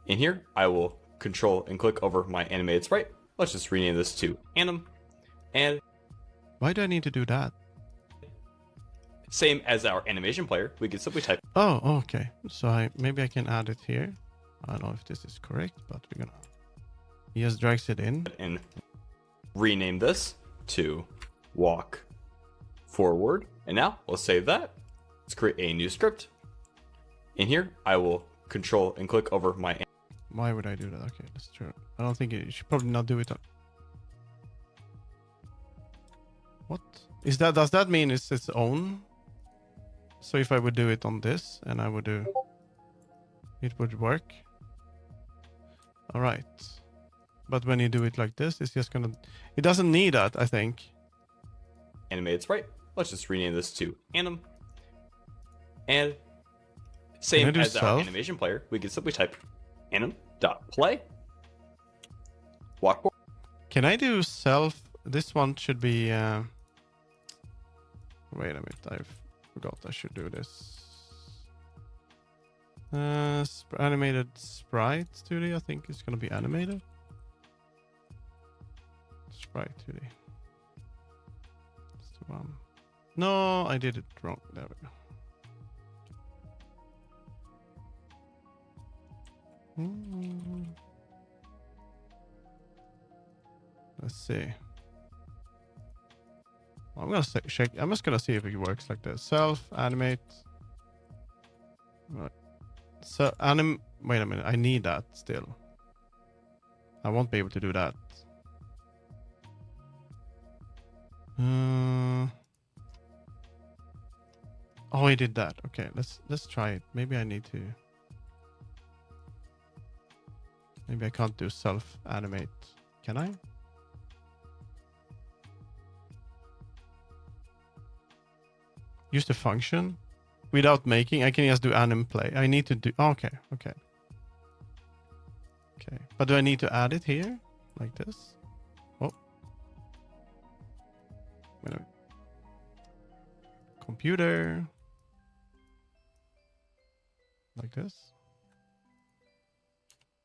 In here, I will control and click over my animated sprite. Let's just rename this to anim. And Why do I need to do that? same as our animation player, we can simply type Oh, okay. So maybe I can add it here. I don't know if this is correct, but we're gonna. He just drags it in. and rename this to walk forward. And now we'll save that. Let's create a new script. In here, I will control and click over my. Why would I do that? Okay, that's true. I don't think you should probably not do it. What is that? Does that mean it's its own? So if I would do it on this and I would do, it would work. All right. But when you do it like this, it's just gonna, it doesn't need that, I think. Animated sprite. Let's just rename this to anim. And same do as our self? animation player, we can simply type anim.play. Walk forward. Can I do self? This one should be, wait a minute, I forgot I should do this. Animated sprite 2D, I think it's gonna be animated. Sprite 2D. That's the one. No, I did it wrong. There we go. Let's see. I'm gonna check. I'm just gonna see if it works like this. Self animate. Right. So Wait a minute. I need that still. I won't be able to do that. Oh, I did that. Okay, let's try it. Maybe I need to. Maybe I can't do self animate. Can I? Use the function without making. I can just do anim play. I need to do. Oh, okay. But do I need to add it here like this? Oh. Wait a minute. Computer. Like this.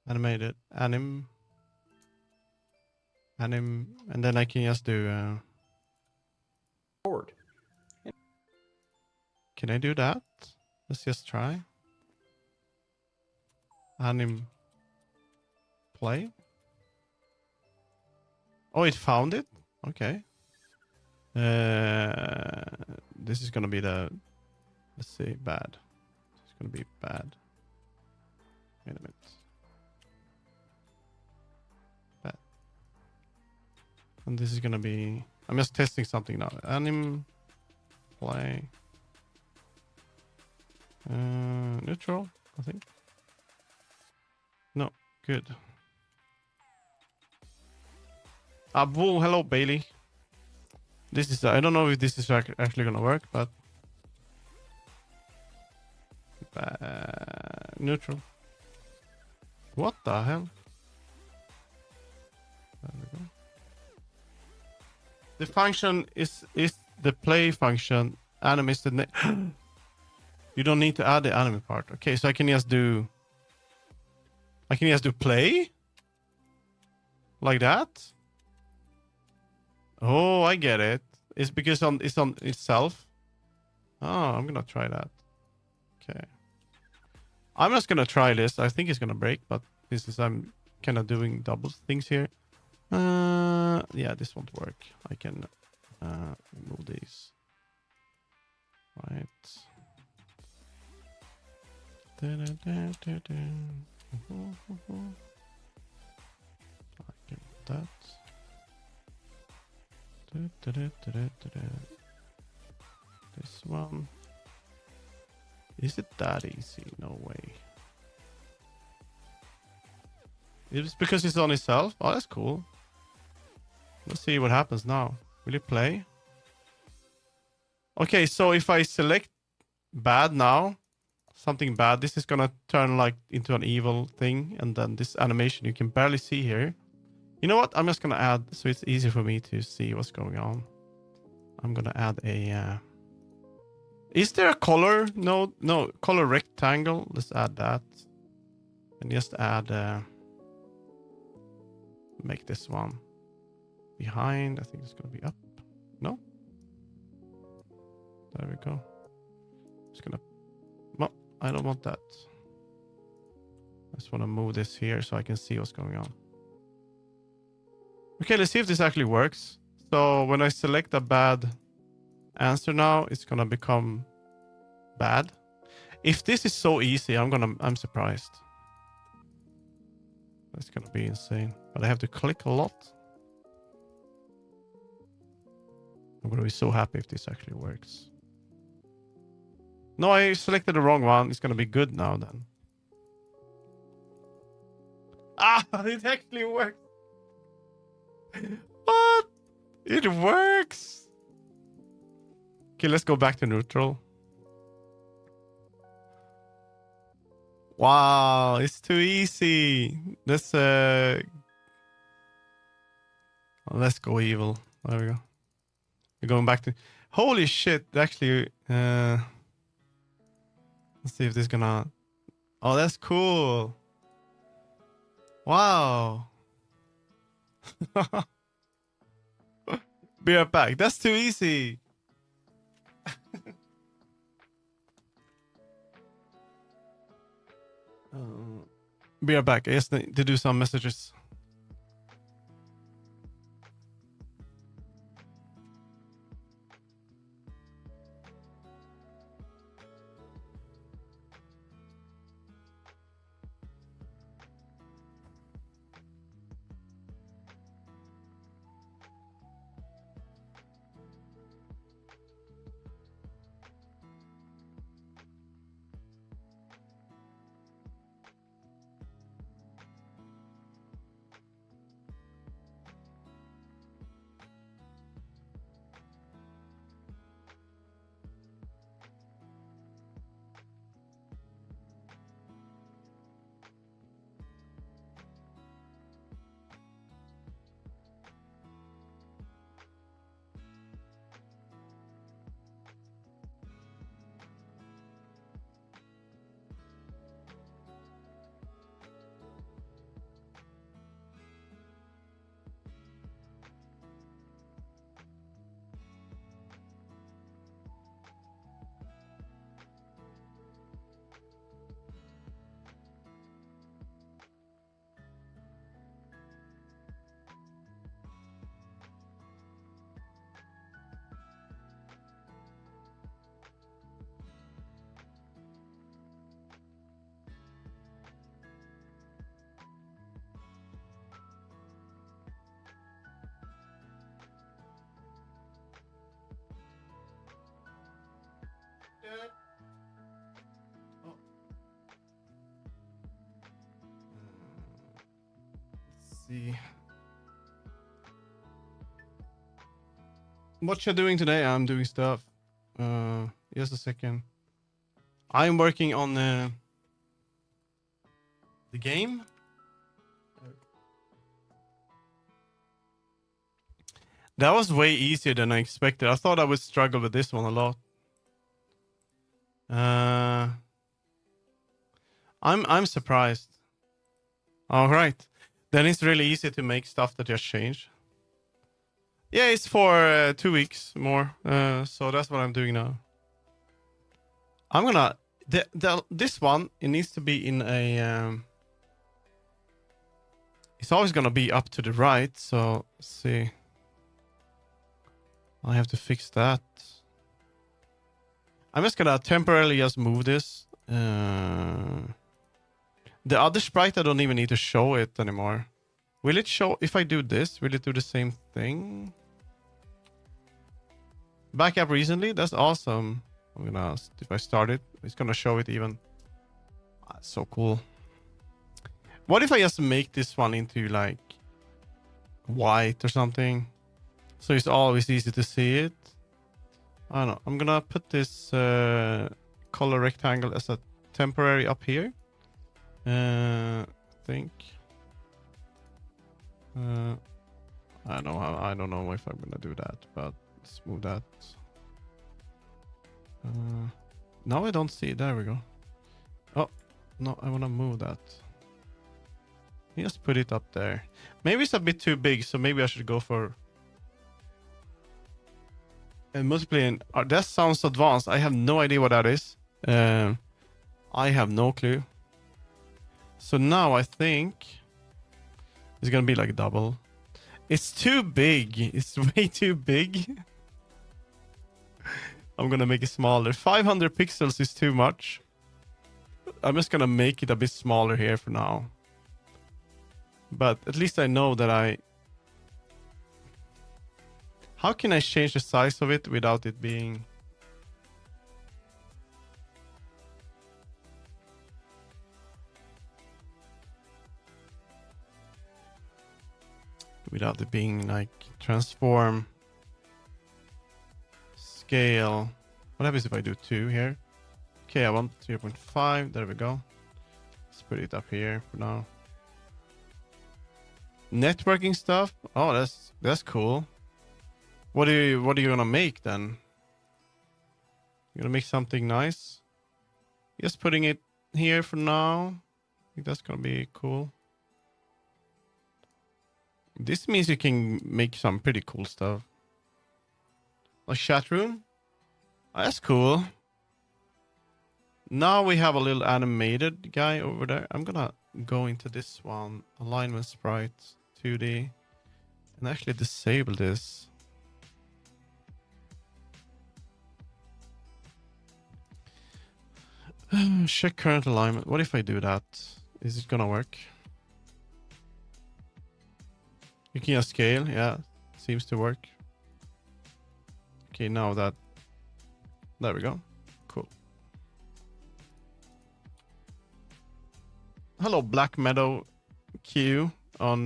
animated, anim, and then I can just do. Forward. Can I do that? Let's just try. Anim play. Oh, it found it? Okay. This is gonna be the, let's see, bad. It's gonna be bad. Wait a minute. Bad. And this is gonna be, I'm just testing something now. Anim play. Neutral, I think. No, good. Whoa, hello Bailey. This is, I don't know if this is actually gonna work, but neutral. What the hell? There we go. The function is the play function. Anim is the name. You don't need to add the anime part. Okay, so I can just do play like that. Oh, I get it. It's because it's on itself. Oh, I'm gonna try that. Okay. I'm just gonna try this. I think it's gonna break, but this is, I'm kind of doing double things here. Yeah, this won't work. I can remove these. Right. Like that. This one. Is it that easy? No way. It's because it's on itself? Oh, that's cool. Let's see what happens now. Will it play? Okay, so if I select bad now, something bad, this is gonna turn like into an evil thing, and then this animation you can barely see here. You know what? I'm just gonna add, so it's easy for me to see what's going on. I'm gonna add a is there a color? No, color rectangle. Let's add that. And just add make this one behind. I think it's gonna be up. No? There we go. Just gonna, well, I don't want that. I just want to move this here so I can see what's going on. Okay, let's see if this actually works. So when I select a bad answer now, it's gonna become bad. If this is so easy, I'm surprised. That's gonna be insane. But I have to click a lot. I'm gonna be so happy if this actually works. No, I selected the wrong one. It's gonna be good now then. Ah, it actually works. What? It works. Okay, let's go back to neutral. Wow, it's too easy. Let's go evil. There we go. We're going back to, holy shit, actually let's see if this is gonna, oh, that's cool. Wow. Be right back. That's too easy. Be right back. I just need to do some messages. second. Oh. Let's see. What you doing today? I'm doing stuff. Just a second. I'm working on the game. That was way easier than I expected. I thought I would struggle with this one a lot. I'm surprised. All right, then it's really easy to make stuff that just changed. Yeah, it's for 2 weeks more. So that's what I'm doing now. I'm gonna this one. It needs to be in a. It's always gonna be up to the right. So let's see. I have to fix that. I'm just gonna temporarily just move this. The other sprite, I don't even need to show it anymore. Will it show if I do this? Will it do the same thing? Back up recently? That's awesome. I'm gonna, if I start it, it's gonna show it even. That's so cool. What if I just make this one into like white or something? So it's always easy to see it. I don't know. I'm gonna put this color rectangle as a temporary up here. I think. I don't know if I'm gonna do that, but let's move that. Now I don't see. There we go. Oh no, I wanna move that. Just put it up there. Maybe it's a bit too big, so maybe I should go for. And multiplayer. That sounds advanced. I have no idea what that is. I have no clue. So now I think it's gonna be like double. It's too big. It's way too big. I'm gonna make it smaller. 500 pixels is too much. I'm just gonna make it a bit smaller here for now. But at least I know that How can I change the size of it without it being... Without it being like transform, scale. What happens if I do 2 here? Okay, I want 0.5. There we go. Let's put it up here for now. Networking stuff. Oh, that's cool. What are you gonna make then? You're gonna make something nice. Just putting it here for now. I think that's gonna be cool. This means you can make some pretty cool stuff. Like chat room. Oh, that's cool. Now we have a little animated guy over there. I'm gonna go into this one. Alignment sprite 2D. And actually disable this. Check current alignment. What if I do that? Is it gonna work? You can just scale. Yeah, seems to work. Okay, now that... There we go. Cool. Hello, Black Meadow Q on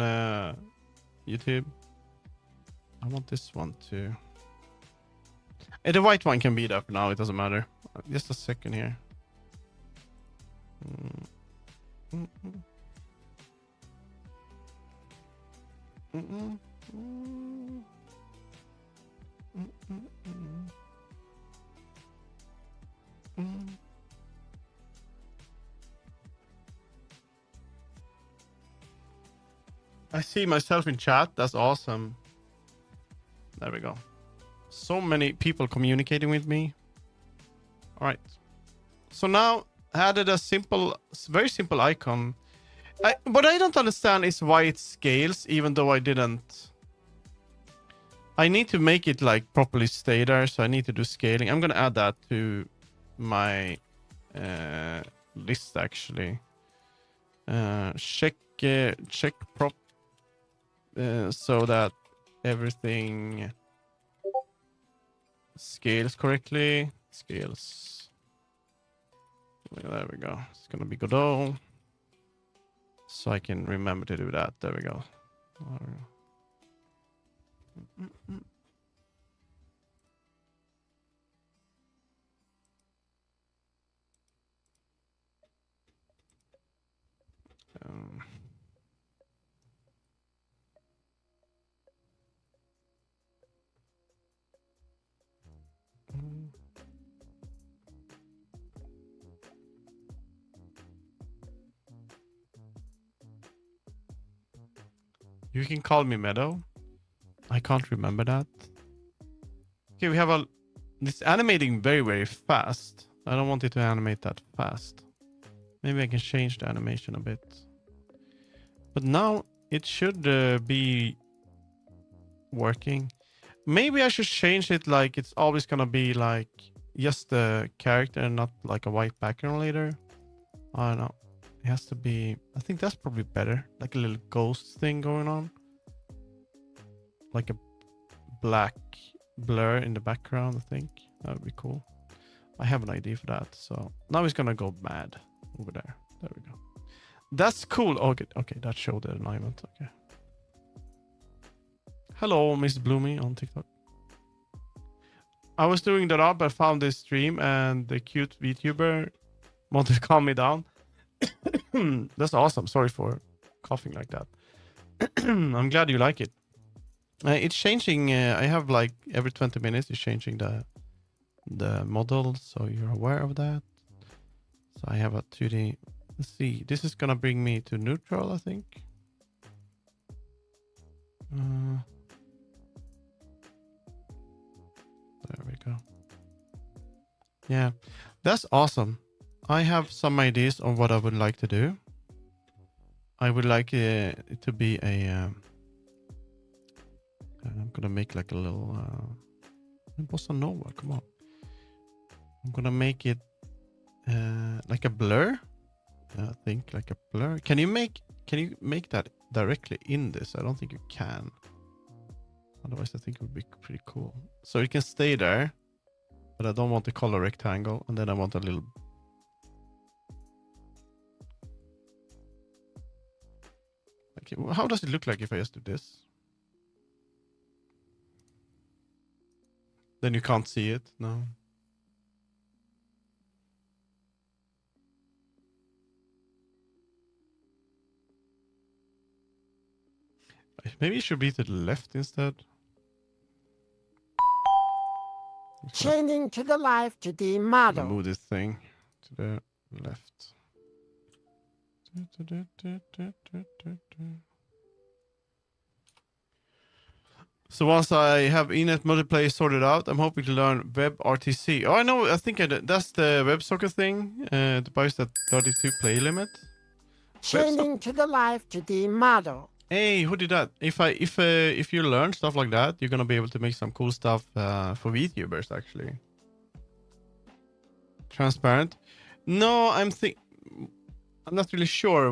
YouTube. I want this one too. The white one can be there for now. It doesn't matter. Just a second here. I see myself in chat. That's awesome. There we go. So many people communicating with me. All right. So now I added a simple, very simple icon. What I don't understand is why it scales, even though I didn't. I need to make it like properly stay there, so I need to do scaling. I'm gonna add that to my list actually. Check prop so that everything scales correctly. Scales. There we go. It's gonna be Godot. So I can remember to do that. There we go. There we go. Um, You can call me Meadow. I can't remember that. Okay, we have a... It's animating very, very fast. I don't want it to animate that fast. Maybe I can change the animation a bit. But now it should be working. Maybe I should change it like it's always gonna be like just the character and not like a white background later. I don't know. It has to be... I think that's probably better. Like a little ghost thing going on. Like a black blur in the background, I think. That would be cool. I have an idea for that. So now he's gonna go mad over there. There we go. That's cool. Okay, okay, that showed the alignment. Okay. Hello, Miss Bloomy on TikTok. I was doing that up. I found this stream and the cute VTuber wanted to calm me down. That's awesome. Sorry for coughing like that. I'm glad you like it. It's changing. I have like every 20 minutes it's changing the model, so you're aware of that. So I have a 2D. Let's see. This is gonna bring me to neutral, I think. There we go. Yeah, that's awesome. I have some ideas on what I would like to do. I would like it to be a... I'm gonna make like a little bossa nova. Come on. I'm gonna make it like a blur. I think like a blur. Can you make that directly in this? I don't think you can. Otherwise, I think it would be pretty cool. So it can stay there, but I don't want the color rectangle, and then I want a little. Okay, well, how does it look like if I just do this? Then you can't see it. No. Maybe it should be to the left instead. Changing to the live to the I'm gonna model. move this thing to the left. So once I have Enet multiplayer sorted out, I'm hoping to learn WebRTC. Oh, I know. I think that's the WebSoccer thing. To buys that 32 play limit. Changing to the live to the model. Hey, who did that? If you learn stuff like that, you're gonna be able to make some cool stuff for VTubers actually. Transparent? No, I'm not really sure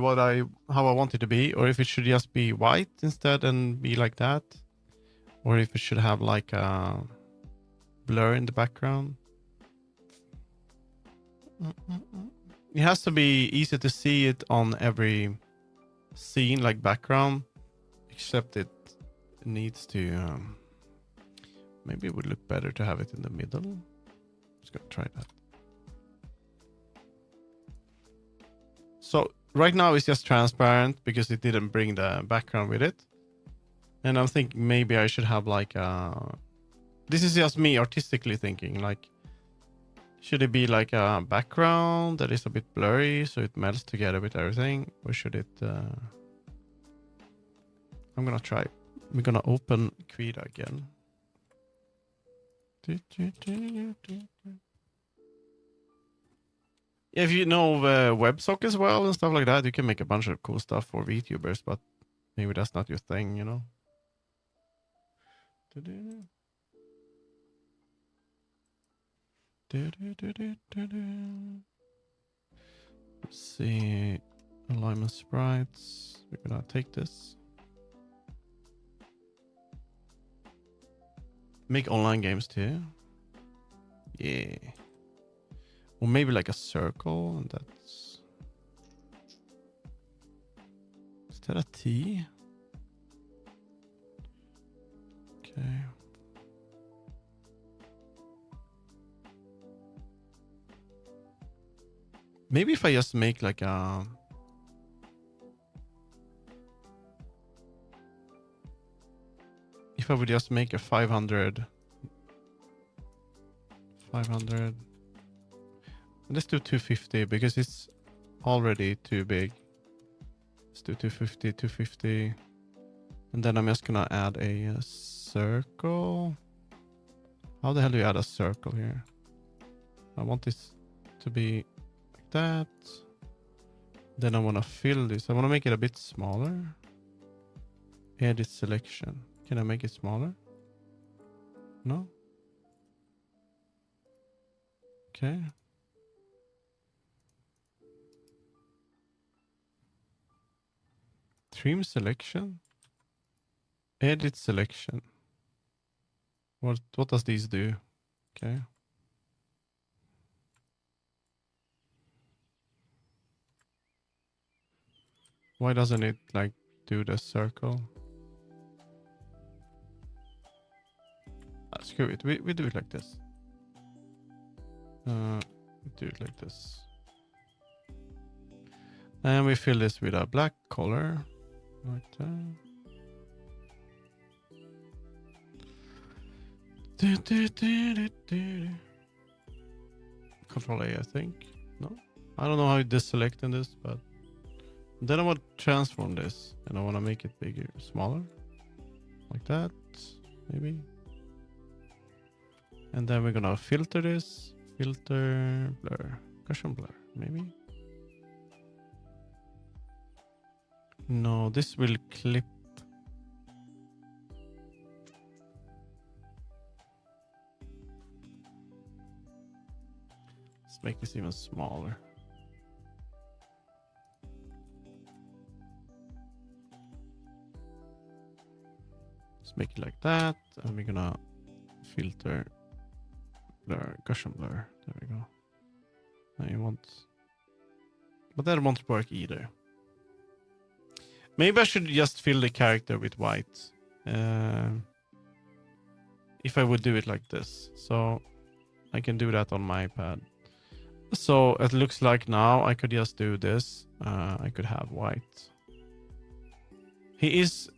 how I want it to be, or if it should just be white instead and be like that, or if it should have like a blur in the background. It has to be easy to see it on every scene, like background, except it needs to maybe it would look better to have it in the middle. Just gonna try that. So right now it's just transparent because it didn't bring the background with it, and I'm thinking maybe I should have like this is just me artistically thinking, like, should it be like a background that is a bit blurry so it melts together with everything? Or should it... I'm gonna try. We're gonna open Krita again. If you know WebSock as well and stuff like that, you can make a bunch of cool stuff for VTubers, but maybe that's not your thing, you know? Let's see. Alignment sprites. We're gonna take this. Make online games too. Yeah. Or maybe like a circle, and that's... Is that a T? Okay. Maybe if I just make like a... If I would just make a 500... 500... Let's do 250 because it's already too big. Let's do 250, 250. And then I'm just gonna add a circle. How the hell do you add a circle here? I want this to be like that. Then I want to fill this. I want to make it a bit smaller. Edit selection. Can I make it smaller? No? Okay. Trim selection. Edit selection. What does these do? Okay. Why doesn't it like do the circle? Screw it. We do it like this. We do it like this. And we fill this with a black color. Like that. Control A, I think. No? I don't know how you deselect in this, but then I want to transform this and I want to make it bigger, smaller. Like that, maybe. And then we're gonna filter this. Filter, blur, cushion blur, maybe. No, this will clip. Let's make this even smaller. Let's make it like that. And we're gonna filter, blur, cushion blur. There we go. Now you want, but that won't work either. Maybe I should just fill the character with white. If I would do it like this. So I can do that on my pad. So it looks like now I could just do this. I could have white. He is,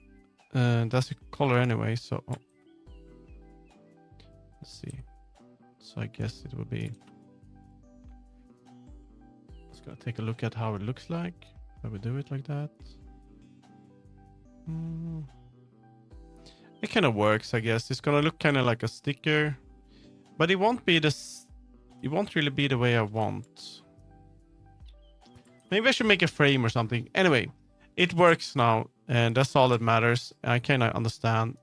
that's a color anyway. So let's see. So I guess it would be, just gonna take a look at how it looks like. I would do it like that. It kind of works, I guess. It's gonna look kind of like a sticker, but it won't be this. It won't really be the way I want. Maybe I should make a frame or something. Anyway, it works now, and that's all that matters. I kind of understand.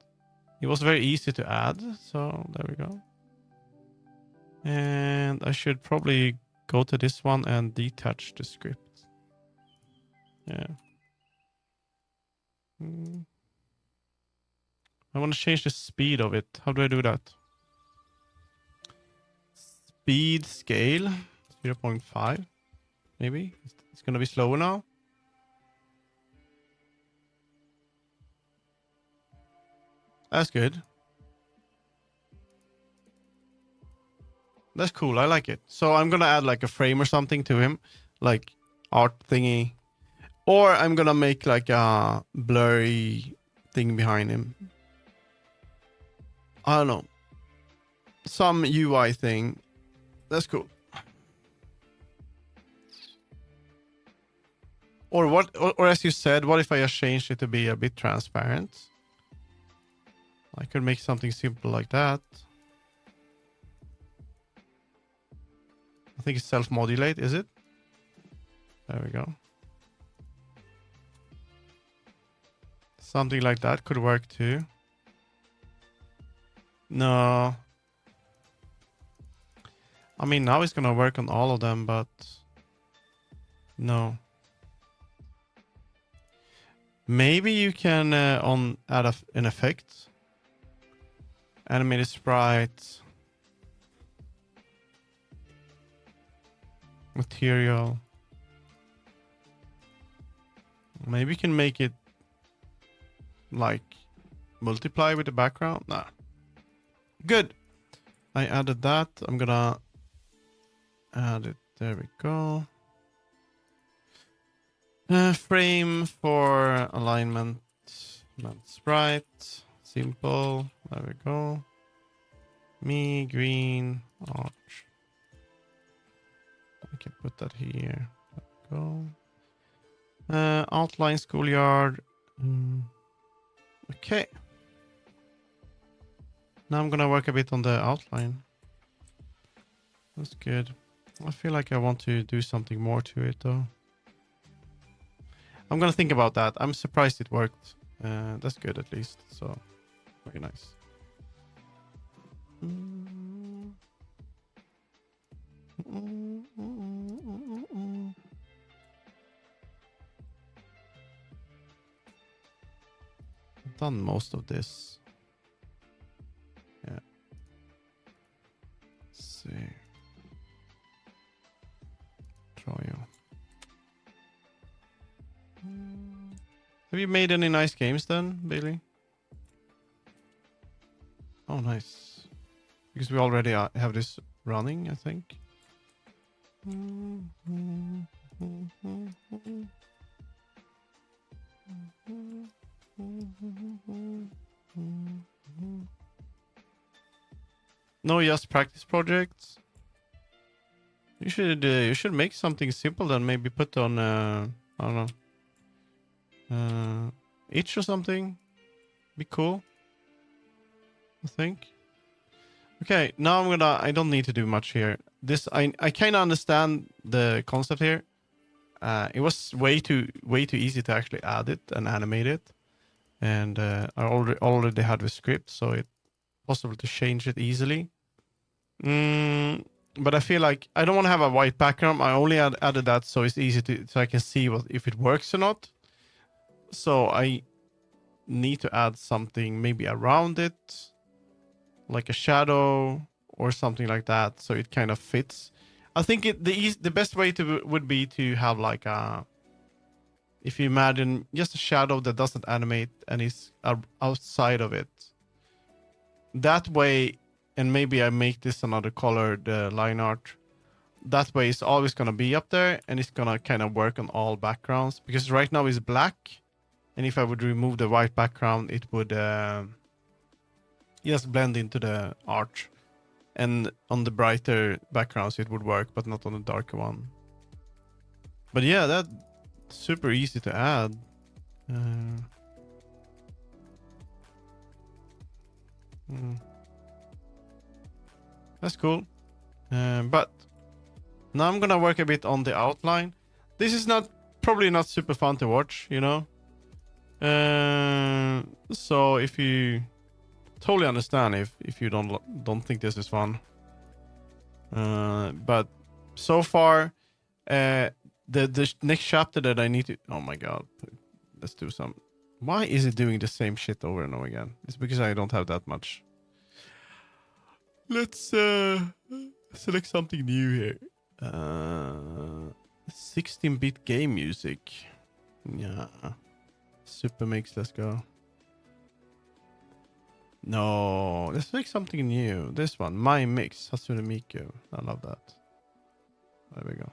It was very easy to add, so there we go. And I should probably go to this one and detach the script. Yeah. I want to change the speed of it. How do I do that? Speed scale 0.5. Maybe it's going to be slower now. That's good. That's cool. I like it. So I'm going to add like a frame or something to him, like art thingy. Or I'm going to make like a blurry thing behind him. I don't know. Some UI thing. That's cool. Or what? Or as you said, what if I just changed it to be a bit transparent? I could make something simple like that. I think it's self-modulate, is it? There we go. Something like that could work too. No. I mean, now it's gonna work on all of them, but no. Maybe you can add an effect. Animated sprite. Material. Maybe you can make it like multiply with the background. Nah. Good. I added that. I'm gonna add it. There we go. Frame for alignment. Not sprite. Simple. There we go. Me, green, arch. I can put that here. There we go. Outline schoolyard. Okay. Now I'm gonna work a bit on the outline. That's good. I feel like I want to do something more to it though. I'm gonna think about that. I'm surprised it worked. That's good at least. So, very nice. I've done most of this. Yeah. Let's see. Draw you. Have you made any nice games then, Bailey? Oh, nice. Because we already have this running, I think. No, just practice projects. You should make something simple then. Maybe put on I don't know, itch or something. Be cool. I think. Okay, now I don't need to do much here. This I kind of understand the concept here. It was way too easy to actually add it and animate it, and I already had the script, so it's possible to change it easily. But I feel like I don't want to have a white background. I only added that so it's easy so I can see if it works or not. So I need to add something maybe around it, like a shadow or something like that, so it kind of fits. I think the best way would be to have like if you imagine just a shadow that doesn't animate and is outside of it. That way, and maybe I make this another color, the line art. That way it's always gonna be up there and it's gonna kind of work on all backgrounds, because right now it's black. And if I would remove the white background, it would just blend into the art. And on the brighter backgrounds, it would work, but not on the darker one. But yeah, that's super easy to add. That's cool. But now I'm gonna work a bit on the outline. This is probably not super fun to watch, you know. So if you totally understand if you don't think this is fun. But so far, the next chapter that I need to, oh my god, let's do some. Why is it doing the same shit over and over again? It's because I don't have that much. Let's select something new here. 16-bit game music. Yeah. Super Mix, let's go. No, let's make something new. This one, My Mix, Hatsune Miku. I love that. There we go.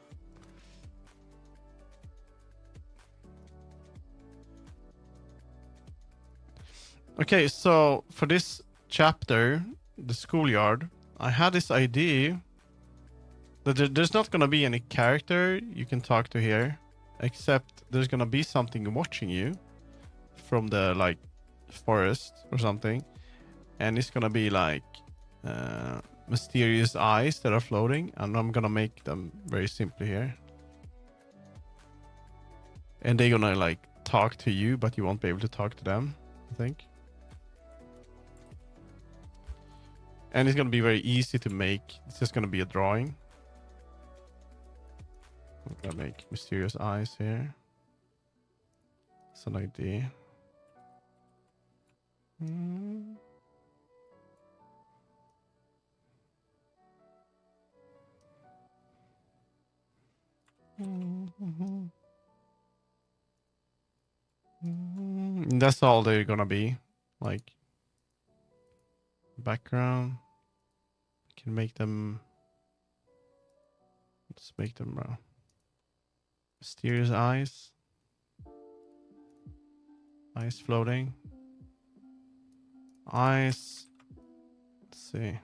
Okay, so for this chapter, the schoolyard, I had this idea that there's not gonna be any character you can talk to here, except there's gonna be something watching you from the like forest or something, and it's gonna be like mysterious eyes that are floating, and I'm gonna make them very simply here, and they're gonna like talk to you, but you won't be able to talk to them, I think. And it's gonna be very easy to make. It's just gonna be a drawing. I'm gonna make mysterious eyes here. It's an idea. That's all they're gonna be. Like background. Can make them. Let's make them mysterious eyes. Eyes floating. Eyes. Let's see.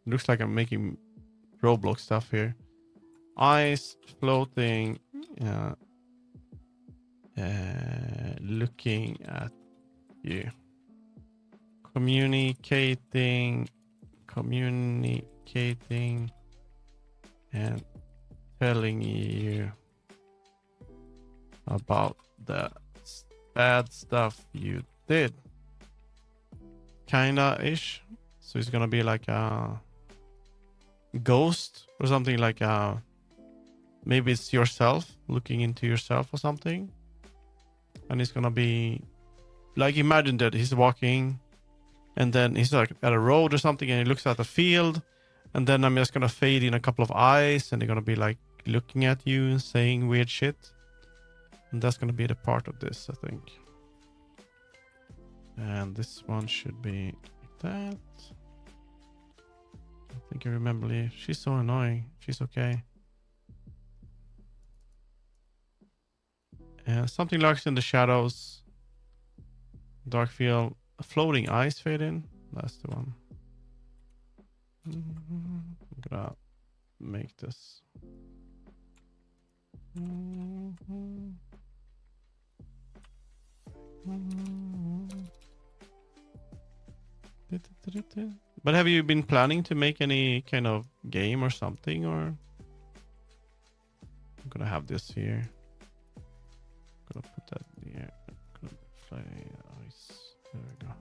Looks like I'm making Roblox stuff here. Eyes floating. Looking at you. Communicating. And telling you about the bad stuff you did. Kinda ish. So it's gonna be like a ghost or something, like maybe it's yourself looking into yourself or something. And it's gonna be like, imagine that he's walking and then he's like at a road or something and he looks at a field, and then I'm just gonna fade in a couple of eyes and they're gonna be like looking at you and saying weird shit. And that's gonna be the part of this, I think. And this one should be like that. I think I remember Lee. She's so annoying. She's okay. Something lurks in the shadows. Dark field. Floating eyes fade in. That's the one. I'm gonna make this. But have you been planning to make any kind of game or something, or? I'm gonna have this here. I'm gonna put that here. I'm gonna play ice. There we go.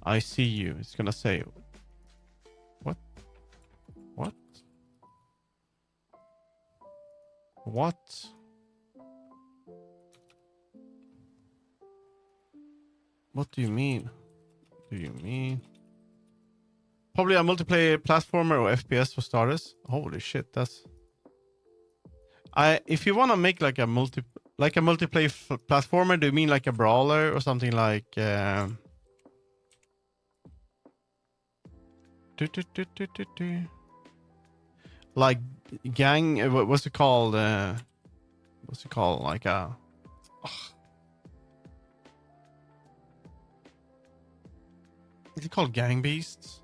I see you. It's gonna say, what? What? What? What do you mean? Do you mean? Probably a multiplayer platformer or FPS for starters. Holy shit, that's... if you want to make like a multiplayer platformer, do you mean like a brawler or something like like gang, what's it called? What's it called? Like a... Is it called Gang Beasts?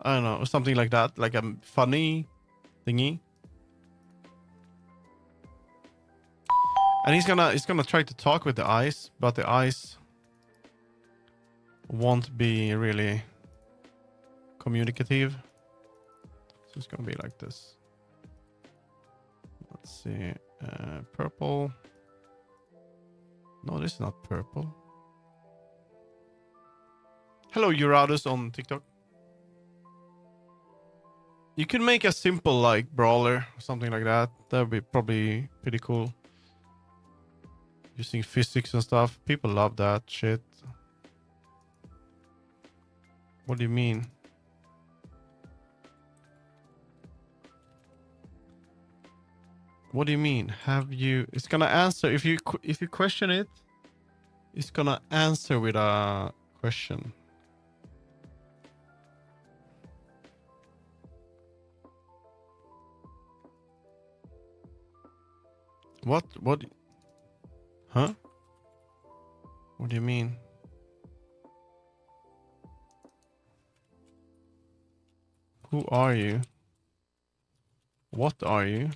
I don't know, or something like that, like a funny thingy. And he's gonna try to talk with the eyes, but the eyes won't be really communicative. So it's gonna be like this. Let's see, purple. No, this is not purple. Hello, Uradus on TikTok. You can make a simple like brawler or something like that. That would be probably pretty cool. Using physics and stuff. People love that shit. What do you mean? What do you mean? Have you... It's gonna answer if you question it. It's gonna answer with a question. What? Huh? What do you mean? Who are you? What are you?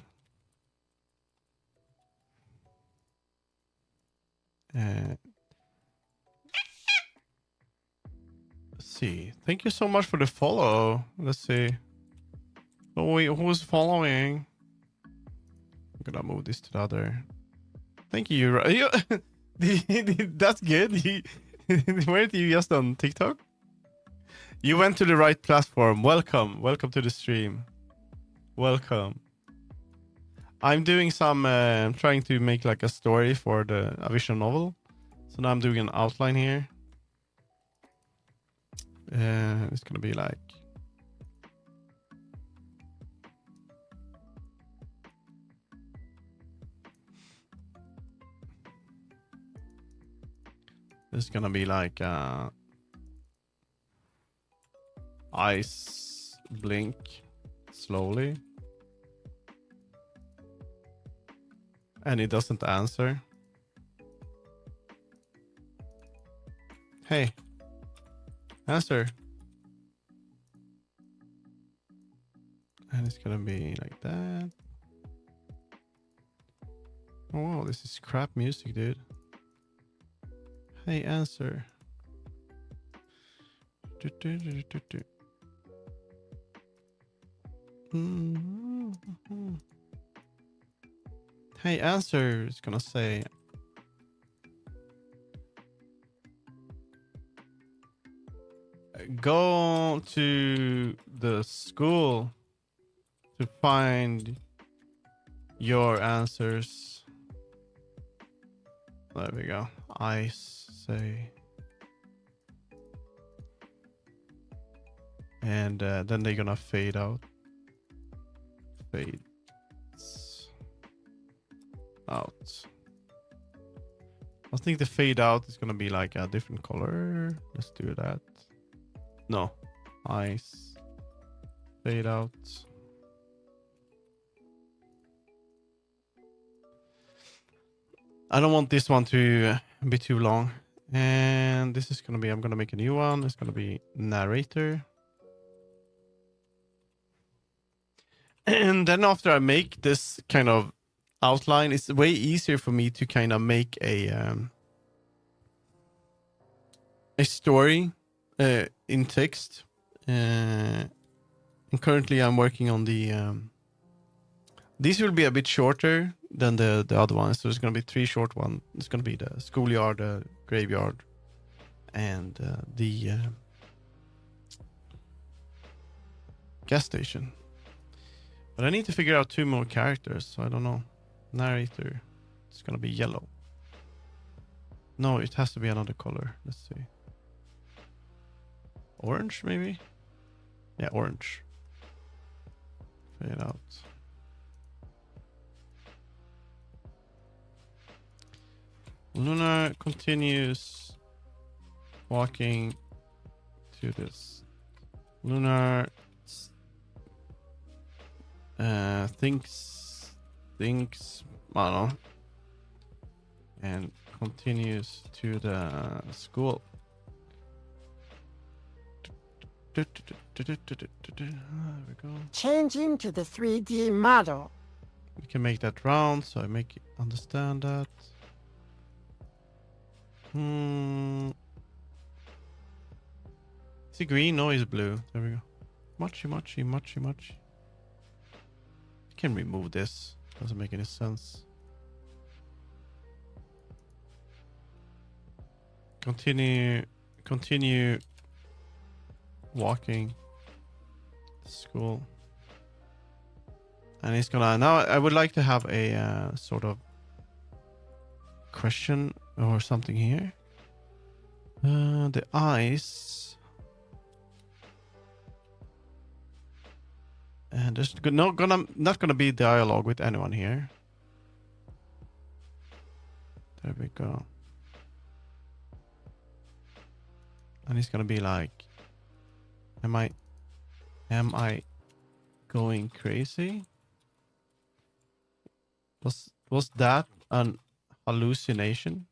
Let's see. Thank you so much for the follow. Let's see. Oh wait, who's following? I'm gonna move this to the other. Thank you. That's good. Weren't you just on TikTok? You went to the right platform. Welcome. Welcome to the stream. Welcome. I'm doing some, I'm trying to make like a story for a visual novel. So now I'm doing an outline here. It's gonna be like... It's gonna be like eyes blink slowly. And it doesn't answer. Hey, answer. And it's gonna be like that. Oh wow, this is crap music, dude. Hey, answer. Hey, answer is gonna say. Go to the school to find your answers. There we go. I say. And then they're gonna fade out. Fades out. I think the fade out is gonna be like a different color. Let's do that. No. Eyes. Fade out. I don't want this one to be too long. And this is gonna be, I'm gonna make a new one. It's gonna be narrator. And then after I make this kind of outline, it's way easier for me to kind of make a story in text. And currently I'm working on the these will be a bit shorter than the other ones, so it's going to be 3 short ones. It's going to be the schoolyard, the graveyard, and the gas station. But I need to figure out 2 more characters, so I don't know. Narrator, it's going to be yellow. No, it has to be another color. Let's see. Orange, maybe? Yeah, orange. Fade out. Luna continues walking to this. Lunar thinks, I don't know, and continues to the school. There we go. Changing to the 3D model. We can make that round, so I make it understand that. Is it green? No, it's blue. There we go. Much. I can remove this. Doesn't make any sense. Continue walking to school. And he's gonna, now I would like to have a sort of question or something here. The eyes. And there's not gonna be dialogue with anyone here. There we go. And he's gonna be like, am I going crazy? Was that an hallucination?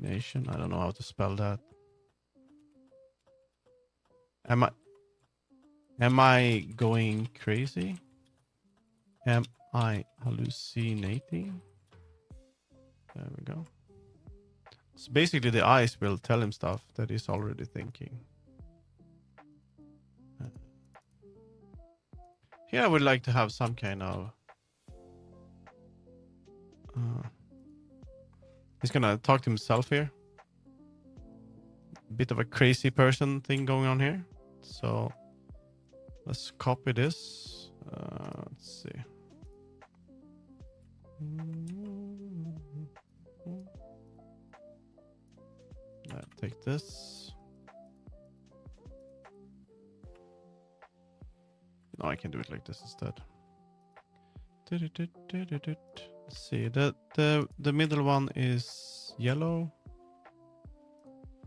I don't know how to spell that. Am I going crazy? Am I hallucinating? There we go. So basically the eyes will tell him stuff that he's already thinking. Here I would like to have some kind of he's gonna talk to himself here. Bit of a crazy person thing going on here. So let's copy this. Let's see. Take this. No, I can do it like this instead. Let's see. The middle one is yellow.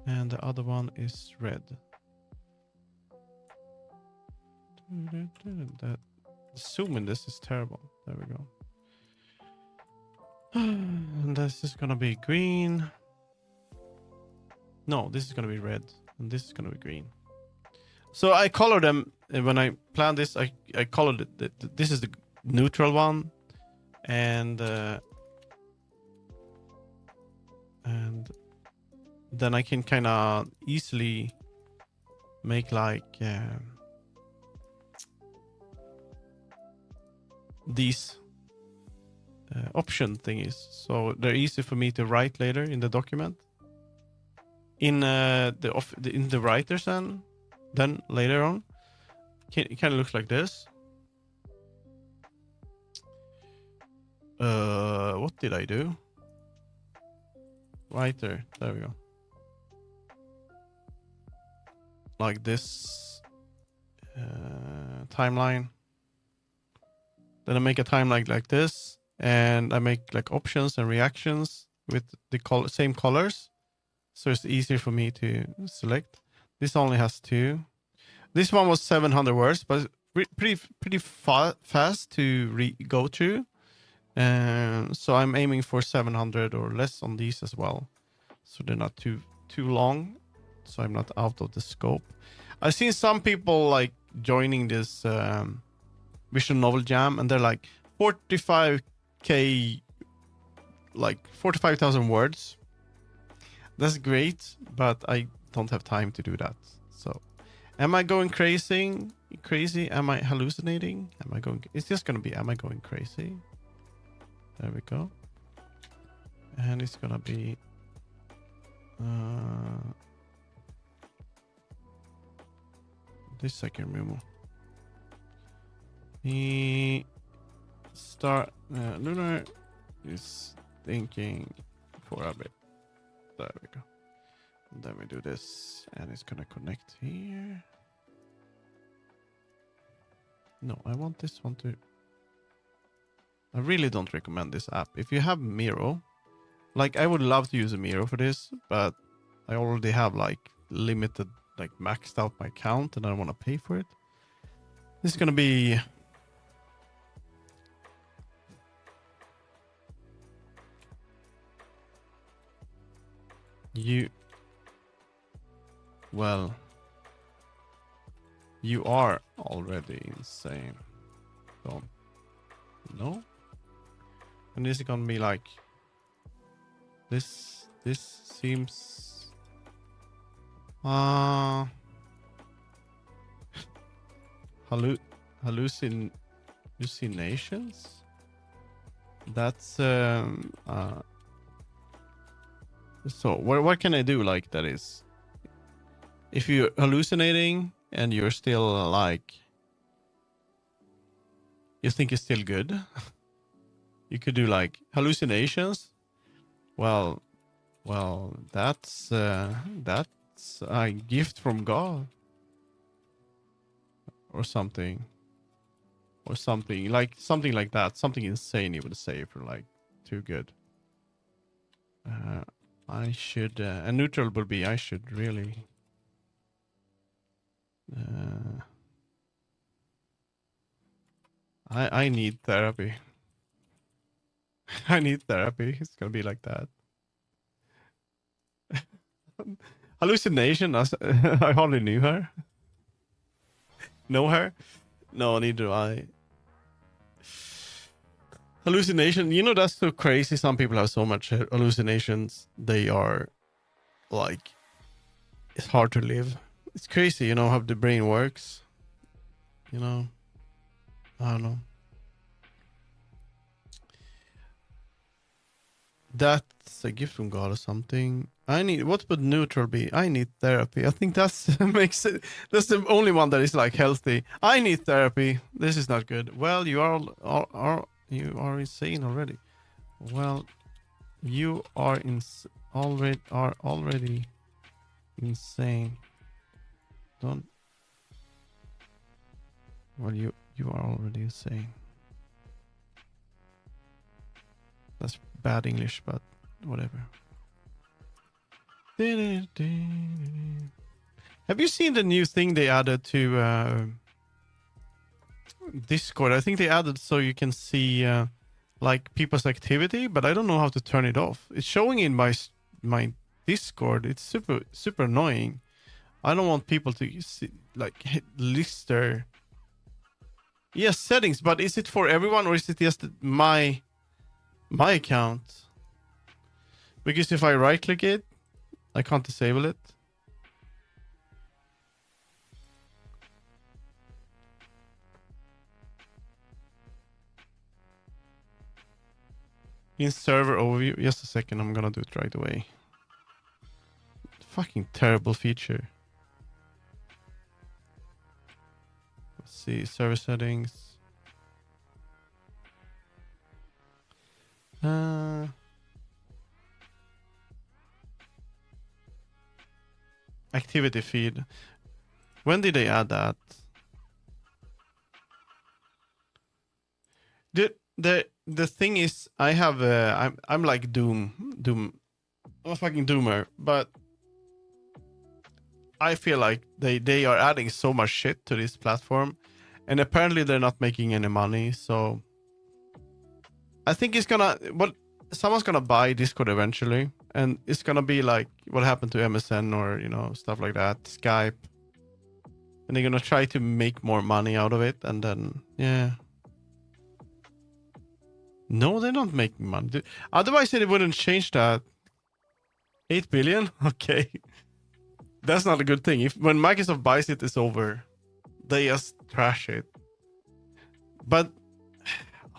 And the other one is red. The zoom in this is terrible. There we go. And this is gonna be green. No, this is gonna be red, and this is gonna be green. So I colored them when I planned this. I colored it. This is the neutral one, and then I can kind of easily make like these option thingies, so they're easy for me to write later in the document. In the writers, and then later on, it kind of looks like this. What did I do? Writer, there we go. Like this timeline. Then I make a timeline like this, and I make like options and reactions with the same colors, so it's easier for me to select. This only has 2. This one was 700 words, but pretty fast to go through. So I'm aiming for 700 or less on these as well, so they're not too long, so I'm not out of the scope. I've seen some people like joining this visual novel jam, and they're like 45k, like 45,000 words. That's great, but I don't have time to do that. So am I going crazy? Am I hallucinating? It's just gonna be, am I going crazy? There we go. And it's gonna be this I can remove. Lunar is thinking for a bit. There we go. And then we do this, and it's gonna connect here. No, I want this one to. I really don't recommend this app. If you have Miro, like I would love to use a Miro for this, but I already have like limited, like maxed out my account, and I don't want to pay for it. This is gonna be. Well, you are already insane. Don't. No? And this is gonna be like this seems hallucinations. That's so what can I do like that is, if you're hallucinating and you're still like, you think it's still good, you could do like hallucinations. Well, that's a gift from God, or something like that. Something insane you would say if you're like too good. I should a neutral would be I should really. I need therapy. I need therapy. It's gonna be like that. Hallucination. I hardly knew her. Know her? No, neither do I. Hallucination. You know, that's so crazy. Some people have so much hallucinations. They are like, it's hard to live. It's crazy, you know, how the brain works. You know, I don't know. That's a gift from God or something. What would neutral be? I need therapy. I think that's makes it. That's the only one that is like healthy. I need therapy. This is not good. Well, you are insane already. Well, you are already insane. Don't. Well, you are already insane. That's bad English, but whatever. Have you seen the new thing they added to Discord? I think they added so you can see like people's activity, but I don't know how to turn it off. It's showing in my Discord. It's super annoying. I don't want people to see, like list their settings, but is it for everyone or is it just my account? Because if I right click it, I can't disable it. In server overview, just a second, I'm gonna do it right away. Fucking terrible feature. Let's see, server settings. Activity feed. When did they add that? The thing is, I have I'm like Doom. I'm a fucking doomer, but I feel like they are adding so much shit to this platform, and apparently they're not making any money. So I think someone's gonna buy Discord eventually, and it's gonna be like what happened to MSN or stuff like that, Skype, and they're gonna try to make more money out of it, and then yeah. No, they're not making money. Otherwise, they wouldn't change that. 8 billion? Okay. That's not a good thing. When Microsoft buys it, it's over. They just trash it. But,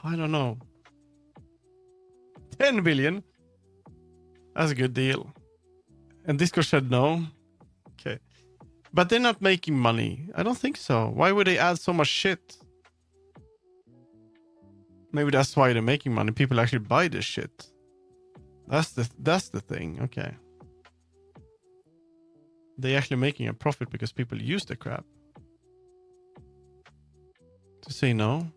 I don't know. 10 billion? That's a good deal. And Discord said no? Okay. But they're not making money. I don't think so. Why would they add so much shit? Maybe that's why they're making money. People actually buy this shit. That's the thing. Okay. They're actually making a profit because people use the crap. To say no.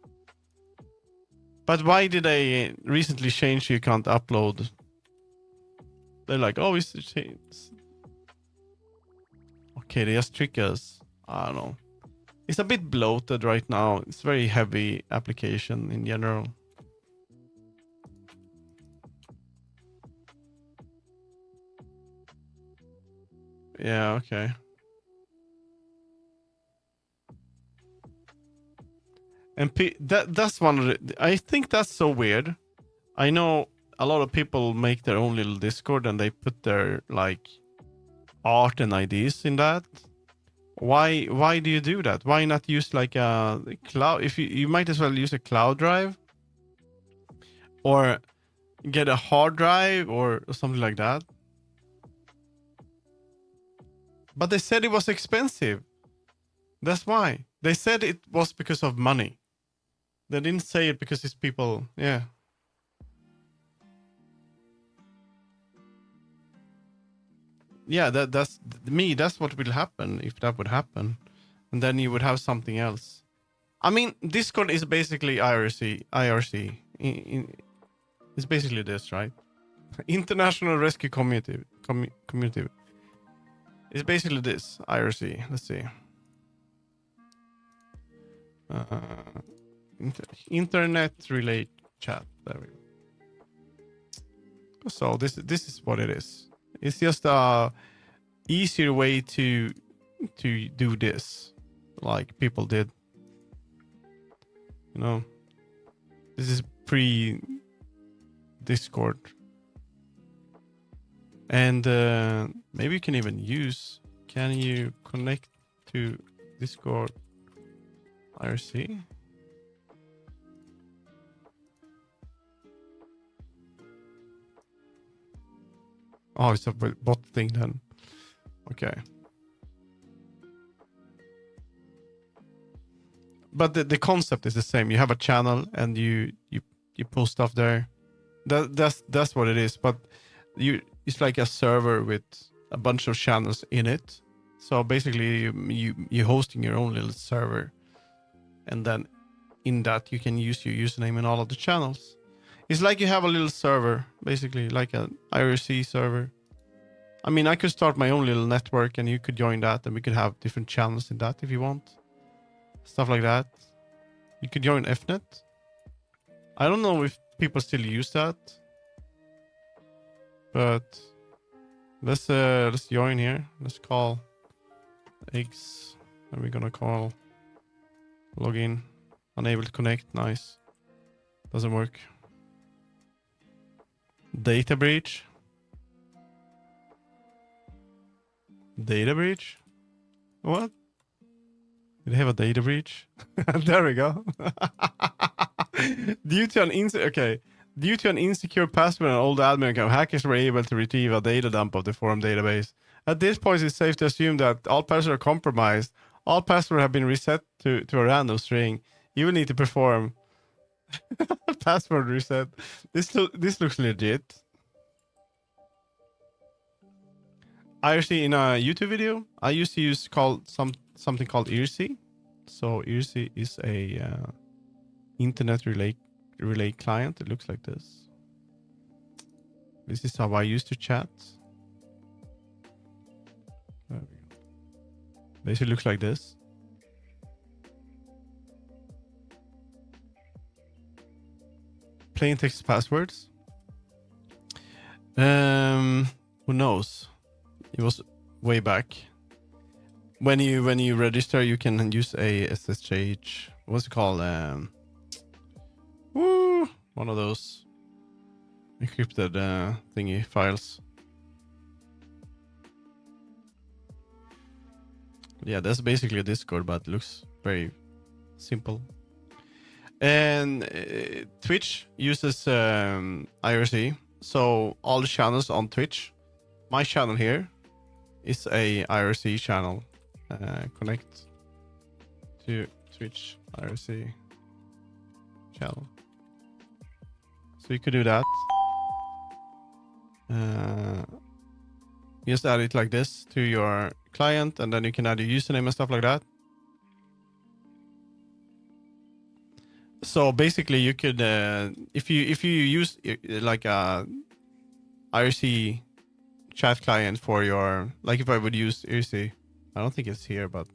But why did they recently change you can't upload? They're like, oh, it's changed. Okay, they just trick us. I don't know. It's a bit bloated right now. It's very heavy application in general. Yeah, okay. And that's one of the, I think that's so weird. I know a lot of people make their own little Discord and they put their like art and ideas in that. Why do you do that? Why not use like a cloud? If you might as well use a cloud drive or get a hard drive or something like that. But they said it was expensive. That's why. They said it was because of money. They didn't say it because it's people. Yeah. Yeah, that's me. That's what will happen if that would happen. And then you would have something else. I mean, Discord is basically IRC. It's basically this, right? International Rescue Community. It's basically this, IRC. Let's see. Internet relay chat. There we go. So this is what it is. It's just a easier way to do this, like people did. This is pre-Discord, and maybe you can even use. Can you connect to Discord IRC? Oh, it's a bot thing then. Okay. But the concept is the same. You have a channel and you post stuff there. That's what it is. But it's like a server with a bunch of channels in it. So basically you hosting your own little server. And then in that you can use your username in all of the channels. It's like you have a little server, basically, like an IRC server. I mean, I could start my own little network and you could join that and we could have different channels in that if you want. Stuff like that. You could join Fnet. I don't know if people still use that. But let's join here. Let's call eggs. And we're gonna call login. Unable to connect. Nice. Doesn't work. Data breach. Data breach? What? Did they have a data breach? There we go. Due to an insecure password and old admin account, hackers were able to retrieve a data dump of the forum database. At this point, it's safe to assume that all passwords are compromised. All passwords have been reset to a random string. You will need to perform password reset. This looks legit. I actually, in a YouTube video, I used to use something called IRC. So IRC is a internet relay client. It looks like this. This is how I used to chat. There we go. Basically looks like this. Plain text passwords. Who knows? It was way back. When you register, you can use a SSH. What's it called? One of those encrypted thingy files. Yeah, that's basically a Discord, but it looks very simple. And Twitch uses IRC. So all the channels on Twitch, my channel here is a IRC channel. Connect to Twitch IRC channel. So you could do that. Just add it like this to your client, and then you can add your username and stuff like that. So basically, you could if you use like a IRC chat client for your, like if I would use IRC, I don't think it's here, but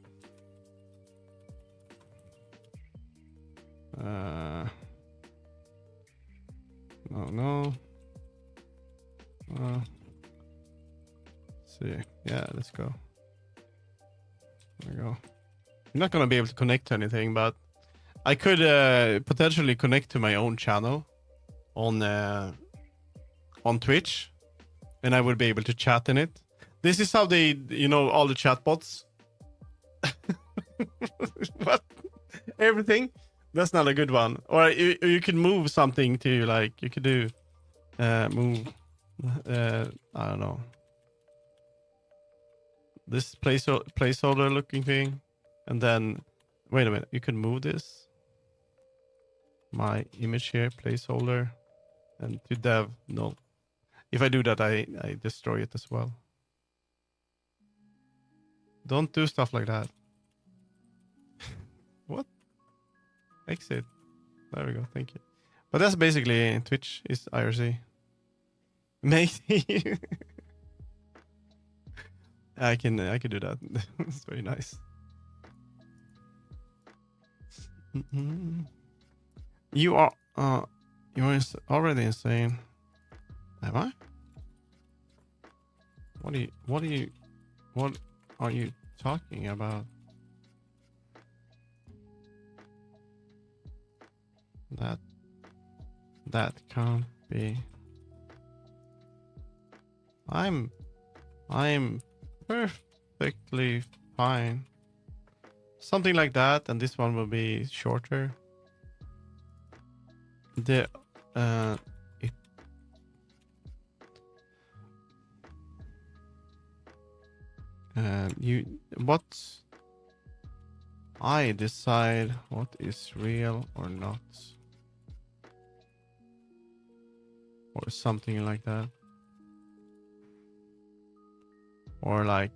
no. See, yeah, let's go. There we go. You're not gonna be able to connect to anything, but I could potentially connect to my own channel on Twitch, and I would be able to chat in it. This is how they, all the chatbots. What? Everything? That's not a good one. Or you could move something to, like, you could do move. I don't know. This placeholder looking thing, and then wait a minute. You can move this. My image here, placeholder, and to dev. No. If I do that, I destroy it as well. Don't do stuff like that. What? Exit. There we go. Thank you. But that's basically Twitch is IRC. Maybe. I can do that. It's very nice. You are you're already insane. Am I? What are you talking about? That can't be. I'm perfectly fine. Something like that, and this one will be shorter. I decide what is real or not, or something like that, or like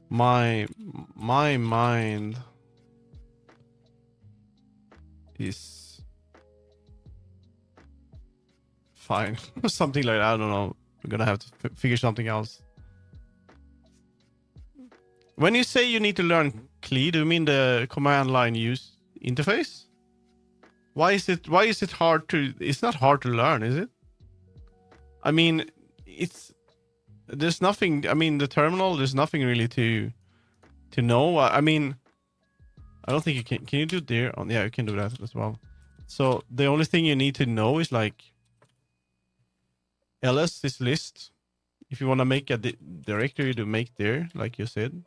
my mind is fine. Something like that. I don't know. We're gonna have to figure something else When you say you need to learn CLI, do you mean the command line use interface? Why is it hard to? It's not hard to learn, is it? I mean, there's nothing. I mean, the terminal. There's nothing really to know. I mean, I don't think you can. Can you do it there? Oh, yeah, you can do that as well. So the only thing you need to know is like ls is list. If you want to make a directory to make there, like you said.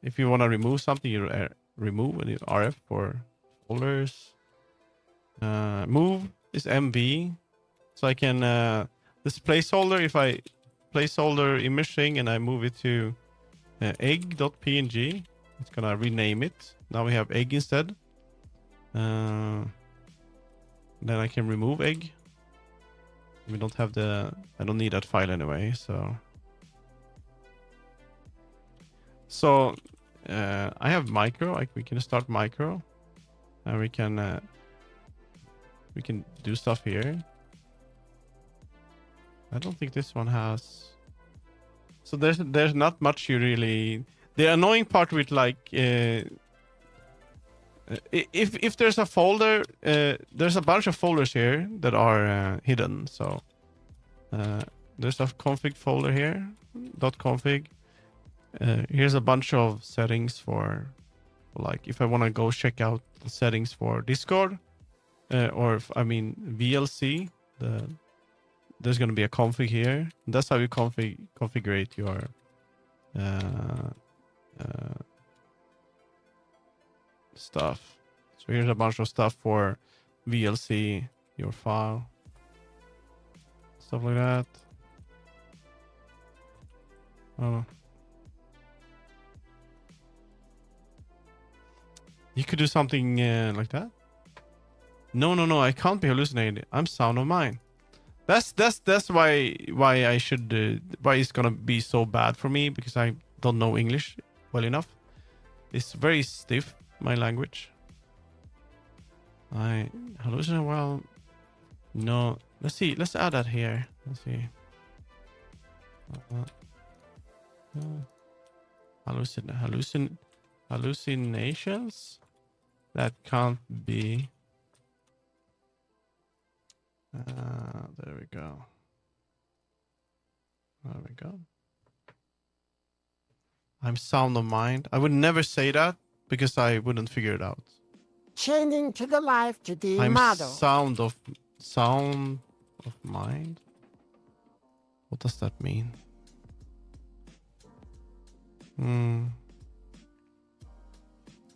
If you want to remove something, you remove and rf for folders. Move is mv, so I can this placeholder. If I placeholder image thing and I move it to egg.png, it's gonna rename it. Now we have egg instead. Then I can remove egg. We don't have I don't need that file anyway, so I have micro. We can start micro, and we can do stuff here. I don't think this one has. So there's not much you really. The annoying part with like if there's a folder, there's a bunch of folders here that are hidden. So there's a config folder here, .config. Here's a bunch of settings for, like, if I want to go check out the settings for Discord, or VLC. There's going to be a config here. That's how you configure your stuff. So here's a bunch of stuff for VLC, your file, stuff like that. Oh. You could do something like that. No, I can't be hallucinating. I'm sound of mind. That's why I should why it's gonna be so bad for me, because I don't know English well enough. It's very stiff, my language. I hallucinate. Well, no. Let's see. Let's add that here. Let's see. Hallucinations. That can't be. There we go. There we go. I'm sound of mind. I would never say that because I wouldn't figure it out. Changing to the life to the I'm model. sound of mind. What does that mean?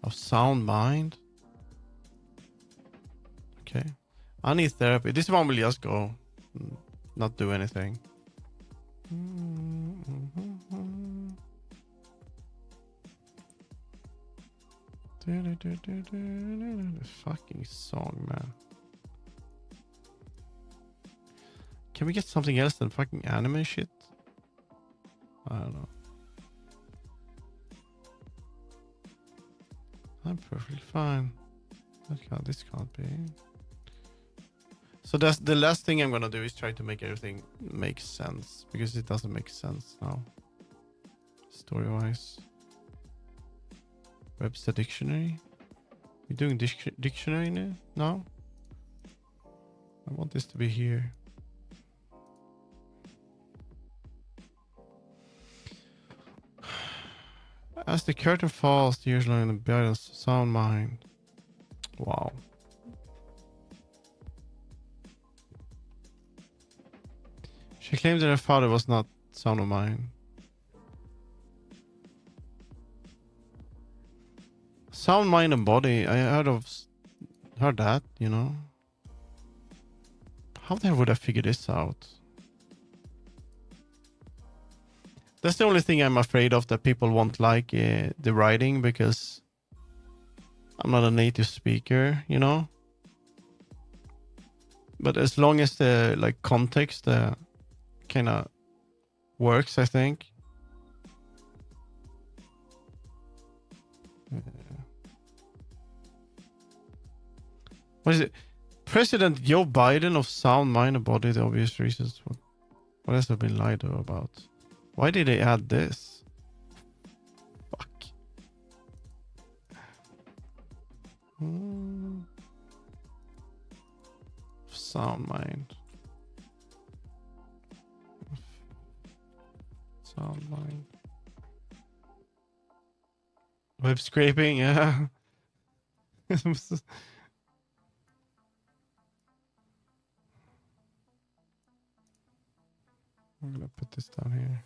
Of sound mind. Okay. I need therapy. This one will just go, not do anything. The fucking song, man. Can we get something else than fucking anime shit? I don't know. I'm perfectly fine. This can't be. So that's the last thing I'm gonna do, is try to make everything make sense, because it doesn't make sense now. Story-wise. Webster dictionary. We're doing dictionary now? No? I want this to be here. As the curtain falls, the usually in the balance sound mind. Wow. She claimed that her father was not sound of mind. Sound, mind, and body. I heard that, you know. How the hell would I figure this out? That's the only thing I'm afraid of, that people won't like the writing, because I'm not a native speaker, you know. But as long as the like context kind of works, I think. What is it? President Joe Biden of sound, mind, and body. The obvious reasons. What has there been lied to about? Why did they add this? Sound mind. Sound mind. Web scraping, yeah. I'm gonna put this down here.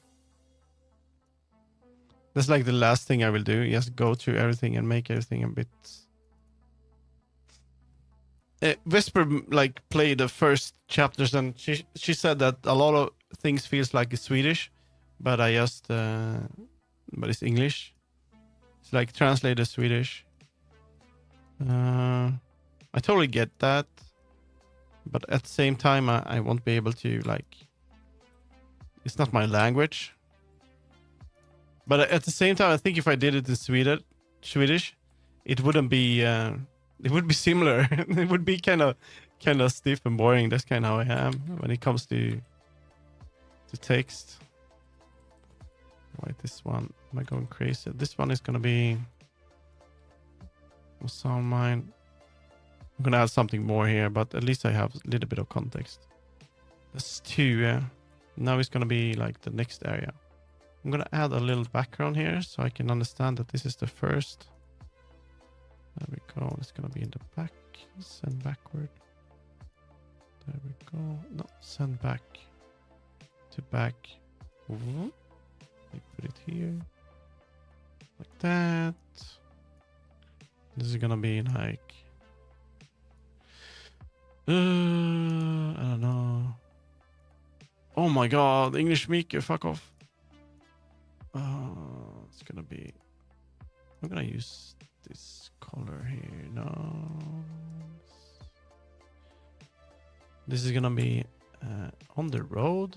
That's like the last thing I will do. Just go through everything and make everything a bit. Whisper like played the first chapters, and she said that a lot of things feels like it's Swedish, but I just but it's English. It's like translated Swedish. I totally get that, but at the same time, I won't be able to like. It's not my language. But at the same time, I think if I did it in Swedish, it wouldn't be. It would be similar. It would be kind of stiff and boring. That's kind of how I am when it comes to text. Wait, this one. Am I going crazy? This one is gonna be. Sound mine. I'm gonna add something more here, but at least I have a little bit of context. That's 2. Yeah. Now it's gonna be like the next area. I'm gonna add a little background here so I can understand that this is the first. There we go. It's gonna be in the back. Send backward. There we go. No, send back to back. Let me put it here. Like that. This is gonna be like I don't know. Oh my god, English speaker, fuck off. It's gonna be. I'm gonna use this color here. No. This is gonna be on the road.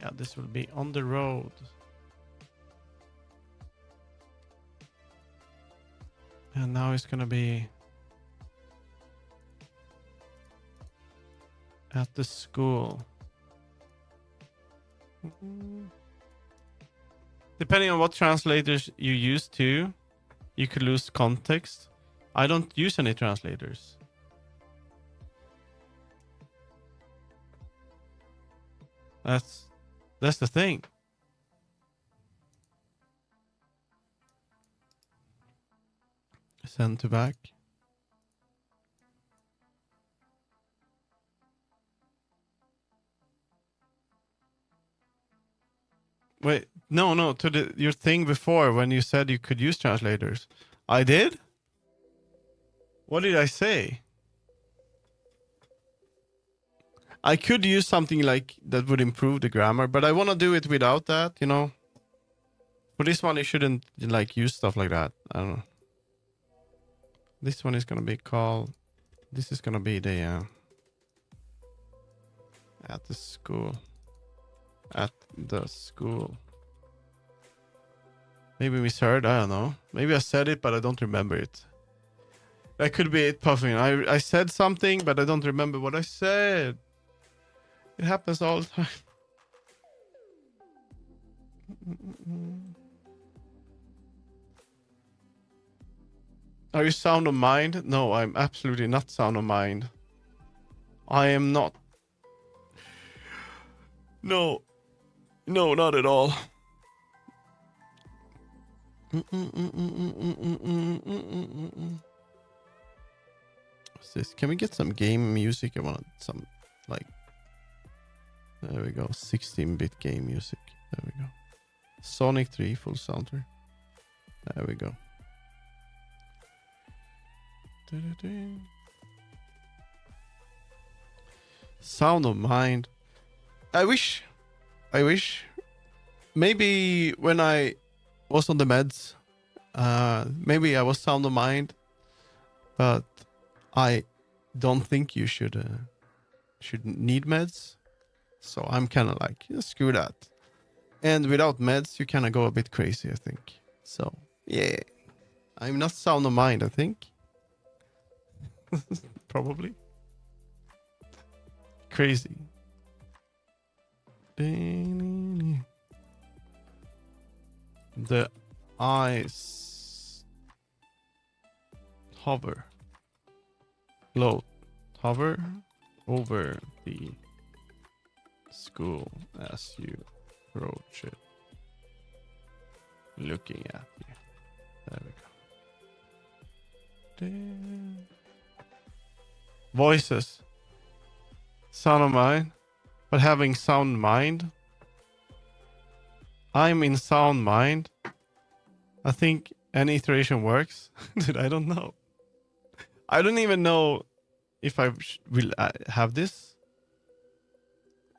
Yeah, this will be on the road. And now it's gonna be at the school. Depending on what translators you use too, you could lose context. I don't use any translators. That's the thing. Send to back. Wait, no, to your thing before when you said you could use translators. I did? What did I say? I could use something like that would improve the grammar, but I want to do it without that, you know. For this one, you shouldn't like use stuff like that. I don't know. This one is gonna be called. This is gonna be the at the school. At the school. Maybe misheard. I don't know. Maybe I said it, but I don't remember it. That could be it, Puffin. I said something, but I don't remember what I said. It happens all the time. Are you sound of mind? No, I'm absolutely not sound of mind. I am not. No, not at all. What's this? Can we get some game music? I want some, like, there we go, 16-bit game music. There we go. Sonic 3 full soundtrack. There we go. Sound of mind. I wish. Maybe when I was on the meds, maybe I was sound of mind, but I don't think you should need meds. So I'm kind of like, screw that. And without meds, you kind of go a bit crazy, I think. So yeah, I'm not sound of mind, I think. Probably. Crazy. The eyes. Hover. Float. Hover over the school as you approach it. Looking at you. There we go. Voices. Sound of mind. But having sound mind. I'm in sound mind. I think any iteration works. Dude, I don't know. I don't even know if I will have this.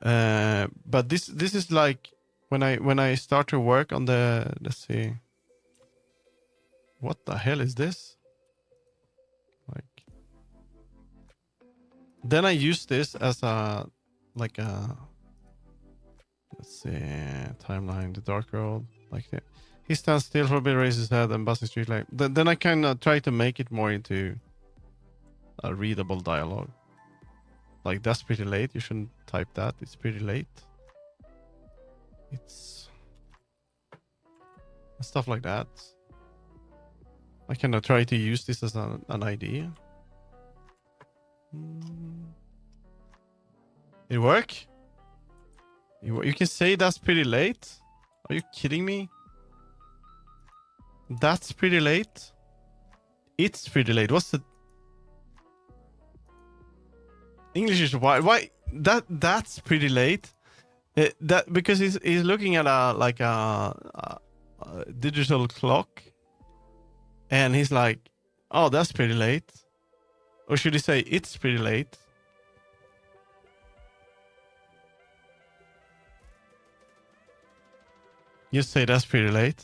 But this is like when I start to work on the, let's see. What the hell is this? Like, then I use this as a, like a, let's see, timeline, the dark road, like that. He stands still for a bit, raises his head and busts the street light. Then I kind of try to make it more into a readable dialogue. Like, that's pretty late. You shouldn't type that. It's pretty late. It's stuff like that. I kind of try to use this as an idea. It work? You can say that's pretty late? Are you kidding me? That's pretty late? It's pretty late. What's the... English is why that's pretty late. That because he's looking at a digital clock, and he's like, oh, that's pretty late. Or should he say it's pretty late? You say that's pretty late.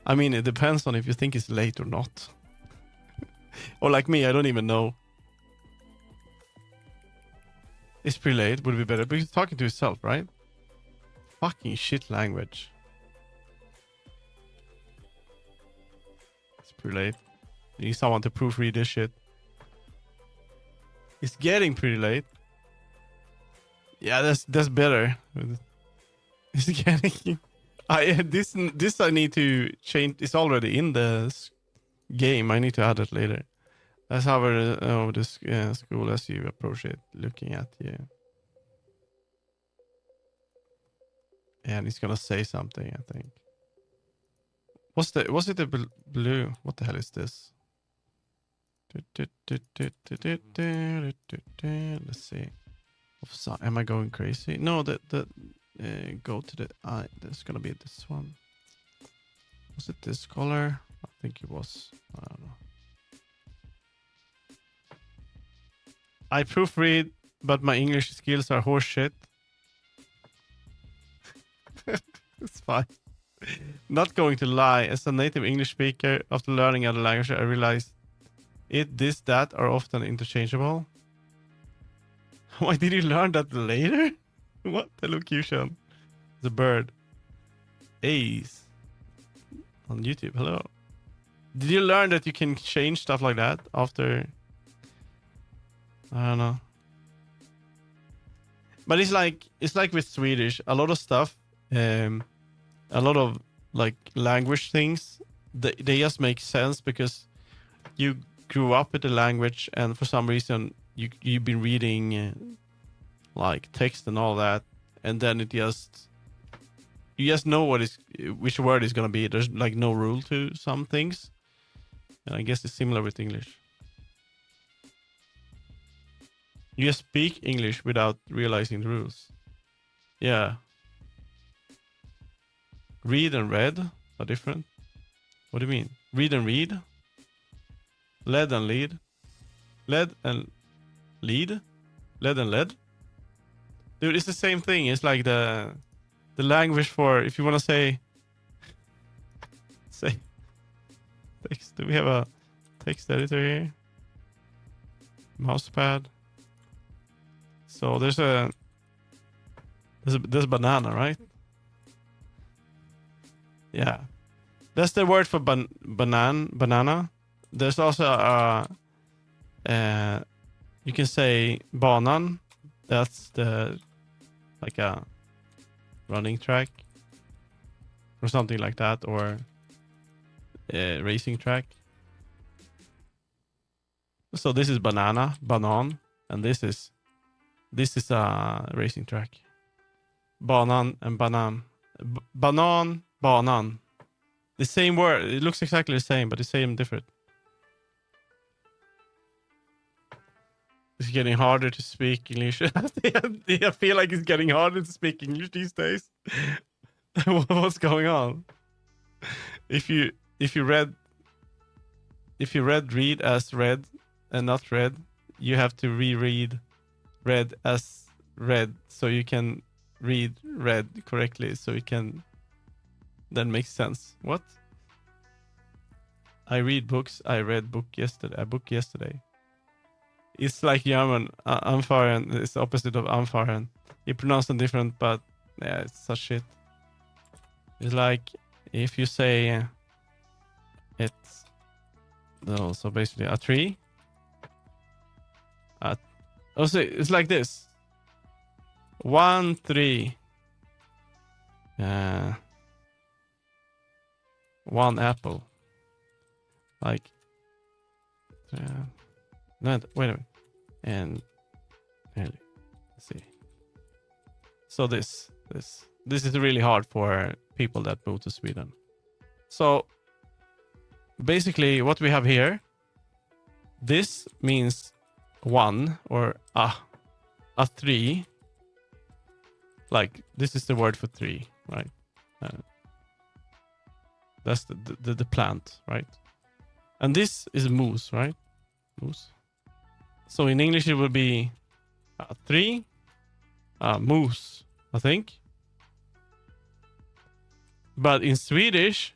I mean, it depends on if you think it's late or not. Or like me, I don't even know. It's pretty late, would be better. But he's talking to himself, right? Fucking shit language. It's pretty late. You need someone to proofread this shit. It's getting pretty late. Yeah, that's better. It's getting... this I need to change. It's already in the game. I need to add it later. Let's hover over this school as you approach it, looking at you. And he's gonna say something, I think. Was it the blue? What the hell is this? Let's see. Am I going crazy? No, go to the there's gonna be this one. Was it this color? I think it was. I don't know. I proofread, but my English skills are horseshit. It's fine. Not going to lie. As a native English speaker, after learning other language, I realized this, that are often interchangeable. Why did you learn that later? What elocution? The bird. Ace. On YouTube. Hello. Did you learn that you can change stuff like that after? I don't know. But it's like with Swedish, a lot of stuff, a lot of like language things, they just make sense because you grew up with the language, and for some reason you've been reading like text and all that, and then you just know which word is gonna be. There's like no rule to some things, and I guess it's similar with English. You just speak English without realizing the rules. Yeah. Read and read are different. What do you mean? Read and read? Lead and lead? Lead and lead? Lead and lead? Dude, it's the same thing. It's like the language for, if you want to say text. Do we have a text editor here? Mousepad. So there's a banana, right? Yeah, that's the word for banana. There's also you can say banan. That's the like a running track or something like that, or racing track. So this is banana, banan, and this is a racing track. Banan and banan. Banan, banan. The same word. It looks exactly the same, but the same different. It's getting harder to speak English. I feel like it's getting harder to speak English these days. What's going on? If you read read as read and not read, you have to reread read as read so you can read read correctly so it can then make sense. What? I read books. I read book yesterday. It's like German. Anfahren is the opposite of anfahren. You pronounce them different, but yeah, it's such shit. It's like if you say it's no, so basically a tree. Also, it's like this. 1 3. 1 apple. Like. No, wait a minute. And let's see. So this is really hard for people that move to Sweden. So basically what we have here, this means 1 or a 3. Like this is the word for 3, right? That's the plant, right? And this is moose, right? Moose. So in English it would be 3, moose, I think. But in Swedish,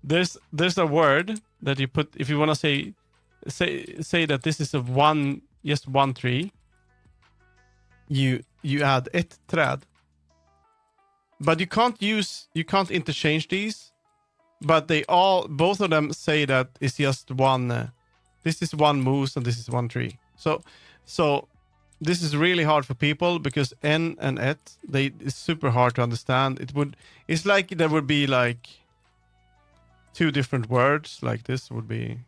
there's a word that you put if you want to say that this is a 1 tree. You add ett träd. But you can't interchange these. But both of them say that it's just one. This is 1 moose and this is 1 tree. So this is really hard for people because N and et it's super hard to understand. It's like there would be like 2 different words. Like this would be.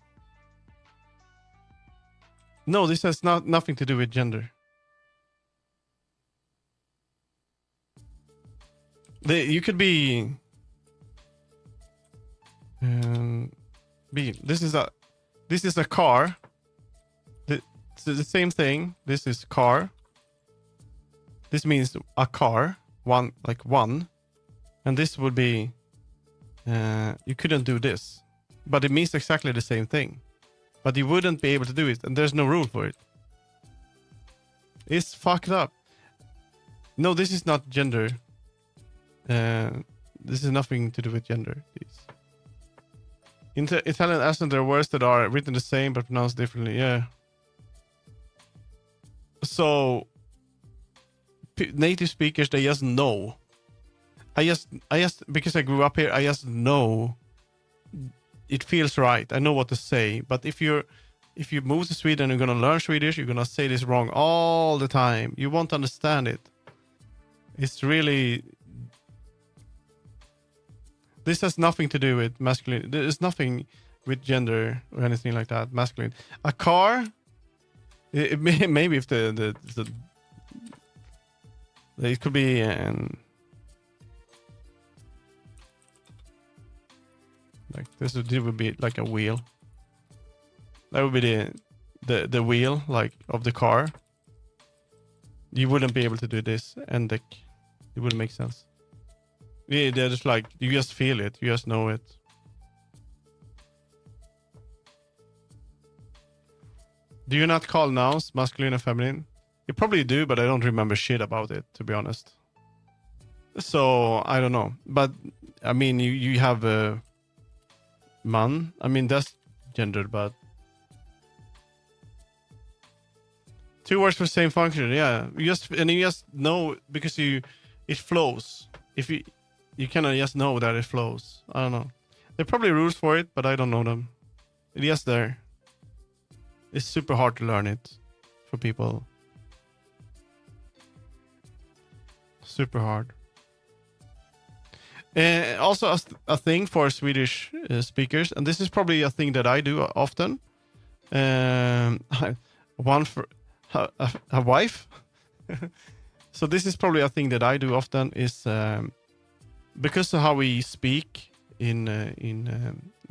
No, this has nothing to do with gender. You could be. This is a car. It's the same thing. This is car. This means a car. One. And this would be. You couldn't do this, but it means exactly the same thing. But you wouldn't be able to do it, and there's no rule for it. It's fucked up. No, this is not gender. This is nothing to do with gender. Please. In Italian accent, there are words that are written the same but pronounced differently. Yeah. So native speakers, they just know. I just because I grew up here, I just know it feels right. I know what to say. But if you move to Sweden and you're gonna learn Swedish, you're gonna say this wrong all the time. You won't understand it. It's really. This has nothing to do with masculine. There's nothing with gender or anything like that. Masculine. A car. Maybe if it could be like this would be like a wheel. That would be the wheel like of the car. You wouldn't be able to do this, and it wouldn't make sense. Yeah, they're just like you just feel it, you just know it. Do you not call nouns masculine and feminine? You probably do, but I don't remember shit about it, to be honest. So I don't know, but I mean, you have a man. I mean, that's gendered, but 2 words for the same function. Yeah, you just know because it flows. If you cannot just know that it flows. I don't know. There are probably rules for it, but I don't know them. It's just there. It's super hard to learn it for people. Super hard. Also a thing for Swedish speakers, and this is probably a thing that I do often. One for a wife. So this is probably a thing that I do often. Is because of how we speak in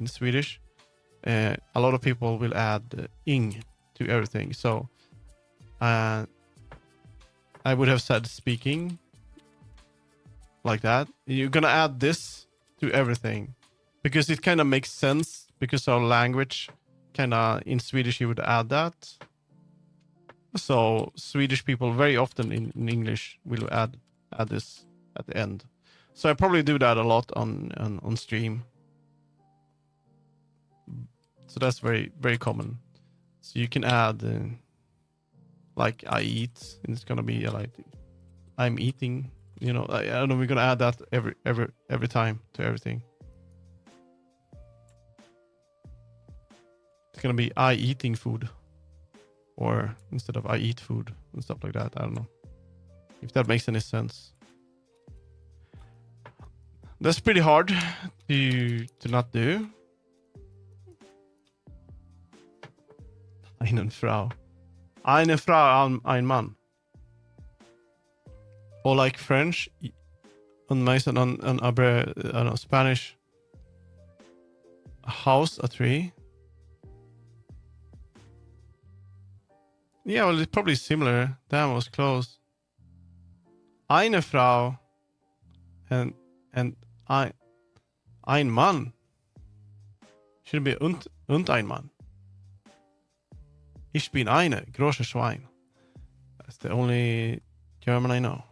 Swedish, a lot of people will add ing to everything. So I would have said speaking like that. You're gonna add this to everything because it kind of makes sense because our language kind of in Swedish you would add that. So Swedish people very often in English will add this at the end. So I probably do that a lot on stream. So that's very, very common. So you can add like I eat, and it's gonna be like I'm eating. You know, I don't know. We're gonna add that every time to everything. It's gonna be I eating food, or instead of I eat food and stuff like that. I don't know if that makes any sense. That's pretty hard to not do. Eine Frau. Eine Frau, ein Mann. Or like French, on Mason, on Spanish, a house, a tree. Yeah, well, it's probably similar. Damn, it was close. Eine Frau and ein Mann. Should be und ein Mann. Ich bin eine große Schwein. That's the only German I know.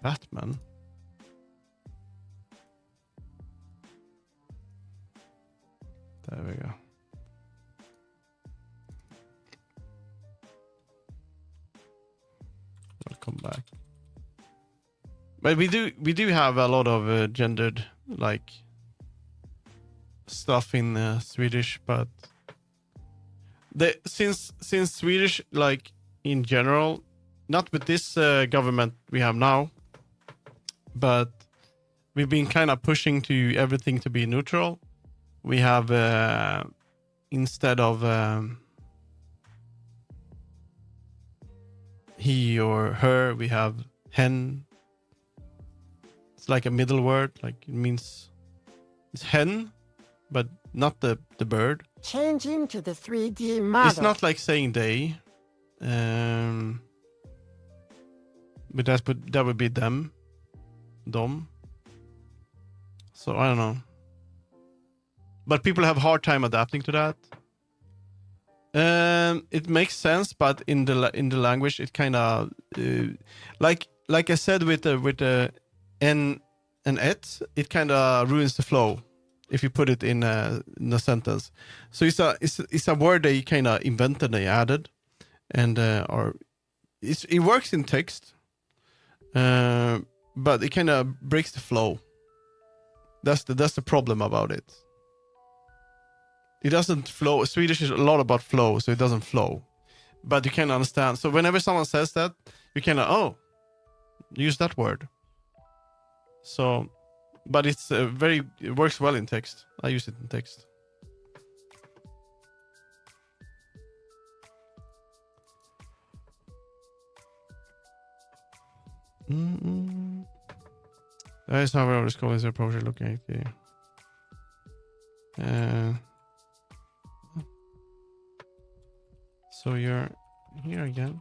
Batman. There we go. Welcome back. But we do have a lot of gendered like stuff in Swedish, but since Swedish like in general, not with this government we have now, but we've been kind of pushing to everything to be neutral. We have instead of he or her, we have hen. It's like a middle word, like it means it's hen, but not the bird. Changing to the 3D model. It's not like saying they. But that would be them. Dom. So I don't know. But people have a hard time adapting to that. It makes sense, but in the language, it kind of like I said with the n and et, it kind of ruins the flow if you put it in a sentence. So it's a word they kind of invented, they added, and it works in text, but it kind of breaks the flow. That's the problem about it. It doesn't flow. Swedish is a lot about flow, so it doesn't flow. But you can understand. So whenever someone says that, you can use that word. So, but it's it works well in text. I use it in text. That is how I always call this approach looking at the so you're here again.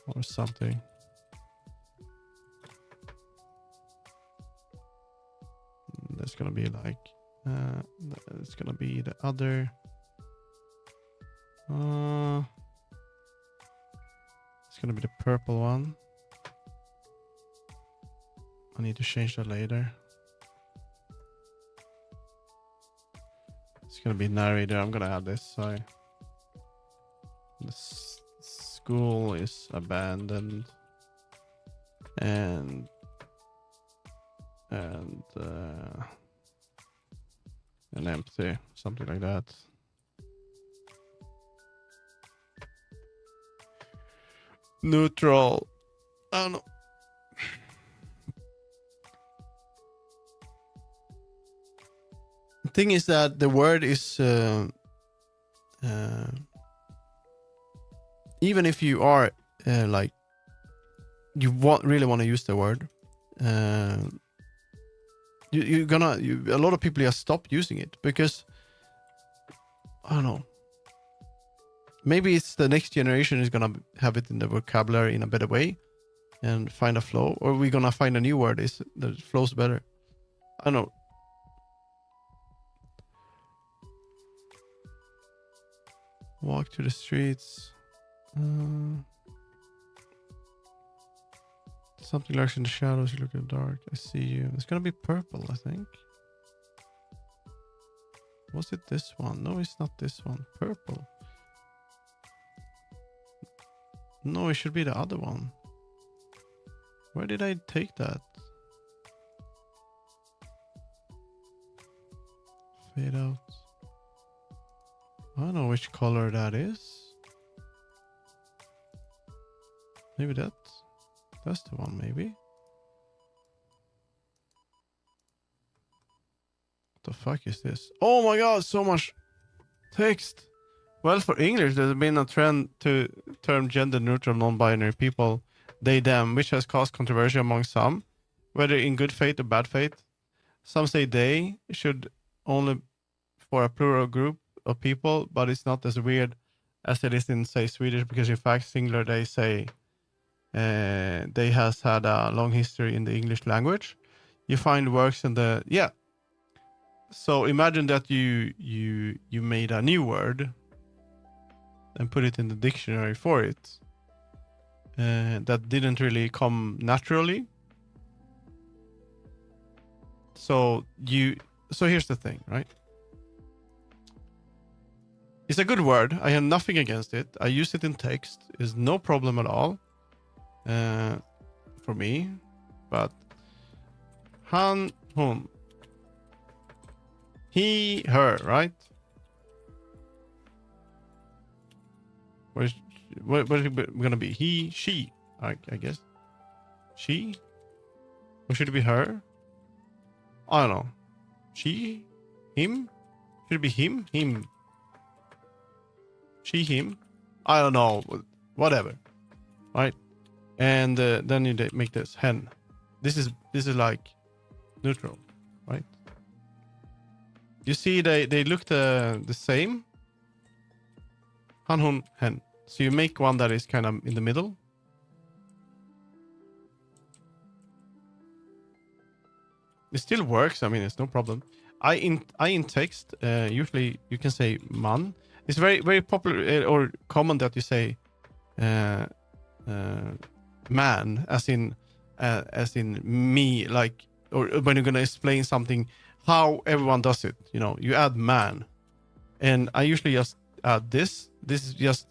Or something. That's gonna be like it's gonna be the other it's gonna be the purple one. I need to change that later. It's gonna be narrator. I'm gonna add this. So the school is abandoned and empty, something like that. Neutral. I don't know. thing is that the word is even if you are like you really want to use the word, a lot of people just stop using it because I don't know. Maybe it's the next generation is gonna have it in the vocabulary in a better way and find a flow, or we're gonna find a new word that flows better. I don't know. Walk to the streets. Something lurks in the shadows. You look in the dark. I see you. It's gonna be purple, I think. Was it this one? No, it's not this one. Purple. No, it should be the other one. Where did I take that? Fade out. I don't know which color that is. Maybe that's the one, maybe. What the fuck is this? Oh my god, so much text. Well, for English, there's been a trend to term gender-neutral non-binary people they, them, which has caused controversy among some, whether in good faith or bad faith. Some say they should only for a plural group of people, but it's not as weird as it is in, say, Swedish, because in fact, singular they say they has had a long history in the English language. You find works in the, yeah. So imagine that you made a new word and put it in the dictionary for it. That didn't really come naturally. So here's the thing, right? It's a good word. I have nothing against it. I use it in text. It's no problem at all for me. But han, hon, he, her, right? What is it gonna be? He, she, I guess. She? Or should it be her? I don't know. She? Him? Should it be him? Him? She, him? I don't know. Whatever. Right? And then you make this hen. This is like neutral, right? You see they look the same. Han, hun, hen. So you make one that is kind of in the middle. It still works. I mean, it's no problem. I in text usually you can say man. It's very very popular or common that you say man as in me, like, or when you're gonna explain something how everyone does it. You know, you add man, and I usually just add this. This is just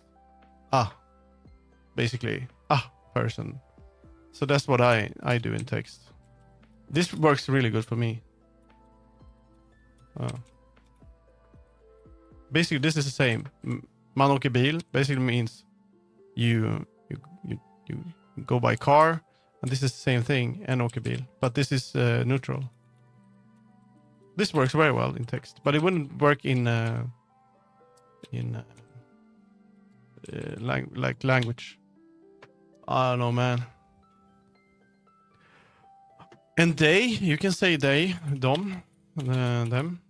basically person. So that's what I do in text. This works really good for me. Basically, this is the same. Man åker bil basically means you go by car, and this is the same thing. En åker bil, but this is neutral. This works very well in text, but it wouldn't work in language. I don't know, man. And they, you can say they, them, them.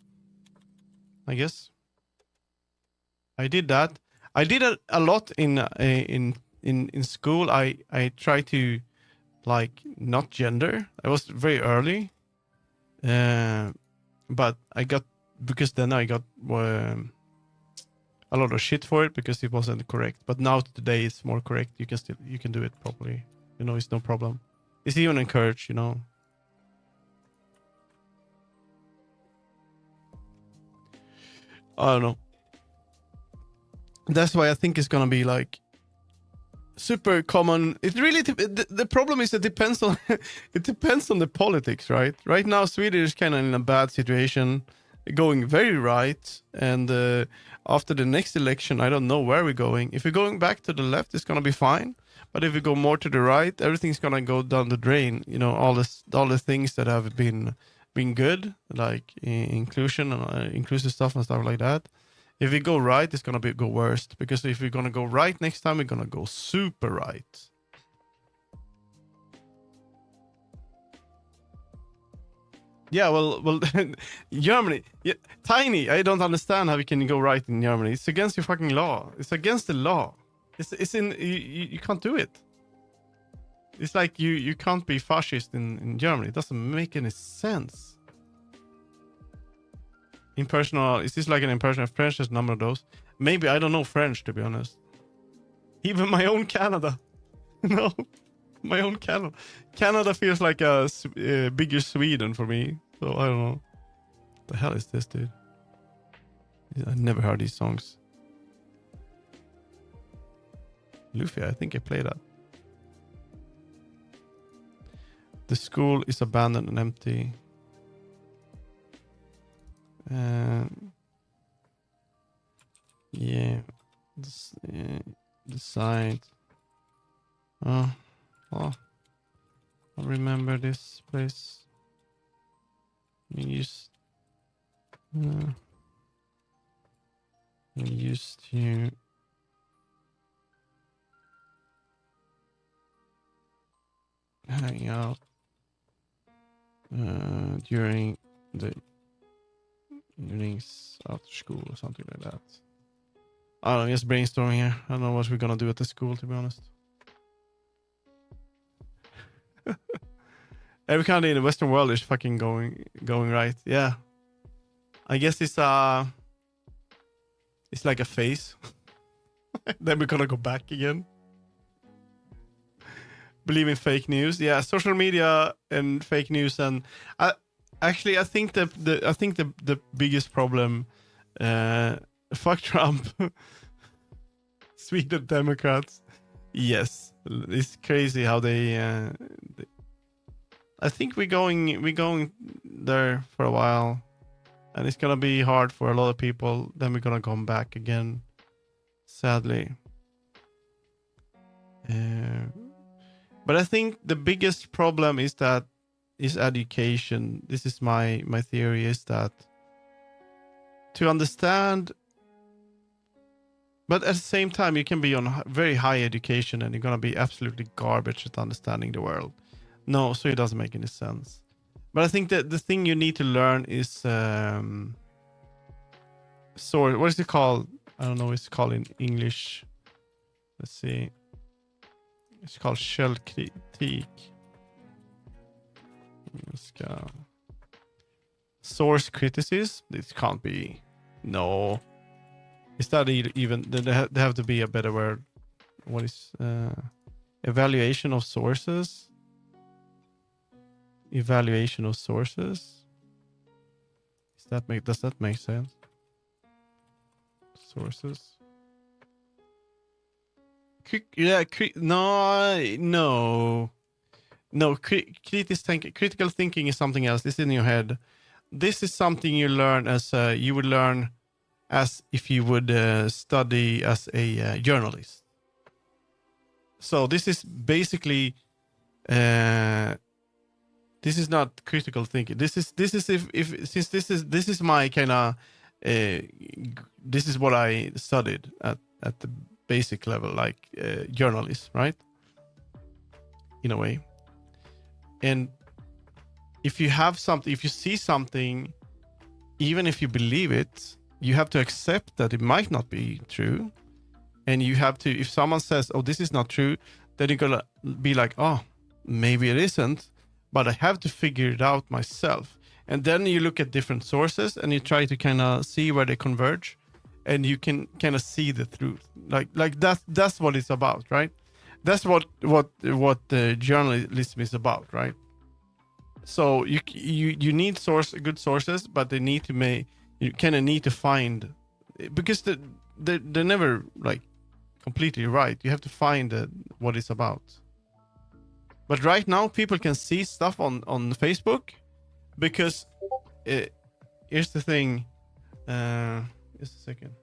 I guess. I did that. I did it a lot in school. I tried to like not gender. I was very early, but I got because then I got a lot of shit for it because it wasn't correct. But now today it's more correct. You can do it properly. You know, it's no problem. It's even encouraged. You know. I don't know. That's why I think it's gonna be like super common. It really the problem is it depends on it depends on the politics, right? Right now Sweden is kind of in a bad situation, going very right, and after the next election, I don't know where we're going. If we're going back to the left, it's gonna be fine. But if we go more to the right, everything's gonna go down the drain. You know, all the things that have been being good, like inclusion and inclusive stuff and stuff like that. If we go right, it's gonna go worst, because if we're gonna go right next time, we're gonna go super right. Yeah, well, Germany, yeah, tiny. I don't understand how we can go right in Germany. It's against your fucking law. It's against the law. It's in you can't do it. It's like you can't be fascist in Germany. It doesn't make any sense. Impersonal. Is this like an impersonal French? There's a number of those. Maybe I don't know French, to be honest. Even my own Canada. No. My own Canada. Canada feels like a bigger Sweden for me. So I don't know. What the hell is this, dude? I never heard these songs. Luffy, I think I played that. The school is abandoned and empty. Yeah. The site. Oh. I remember this place. We used to hang out during the evenings after school or something like that. I don't know, just brainstorming here. I don't know what we're gonna do at the school, to be honest. Every country in the Western world is fucking going right. Yeah, I guess it's like a phase. Then we're gonna go back again. Believe in fake news. Yeah, social media and fake news. And I think the biggest problem. Fuck Trump. Sweden Democrats. Yes, it's crazy how they I think we're going there for a while, and it's gonna be hard for a lot of people. Then we're gonna come back again, sadly. But I think the biggest problem is education. This is my theory, is that to understand. But at the same time, you can be on very high education and you're gonna be absolutely garbage at understanding the world. No, so it doesn't make any sense. But I think that the thing you need to learn is source. What is it called? I don't know what it's called in English. Let's see. It's called källkritik. Source criticism. This can't be. No. Is that even? There have to be a better word. What is evaluation of sources? Evaluation of sources. Does that make sense? Sources. No. Critical thinking is something else. This is in your head. This is something you learn as you would learn as if you would study as a journalist. So this is basically this is not critical thinking. This is since this is my kind of this is what I studied at the basic level, like journalist, right? In a way. And if you have something, if you see something, even if you believe it, you have to accept that it might not be true. And you have to, if someone says, oh, this is not true, then you're gonna be like, oh, maybe it isn't, but I have to figure it out myself. And then you look at different sources and you try to kind of see where they converge, and you can kind of see the truth. Like that's what it's about, right? That's what the journalism is about, right? So you need good sources, but they need to you kind of need to find, because they're never like completely right. You have to find what it's about. But right now, people can see stuff on Facebook because here's the thing. Just a second.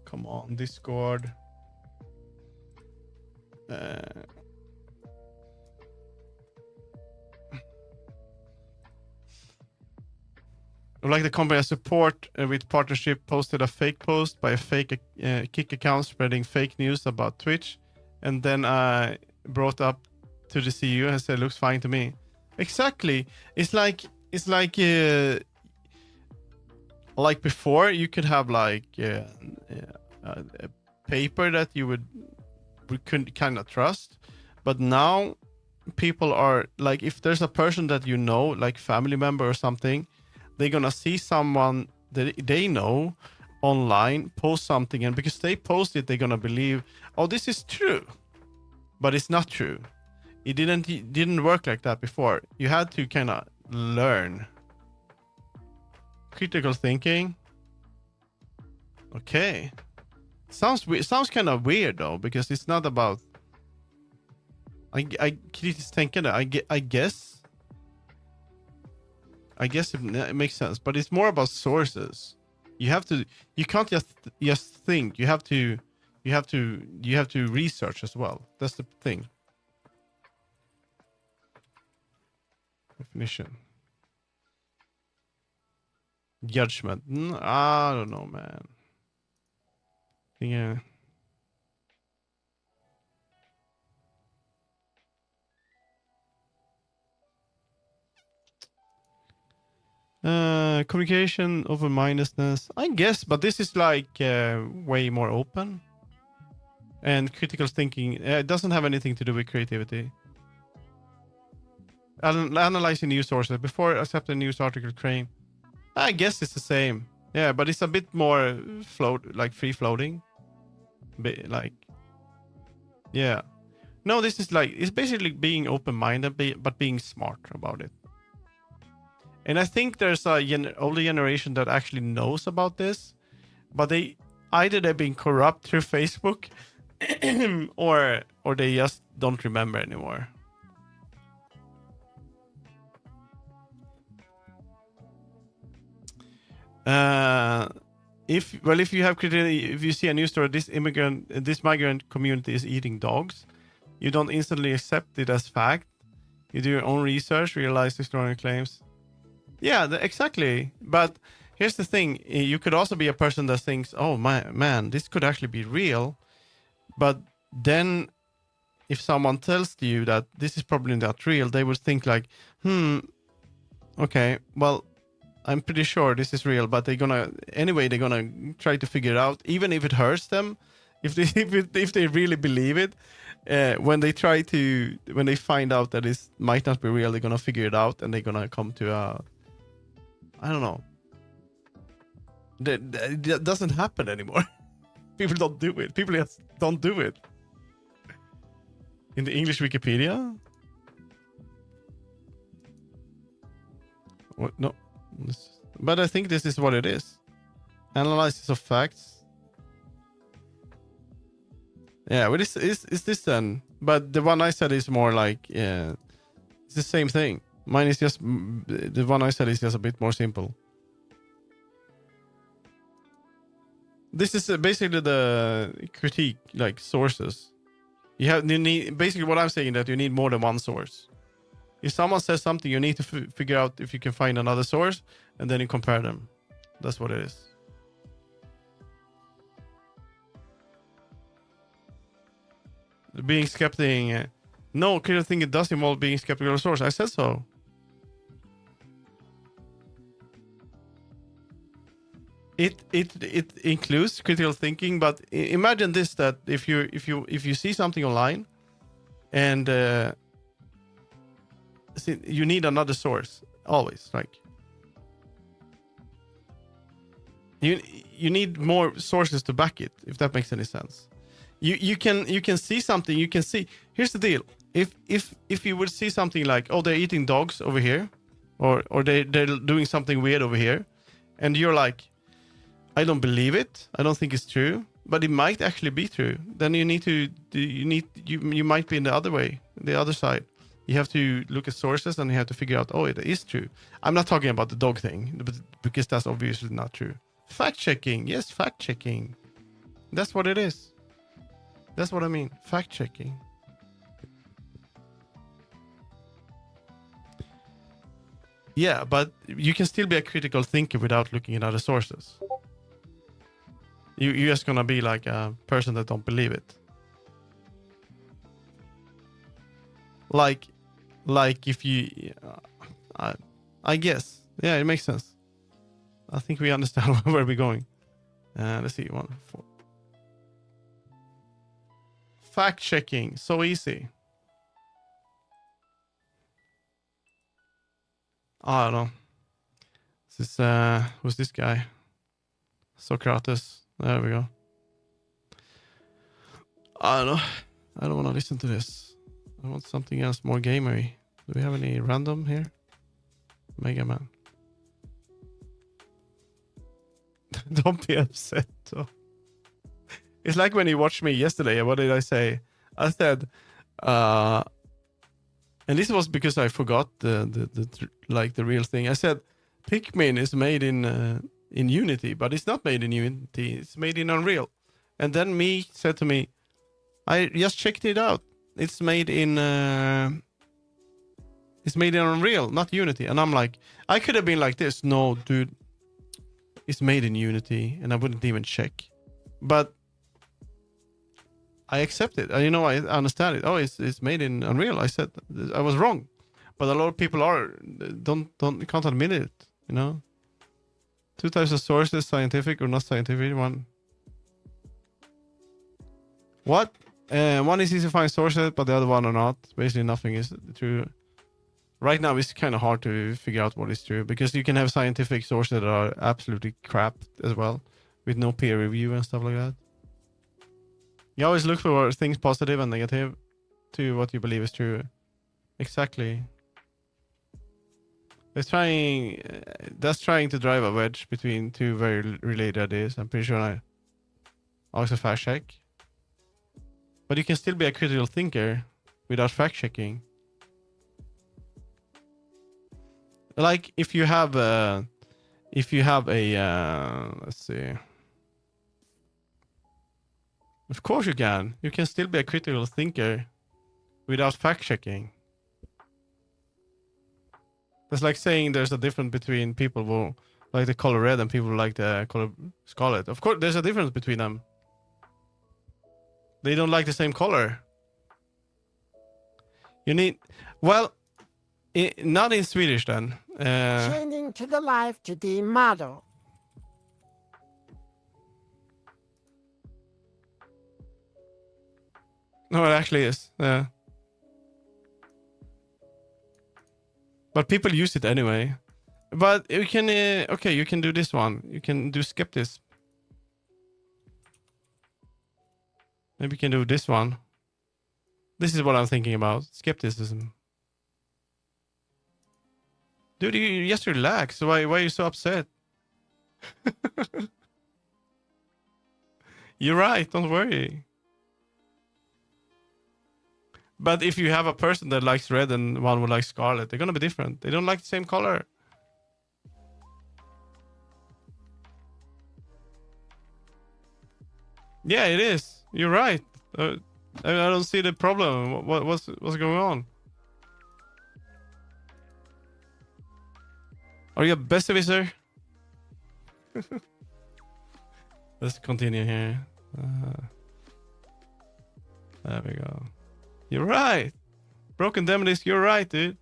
Come on, Discord. Like the company I support with partnership posted a fake post by a fake kick account spreading fake news about Twitch, and then I brought up to the CEO and said, "Looks fine to me." Exactly. It's like before you could have like a paper that we could kind of trust, but now people are like, if there's a person that you know, like family member or something, they're gonna see someone that they know online post something, and because they post it, they're gonna believe, oh, this is true, but it's not true. It didn't work like that before. You had to kind of learn critical thinking. Okay, sounds kind of weird though, because it's not about kritiskt tänkande. I guess it makes sense, but it's more about sources. You can't just think. You have to research as well. That's the thing. Definition. Judgment. I don't know, man. Yeah. Communication over mindedness, I guess, but this is like way more open. And critical thinking, it doesn't have anything to do with creativity. Analyzing news sources before accepting news article claim. I guess it's the same. Yeah, but it's a bit more free floating. Like, yeah. No, this is like, it's basically being open-minded, but being smart about it. And I think there's a older generation that actually knows about this, but they've been corrupt through Facebook, or they just don't remember anymore. If you see a news story, this migrant community is eating dogs, you don't instantly accept it as fact. You do your own research, realize exploring claims. Yeah, exactly. But here's the thing: you could also be a person that thinks, "Oh man, this could actually be real." But then, if someone tells you that this is probably not real, they would think like, okay, well, I'm pretty sure this is real, but they're gonna try to figure it out, even if it hurts them. If they really believe it, when they find out that it might not be real, they're gonna figure it out, and they're gonna come to I don't know. That doesn't happen anymore. People don't do it. People just don't do it. In the English Wikipedia? What? No. But I think this is what it is. Analysis of facts. Yeah, what is this then? But the one I said is more like, it's the same thing. Mine is just, the one I said is just a bit more simple. This is basically the critique, like sources. You need basically what I'm saying, that you need more than one source. If someone says something, you need to figure out if you can find another source, and then you compare them. That's what it is. Being skeptic. No, critical thinking does involve being skeptical of a source. I said so. It includes critical thinking, but imagine this: that if you see something online, and you need another source always. Like you need more sources to back it, if that makes any sense. You can see something. You can see. Here's the deal: if you would see something like, oh, they're eating dogs over here, or they're doing something weird over here, and you're like, I don't believe it. I don't think it's true, but it might actually be true. Then you might be in the other way, the other side. You have to look at sources, and you have to figure out, oh, it is true. I'm not talking about the dog thing, because that's obviously not true. Fact checking, yes, fact checking. That's what it is. That's what I mean. Fact checking. Yeah, but you can still be a critical thinker without looking at other sources. You're just gonna be like a person that don't believe it. Like if you, I guess, yeah, it makes sense. I think we understand where we're going. Let's see, 1, 4. Fact checking, so easy. I don't know. This is who's this guy? Socrates. There we go. I don't know. I don't want to listen to this. I want something else more gamery. Do we have any random here? Mega Man. Don't be upset though. It's like when you watched me yesterday. What did I say? I said, and this was because I forgot the real thing. I said, Pikmin is made in Unity, but it's not made in Unity. It's made in Unreal. And then me said to me, I just checked it out. It's made in Unreal, not Unity. And I'm like, I could have been like this. No, dude, it's made in Unity, and I wouldn't even check. But I accept it. I understand it. Oh, it's made in Unreal. I said I was wrong, but a lot of people can't admit it. You know, 2 types of sources: scientific or not scientific. What? One is easy to find sources, but the other one are not. Basically, nothing is true. Right now, it's kind of hard to figure out what is true because you can have scientific sources that are absolutely crap as well, with no peer review and stuff like that. You always look for things positive and negative to what you believe is true. Exactly. That's trying to drive a wedge between two very related ideas. I'm pretty sure I also fact check. But you can still be a critical thinker without fact checking. Like if you have a let's see. Of course you can. You can still be a critical thinker without fact checking. It's like saying there's a difference between people who like the color red and people who like the color scarlet. Of course, there's a difference between them. They don't like the same color. You need, well, not in Swedish then. Changing to the life to the model. No, it actually is. But people use it anyway. But you can, okay, you can do this one. You can do skepticism. Maybe you can do this one. This is what I'm thinking about. Skepticism. Dude, you just relax. Why are you so upset? You're right. Don't worry. But if you have a person that likes red and one would like scarlet, they're gonna be different. They don't like the same color. Yeah, it is. You're right. I don't see the problem. What's going on? Are you a besserwisser? Let's continue here. There we go. You're right. Broken Demon Disc, you're right, dude.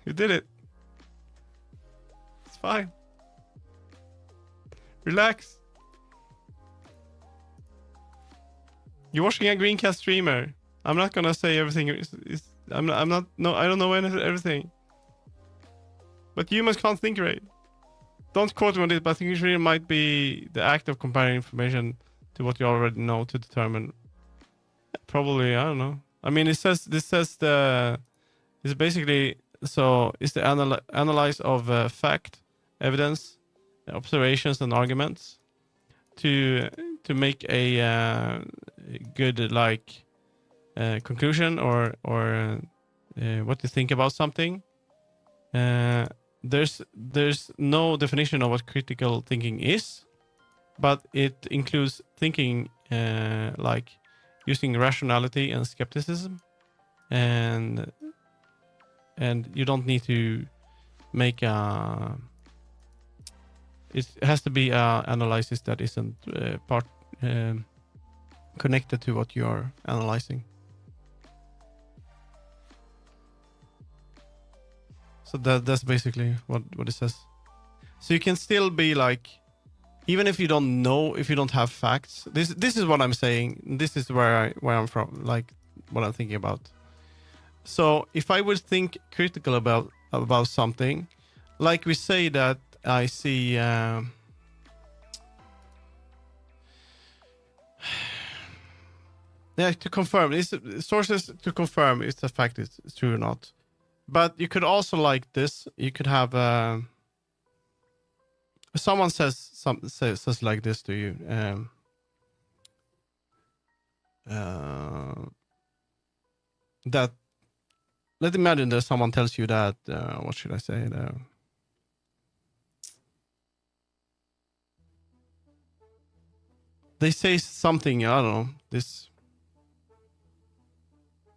You did it. It's fine. Relax. You're watching a Greencast streamer. I'm not gonna say everything I don't know everything. But humans can't think right. Don't quote me on this, but I think it really might be the act of comparing information to what you already know to determine. Probably, I don't know. I mean, it's basically, so it's the analyze of fact, evidence, observations, and arguments to make a good conclusion or what to think about something. There's no definition of what critical thinking is, but it includes thinking like using rationality and skepticism, and you don't need to make a. It has to be a analysis that isn't part connected to what you're analyzing. So that's basically what it says. So you can still be like, even if you don't know, if you don't have facts. This is what I'm saying. This is where I'm from, like what I'm thinking about. So if I would think critical about something, like we say that I see. Yeah, to confirm this sources to confirm if the fact is true or not. But you could also like this. You could have someone says like this to you. That let's imagine that someone tells you that what should I say? They say something. I don't know.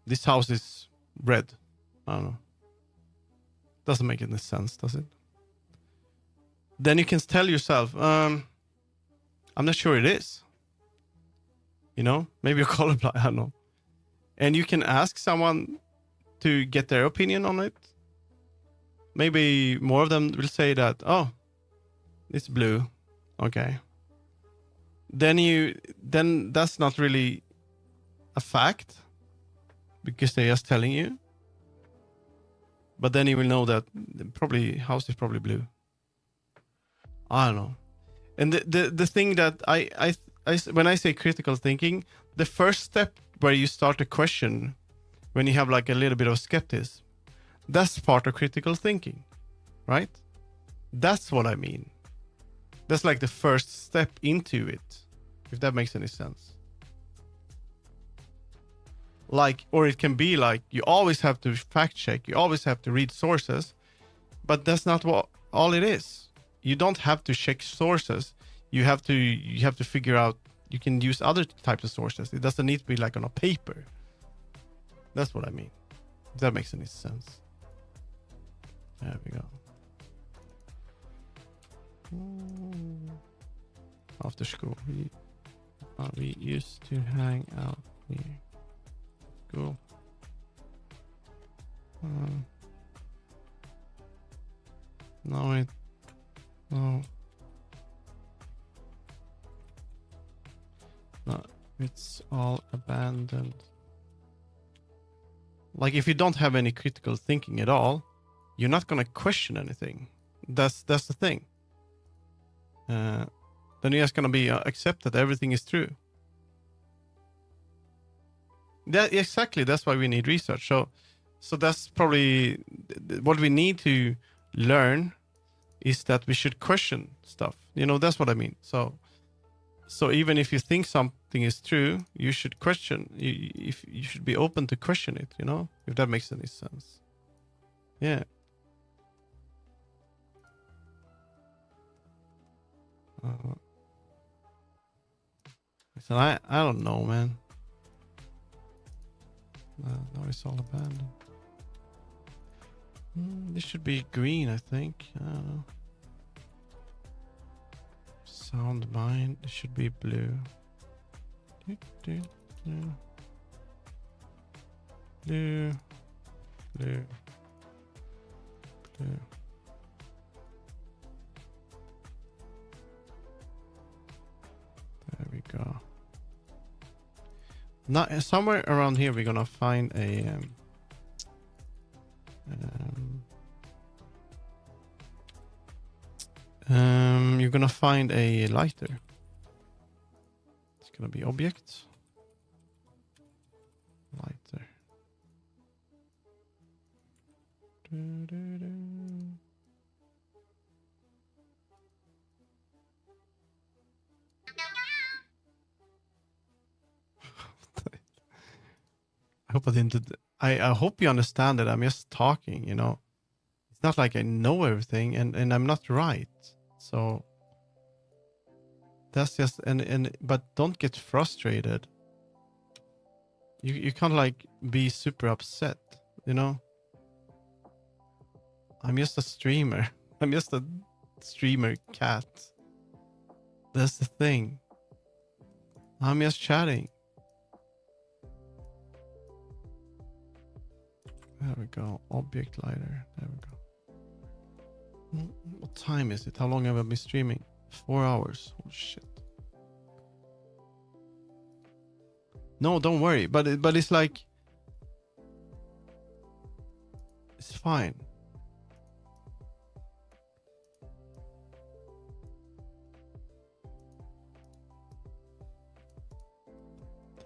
This house is red. I don't know. Doesn't make any sense, does it? Then you can tell yourself, I'm not sure it is. You know, maybe you're colorblind, I don't know. And you can ask someone to get their opinion on it. Maybe more of them will say that, oh, it's blue. Okay. Then that's not really a fact because they're just telling you. But then you will know that probably house is probably blue. I don't know. And the thing that I when I say critical thinking, the first step where you start a question, when you have like a little bit of skepticism, that's part of critical thinking, right? That's what I mean. That's like the first step into it, if that makes any sense. Like, or it can be like you always have to fact check, you always have to read sources, but that's not what all it is. You don't have to check sources. You have to figure out. You can use other types of sources. It doesn't need to be like on a paper. That's what I mean. If that makes any sense. There we go. After school, we used to hang out here. Cool. No. No, it's all abandoned. Like if you don't have any critical thinking at all, you're not gonna question anything. That's the thing. Then you're just gonna be accept that everything is true. That exactly. That's why we need research. So that's probably what we need to learn is that we should question stuff. You know, that's what I mean. So even if you think something is true, you should question. If you should be open to question it. You know, if that makes any sense. Yeah. So I don't know, man. Now it's all abandoned. This should be green, I think. I don't know. Sound mine. It should be blue. Blue. Blue. Blue. Blue. There we go. Now, somewhere around here, we're gonna find a you're gonna find a lighter. It's gonna be objects. Lighter. I hope I didn't. I hope you understand that I'm just talking. You know, it's not like I know everything, and I'm not right. So that's just but don't get frustrated. You can't like be super upset. You know. I'm just a streamer. I'm just a streamer cat. That's the thing. I'm just chatting. There we go. Object lighter. There we go. What time is it? How long have I been streaming? 4 hours. Oh shit. No, don't worry. But it's like, it's fine.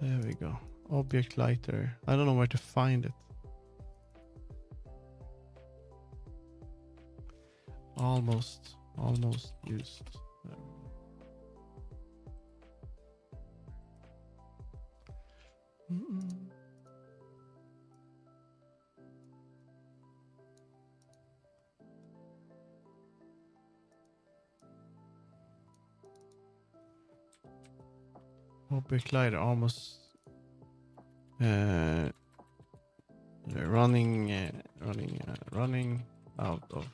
There we go. Object lighter. I don't know where to find it. Almost used. There we go. Object lighter almost running out of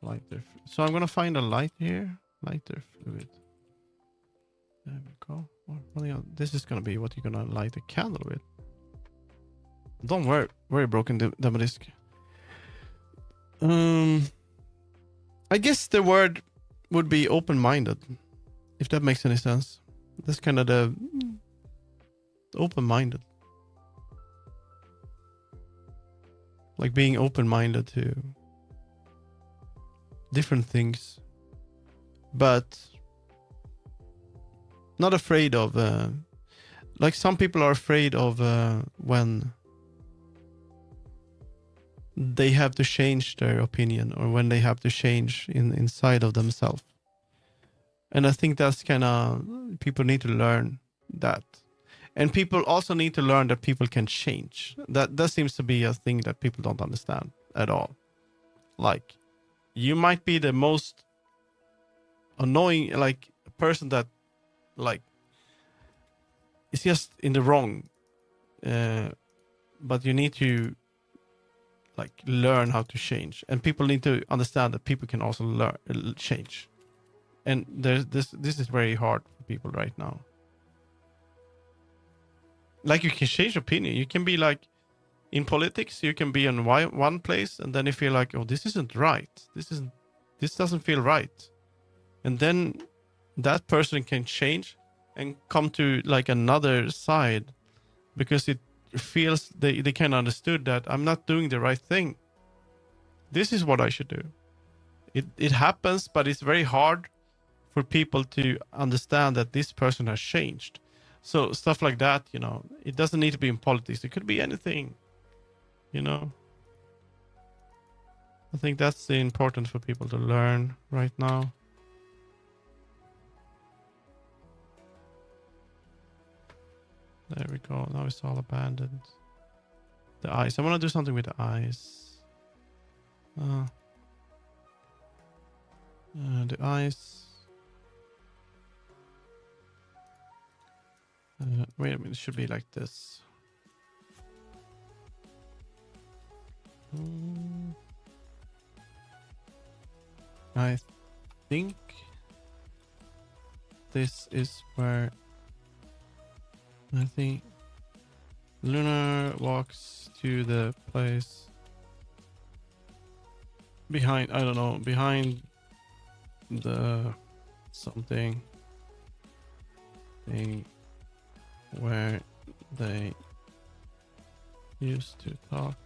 lighter. So I'm gonna find a light here. Lighter fluid. There we go. This is gonna be what you're gonna light a candle with. Don't worry, broken demo disc. I guess the word would be open-minded, if that makes any sense. That's kind of the open-minded. Like being open-minded to different things, but not afraid of like some people are afraid of when they have to change their opinion, or when they have to change inside of themselves. And I think that's kind of, people need to learn that. And people also need to learn that people can change. That seems to be a thing that people don't understand at all. Like, you might be the most annoying, like, person that, like, is just in the wrong. But you need to, like, learn how to change. And people need to understand that people can also learn change. And this is very hard for people right now. Like, you can change opinion. You can be like, in politics, you can be in one place, and then you feel like, oh, this isn't right. This doesn't feel right. And then that person can change and come to like another side, because it feels they can understood that I'm not doing the right thing. This is what I should do. It happens, but it's very hard for people to understand that this person has changed. So stuff like that, you know, it doesn't need to be in politics. It could be anything, you know. I think that's important for people to learn right now. There we go. Now it's all abandoned. The eyes. I want to do something with the eyes. The eyes. Wait a minute. It should be like this. I think this is where I think Luna walks to the place behind, I don't know, behind the something thing where they used to talk,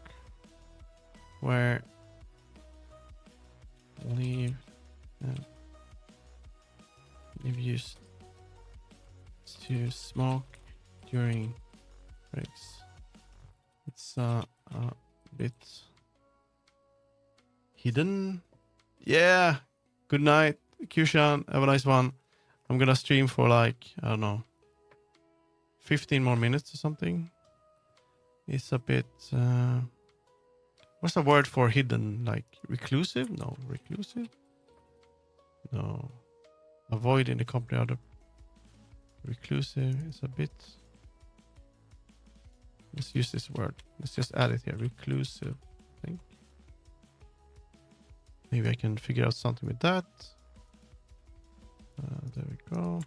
where Liv used to smoke during breaks. It's a bit hidden. Yeah. Good night, Kushan. Have a nice one. I'm gonna stream for like, I don't know, 15 more minutes or something. It's a bit what's the word for hidden? Like reclusive? No, reclusive? No. Avoid in the company of the reclusive is a bit. Let's use this word. Let's just add it here. Reclusive, I think. Maybe I can figure out something with that. There we go.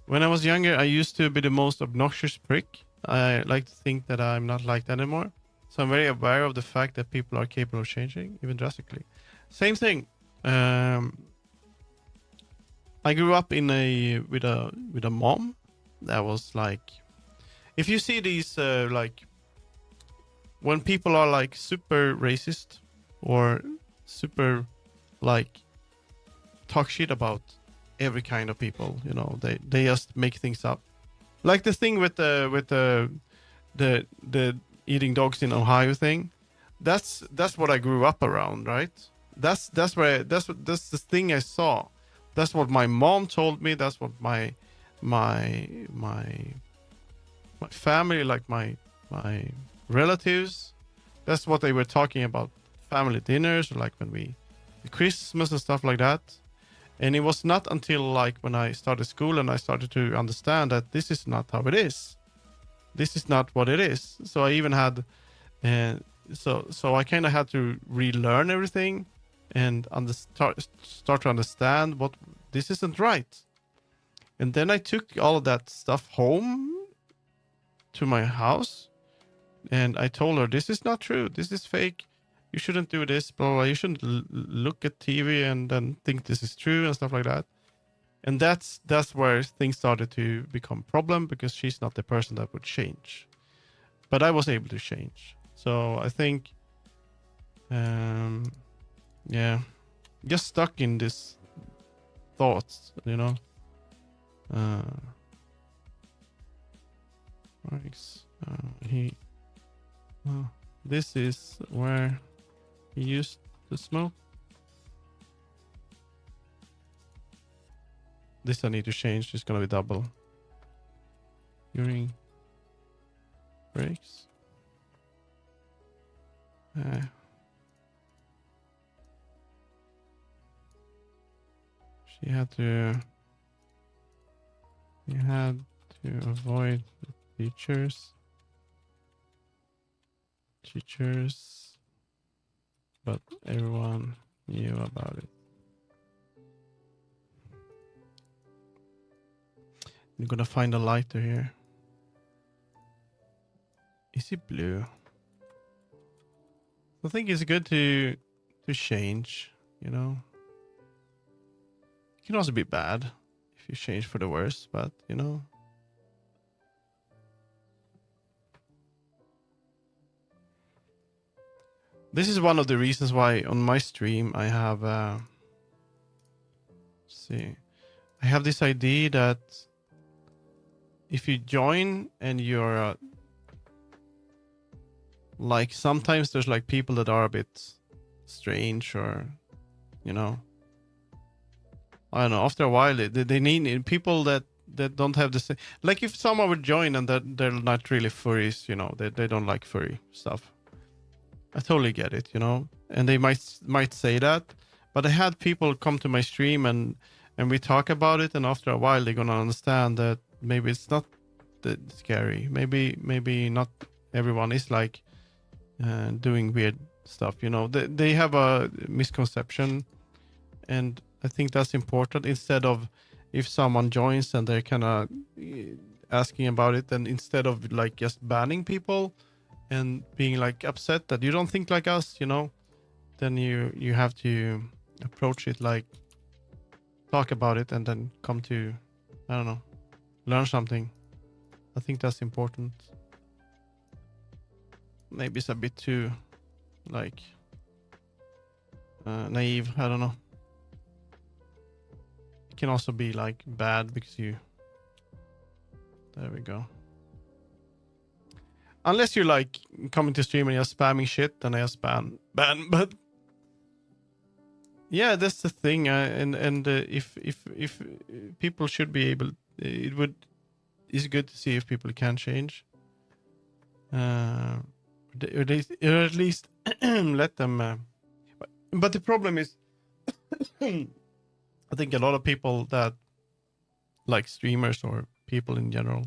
When I was younger, I used to be the most obnoxious prick. I like to think that I'm not like that anymore. So I'm very aware of the fact that people are capable of changing, even drastically. Same thing. I grew up in with a mom that was like, if you see these like when people are like super racist or super like talk shit about every kind of people, you know, they just make things up. Like the thing with the eating dogs in Ohio thing. That's what I grew up around, right? That's the thing I saw. That's what my mom told me. That's what my family, like my relatives, that's what they were talking about. Family dinners, or like when we Christmas and stuff like that. And it was not until like when I started school and I started to understand that this is not how it is. This is not what it is. So I even had, so I kind of had to relearn everything and start to understand what this isn't right. And then I took all of that stuff home to my house, and I told her, "This is not true. This is fake. You shouldn't do this. Blah blah. You shouldn't look at TV and then think this is true and stuff like that." And that's where things started to become problem, because she's not the person that would change, but I was able to change. So I think, yeah, just stuck in this thoughts, you know. This is where he used to smoke. This I need to change. It's gonna be double during breaks. She had to avoid the teachers, but everyone knew about it. I'm gonna find a lighter here. Is it blue? I think it's good to change, you know. It can also be bad if you change for the worse, but you know. This is one of the reasons why on my stream I have I have this idea that if you join and you're like, sometimes there's like people that are a bit strange, or you know, I don't know, after a while they need people that don't have the same, like if someone would join and that they're not really furries, you know, they don't like furry stuff. I totally get it, you know, and they might say that, but I had people come to my stream and we talk about it, and after a while they're gonna understand that maybe it's not that scary. Maybe not everyone is like doing weird stuff, you know. They have a misconception, and I think that's important. Instead of if someone joins and they're kind of asking about it, and instead of like just banning people and being like upset that you don't think like us, you know, then you have to approach it like, talk about it, and then come to, I don't know, learn something. I think that's important. Maybe it's a bit too like naive, I don't know. It can also be like bad because you, there we go. Unless you're like coming to stream and you're spamming shit, then I just ban. But yeah, that's the thing. If people should be able, it's good to see if people can change. Or at least let them. But the problem is, I think a lot of people that like streamers or people in general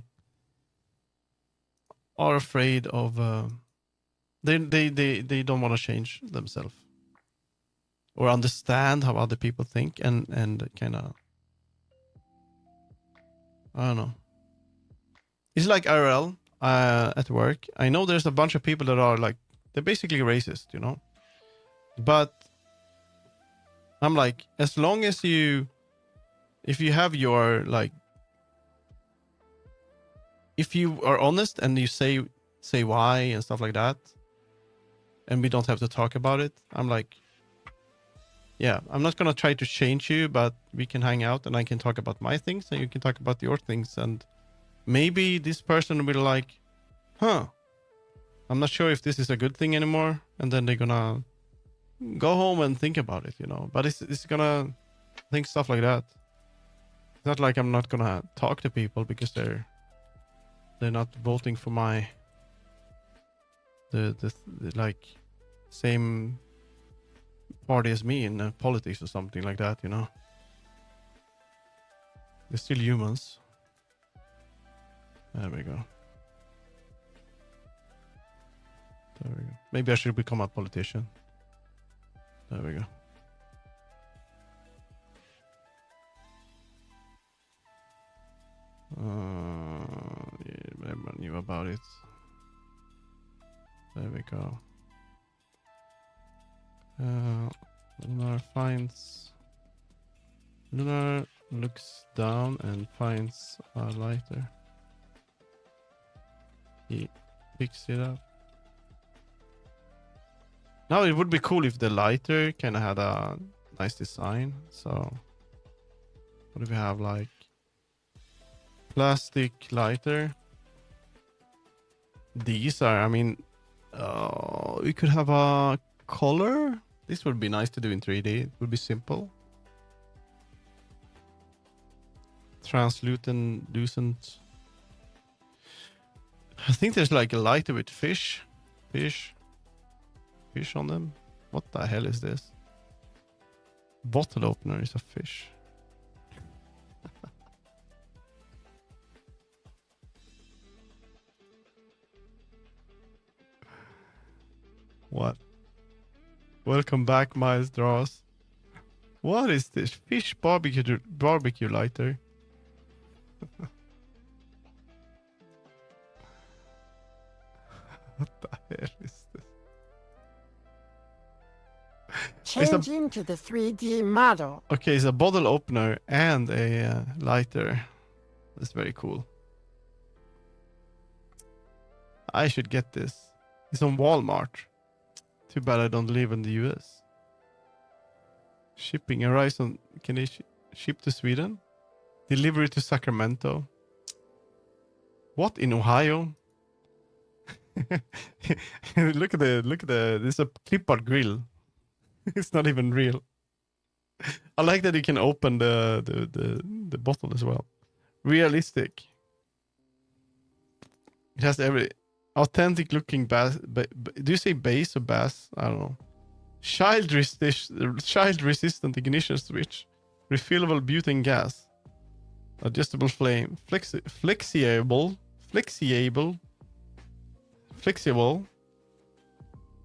are afraid of they don't want to change themselves. or understand how other people think, and kind of, I don't know. It's like IRL at work. I know there's a bunch of people that are like, they're basically racist, you know. But I'm like, as long as if you have your like, if you are honest and you say why and stuff like that, and we don't have to talk about it, I'm like, yeah, I'm not gonna try to change you, but we can hang out and I can talk about my things and you can talk about your things, and maybe this person will like, huh, I'm not sure if this is a good thing anymore, and then they're gonna go home and think about it, you know. But it's gonna think stuff like that. It's not like I'm not gonna talk to people because they're not voting for my the like same party as me in politics or something like that, you know. They're still humans. There we go. There we go. Maybe I should become a politician. There we go. Yeah, I knew about it. There we go. Lunar looks down and finds a lighter. He picks it up. Now it would be cool if the lighter kind of had a nice design. So what if we have like plastic lighter? These are, I mean, we could have a color. This would be nice to do in 3D. It would be simple. Translucent. I think there's like a lighter with fish on them. What the hell is this? Bottle opener is a fish. What? Welcome back, Miles Draws. What is this? Fish barbecue lighter. What the hell is this? Changing to the 3D model. Okay, it's a bottle opener and a lighter. That's very cool. I should get this. It's on Walmart. Too bad I don't live in the US. Shipping arrives on... Can they ship to Sweden? Delivery to Sacramento. What, in Ohio? Look at the... There's a clip art grill. It's not even real. I like that you can open the bottle as well. Realistic. It has every authentic looking bass. Do you say bass or bass? I don't know. Child resistant ignition switch. Refillable butane gas. Adjustable flame. Flexible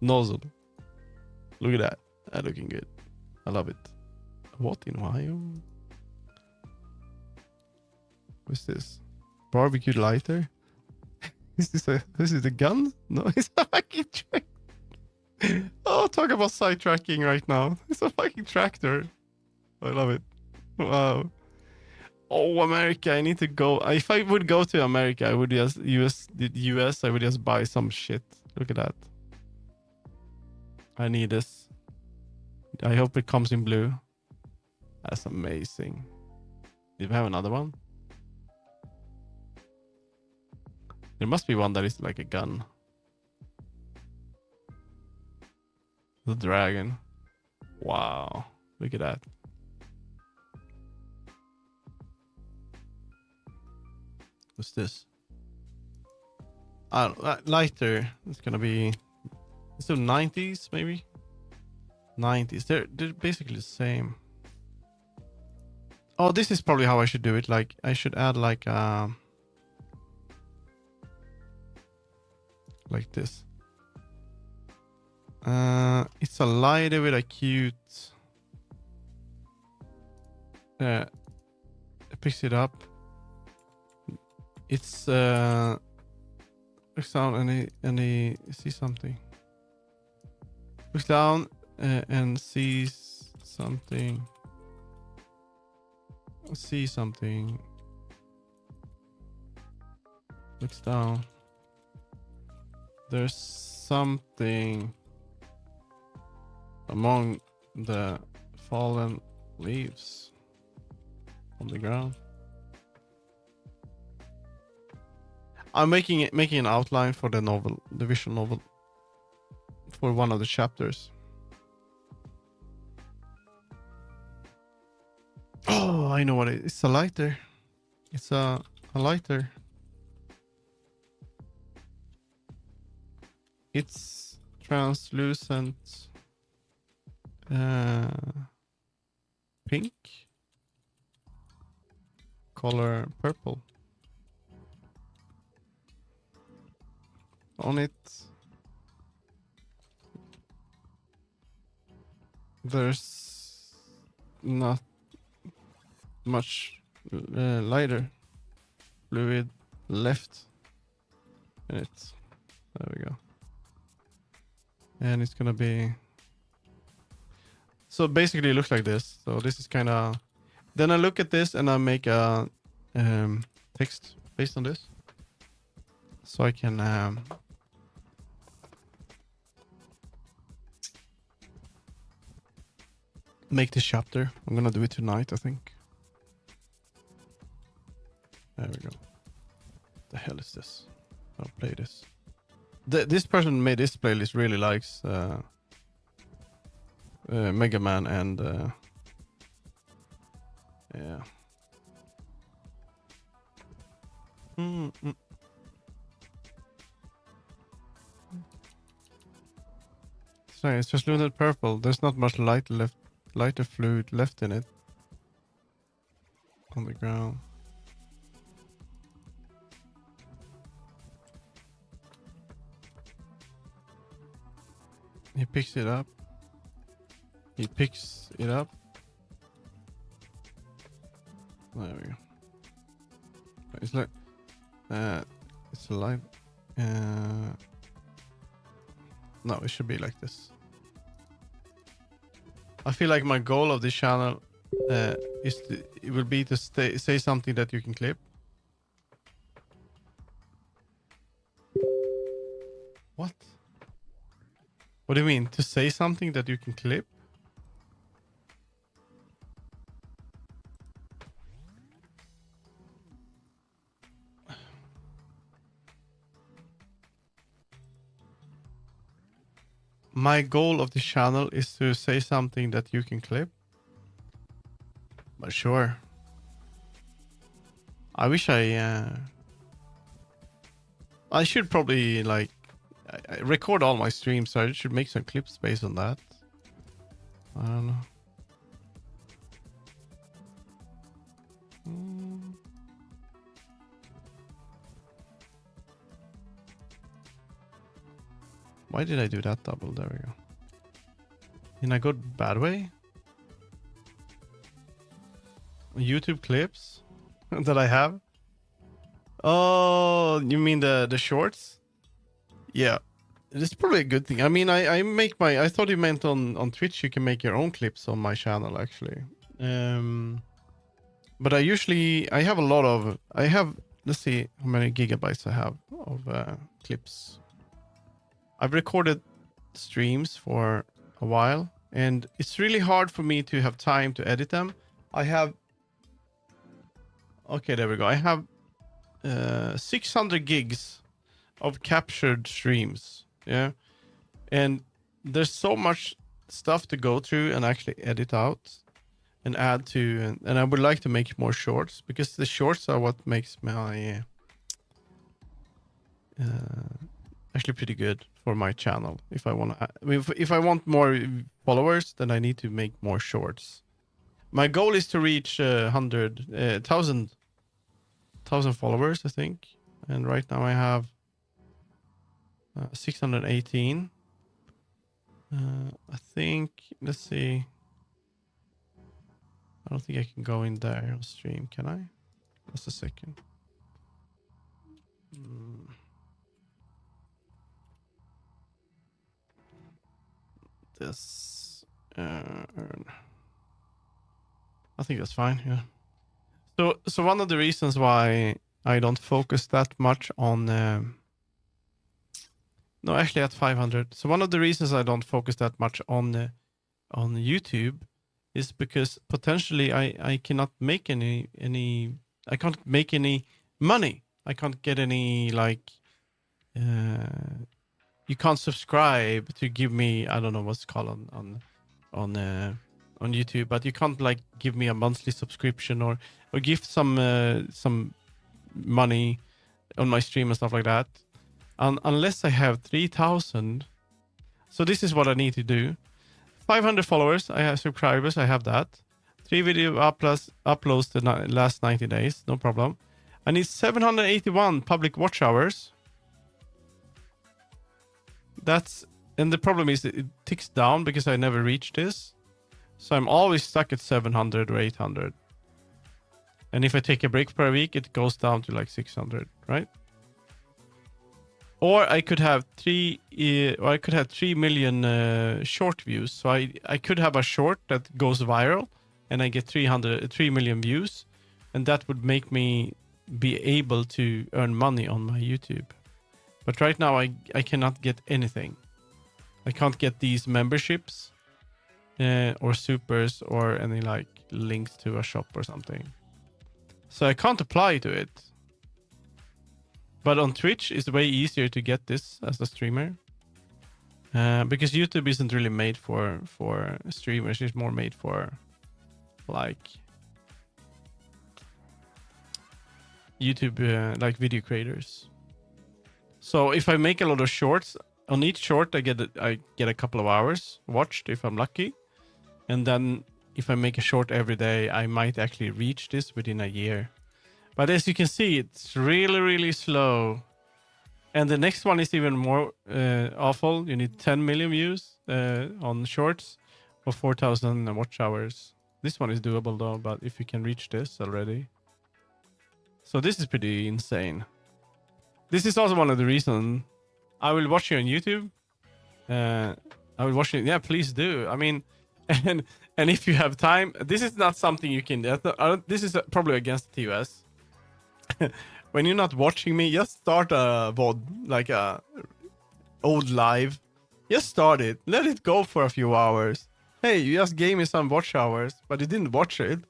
nozzle. Look at that. That's looking good. I love it. What in Ohio? What's this? Barbecue lighter? Is this a gun? No, it's a fucking tractor. Oh, talk about sidetracking right now. It's a fucking tractor. I love it. Wow. Oh, America, I need to go. If I would go to America, I would just US, I would just buy some shit. Look at that. I need this. I hope it comes in blue. That's amazing. Do we have another one? There must be one that is like a gun. The dragon. Wow. Look at that. What's this? Lighter. It's gonna be... It's the 90s, maybe? 90s. They're basically the same. Oh, this is probably how I should do it. Like, I should add like this. It's a lighter with a cute it picks it up. It's looks down and he sees something. Looks down and sees something. See something. Looks down. There's something among the fallen leaves on the ground. I'm making an outline for the novel, the visual novel, for one of the chapters. Oh, I know what it is. It's a lighter. It's a lighter. It's translucent pink, color purple. On it there's not much lighter fluid left in it. There we go. And it's gonna be, so basically it looks like this. So this is kind of, then I look at this and I make a text based on this, so I can make this chapter. I'm gonna do it tonight, I think. There we go. The hell is this? I'll play this. This person made this playlist really likes Mega Man and yeah. Sorry, it's just lunar purple. There's not much lighter fluid left in it on the ground. He picks it up. He picks it up. There we go. It's like it's a light. No, it should be like this. I feel like my goal of this channel it will be to say something that you can clip. What? What do you mean? To say something that you can clip? My goal of this channel is to say something that you can clip. But sure. I wish I should probably like I record all my streams, so I should make some clips based on that. I don't know. Why did I do that double? There we go. In a good bad way? YouTube clips that I have? Oh, you mean the shorts? Yeah, it's probably a good thing. I mean, I make my. I thought you meant on Twitch you can make your own clips on my channel actually. But I have a lot of. Let's see how many gigabytes I have of clips. I've recorded streams for a while, and it's really hard for me to have time to edit them. I have. Okay, there we go. I have 600 gigs of captured streams. Yeah, and there's so much stuff to go through and actually edit out and add to, and I would like to make more shorts, because the shorts are what makes my actually pretty good for my channel. If I want to, if I want more followers, then I need to make more shorts. My goal is to reach 1,000 followers, I think, and right now I have 618. I think, let's see. I don't think I can go in there on stream, can I? Just a second. This earn. I think that's fine. Yeah. So one of the reasons why I don't focus that much on no, actually at 500. So one of the reasons I don't focus that much on YouTube is because potentially I cannot make any I can't make any money. I can't get any like you can't subscribe to give me, I don't know what's called on YouTube, but you can't like give me a monthly subscription or give some money on my stream and stuff like that. Unless I have 3,000. So this is what I need to do. 500 followers, I have subscribers, I have that. 3 video uploads the last 90 days, no problem. I need 781 public watch hours. And the problem is it ticks down because I never reach this. So I'm always stuck at 700 or 800. And if I take a break per week, it goes down to like 600, right? Or I could have 3 million short views. So I could have a short that goes viral and I get 3 million views. And that would make me be able to earn money on my YouTube. But right now I cannot get anything. I can't get these memberships or supers or any like links to a shop or something. So I can't apply to it. But on Twitch, it's way easier to get this as a streamer. Because YouTube isn't really made for streamers. It's more made for like YouTube, like video creators. So if I make a lot of shorts, on each short I get a couple of hours watched if I'm lucky. And then if I make a short every day, I might actually reach this within a year. But as you can see, it's really, really slow. And the next one is even more awful. You need 10 million views on shorts for 4,000 watch hours. This one is doable though, but if you can reach this already. So this is pretty insane. This is also one of the reasons I will watch you on YouTube. I will watch you. Yeah, please do. I mean, and if you have time, this is not something you can. This is probably against the TOS. When you're not watching me, just start a VOD, like a old live. Just start it. Let it go for a few hours. Hey, you just gave me some watch hours, but you didn't watch it.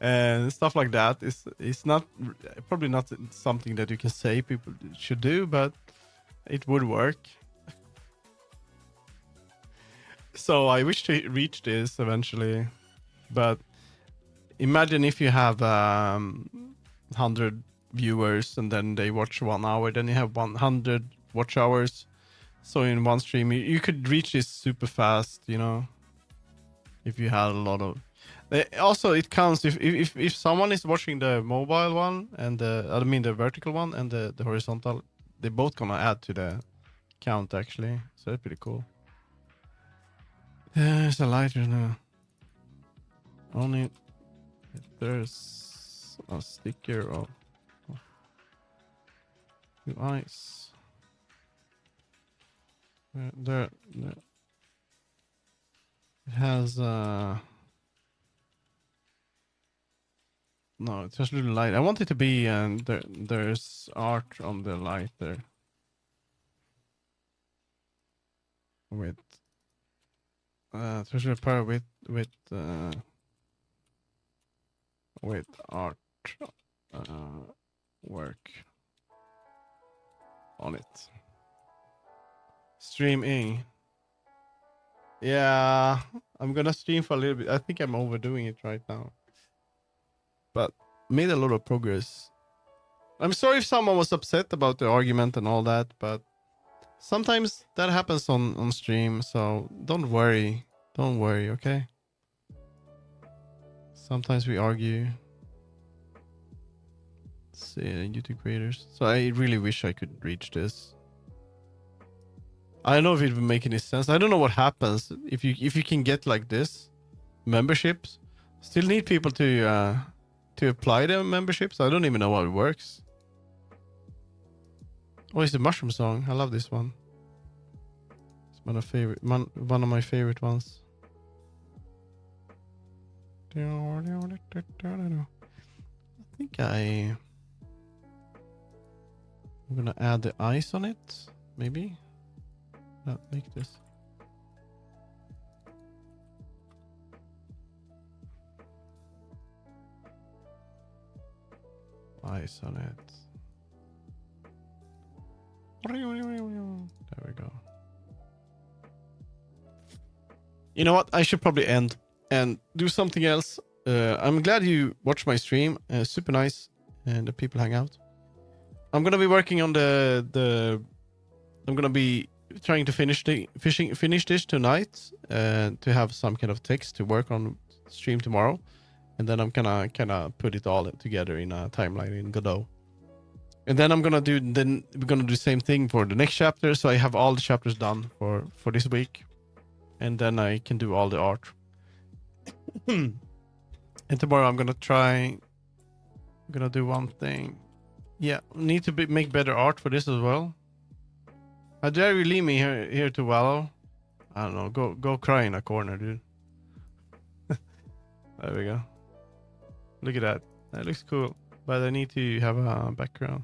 And stuff like that is not probably not something that you can say people should do, but it would work. So I wish to reach this eventually, but imagine if you have 100 viewers and then they watch 1 hour, then you have 100 watch hours. So in one stream you could reach this super fast, you know, if you had a lot of. Also, it counts if someone is watching the mobile one and the vertical one and the horizontal, they both gonna add to the count actually. So that's pretty cool. There's a lighter now. Only if there's a sticker of ice. There it has no, it's just a little light. I want it to be there's art on the light there. With treasure pair with art work on it. Streaming. Yeah, I'm gonna stream for a little bit. I think I'm overdoing it right now. But made a lot of progress. I'm sorry if someone was upset about the argument and all that, but sometimes that happens on stream, so don't worry. Don't worry, okay? Sometimes we argue. Let's see, YouTube creators. So I really wish I could reach this. I don't know if it would make any sense. I don't know what happens if you can get like this memberships. Still need people to apply the memberships. I don't even know how it works. Oh, it's the mushroom song. I love this one. It's one of my favorite ones. I think I'm gonna add the ice on it, maybe. Make this. Ice on it. There we go. You know what? I should probably end and do something else. I'm glad you watched my stream. Super nice, and the people hang out. I'm gonna be working on I'm gonna be trying to finish this tonight, to have some kind of text to work on stream tomorrow, and then I'm gonna kind of put it all together in a timeline in Godot. And then we're gonna do the same thing for the next chapter, so I have all the chapters done for this week, and then I can do all the art. And tomorrow I'm gonna do one thing. Yeah, need to make better art for this as well. How dare you leave me here to wallow? I don't know. Go cry in a corner, dude. There we go. Look at that. That looks cool, but I need to have a background.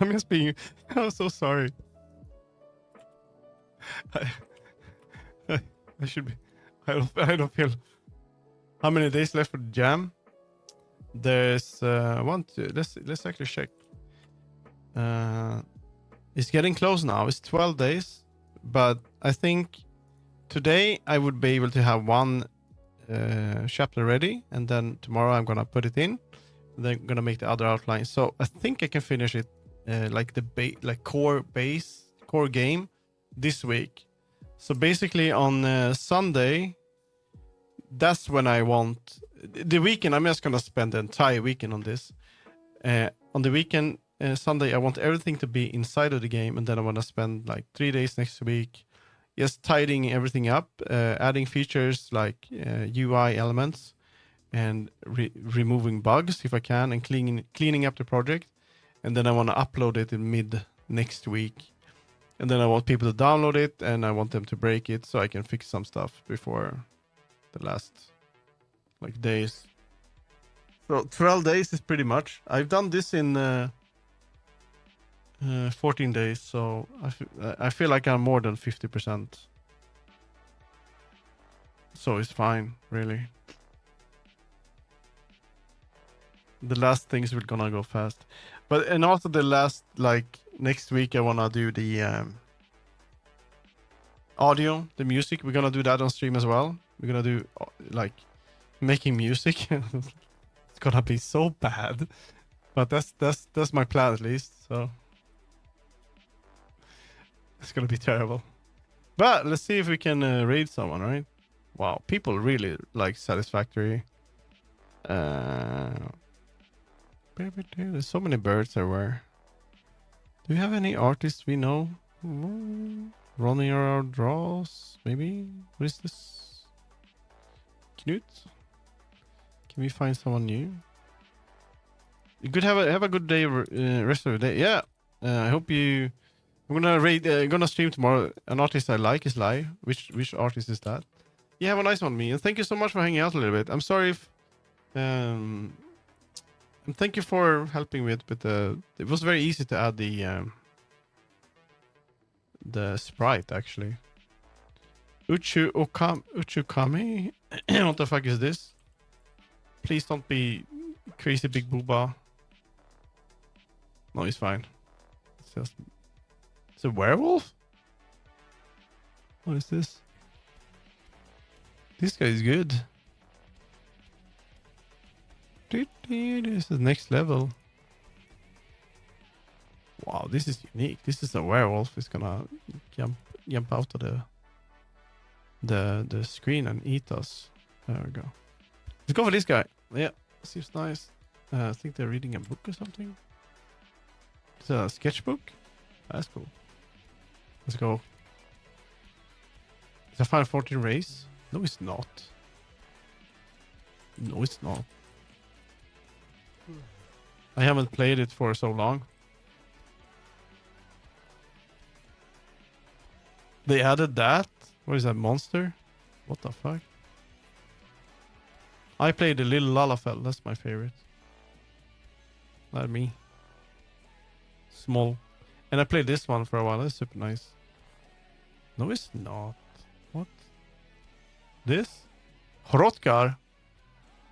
I'm so sorry. I should be. I don't feel. How many days left for the jam? There's one, two. Let's actually check. It's getting close now. It's 12 days, but I think today I would be able to have one chapter ready, and then tomorrow I'm gonna put it in. Then I'm gonna make the other outline. So I think I can finish it like the core game this week. So basically on Sunday, that's when I want the weekend. I'm just gonna spend the entire weekend on this. On the weekend, Sunday, I want everything to be inside of the game, and then I want to spend like 3 days next week just tidying everything up, adding features like UI elements, and removing bugs if I can, and cleaning up the project. And then I want to upload it in mid next week. And then I want people to download it, and I want them to break it so I can fix some stuff before the last like days. So 12 days is pretty much. I've done this in 14 days, so I feel like I'm more than 50%. So it's fine, really. The last things will gonna go fast, and also the last, like next week I wanna do the audio, the music. We're gonna do that on stream as well. We're gonna do like making music. It's gonna be so bad, but that's my plan at least. So it's gonna be terrible. But let's see if we can raid someone, right? Wow, people really like Satisfactory. There's so many birds everywhere. Do we have any artists we know? Running around draws, maybe? What is this? Knut? Can we find someone new? You could have a good day, rest of the day. Yeah. I hope you. I'm gonna stream tomorrow. An artist I like is Lai. Which artist is that? Yeah, have a nice one, me. And thank you so much for hanging out a little bit. I'm sorry if. And thank you for helping with the. It was very easy to add the sprite actually. Uchukami. What the fuck is this? Please don't be crazy big booba. No, he's fine. It's a werewolf? What is this? This guy is good. This is next level. Wow, this is unique. This is a werewolf. It's gonna jump out of the screen and eat us. There we go. Let's go for this guy. Yeah, seems nice. I think they're reading a book or something. It's a sketchbook. That's cool. Let's go. Is that Final 14 race? No, it's not. No, it's not. I haven't played it for so long. They added that? What is that, monster? What the fuck? I played the Little Lalafell. That's my favorite. Not me. Small. And I played this one for a while. That's super nice. No, it's not. What? This? Hrotkar?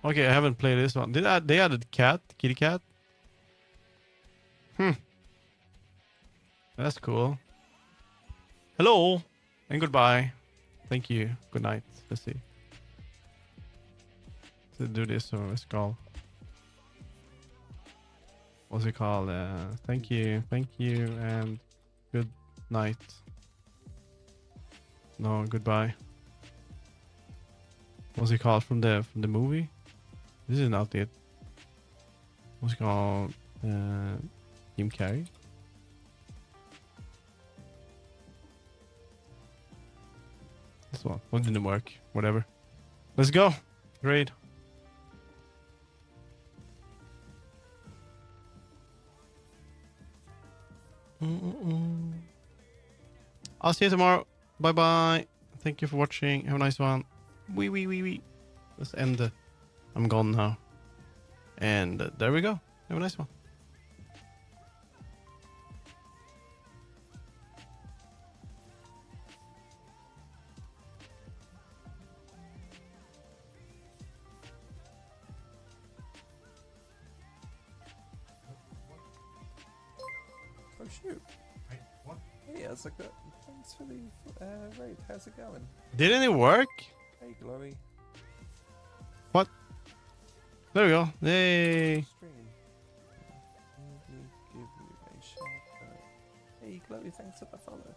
Okay, I haven't played this one. They added cat? Kitty cat? That's cool. Hello and goodbye. Thank you. Good night. Let's see. Let's do this. So let's call. What's it called? Thank you, and good night. No, goodbye. What's it called from the movie? This is not it. What's it called? Jim Carrey. This one. What didn't work? Whatever. Let's go. Great. I'll see you tomorrow. Bye bye. Thank you for watching. Have a nice one. Wee. Let's end the. I'm gone now. And there we go. Have a nice one. Oh shoot. Wait, what? Hey, how's it go? Thanks for the raid. How's it going? Didn't it work? Hey, Glowy. What? There we go. Yay. Stream. Let me give you a shout out. Hey, Glowy, thanks for the follow.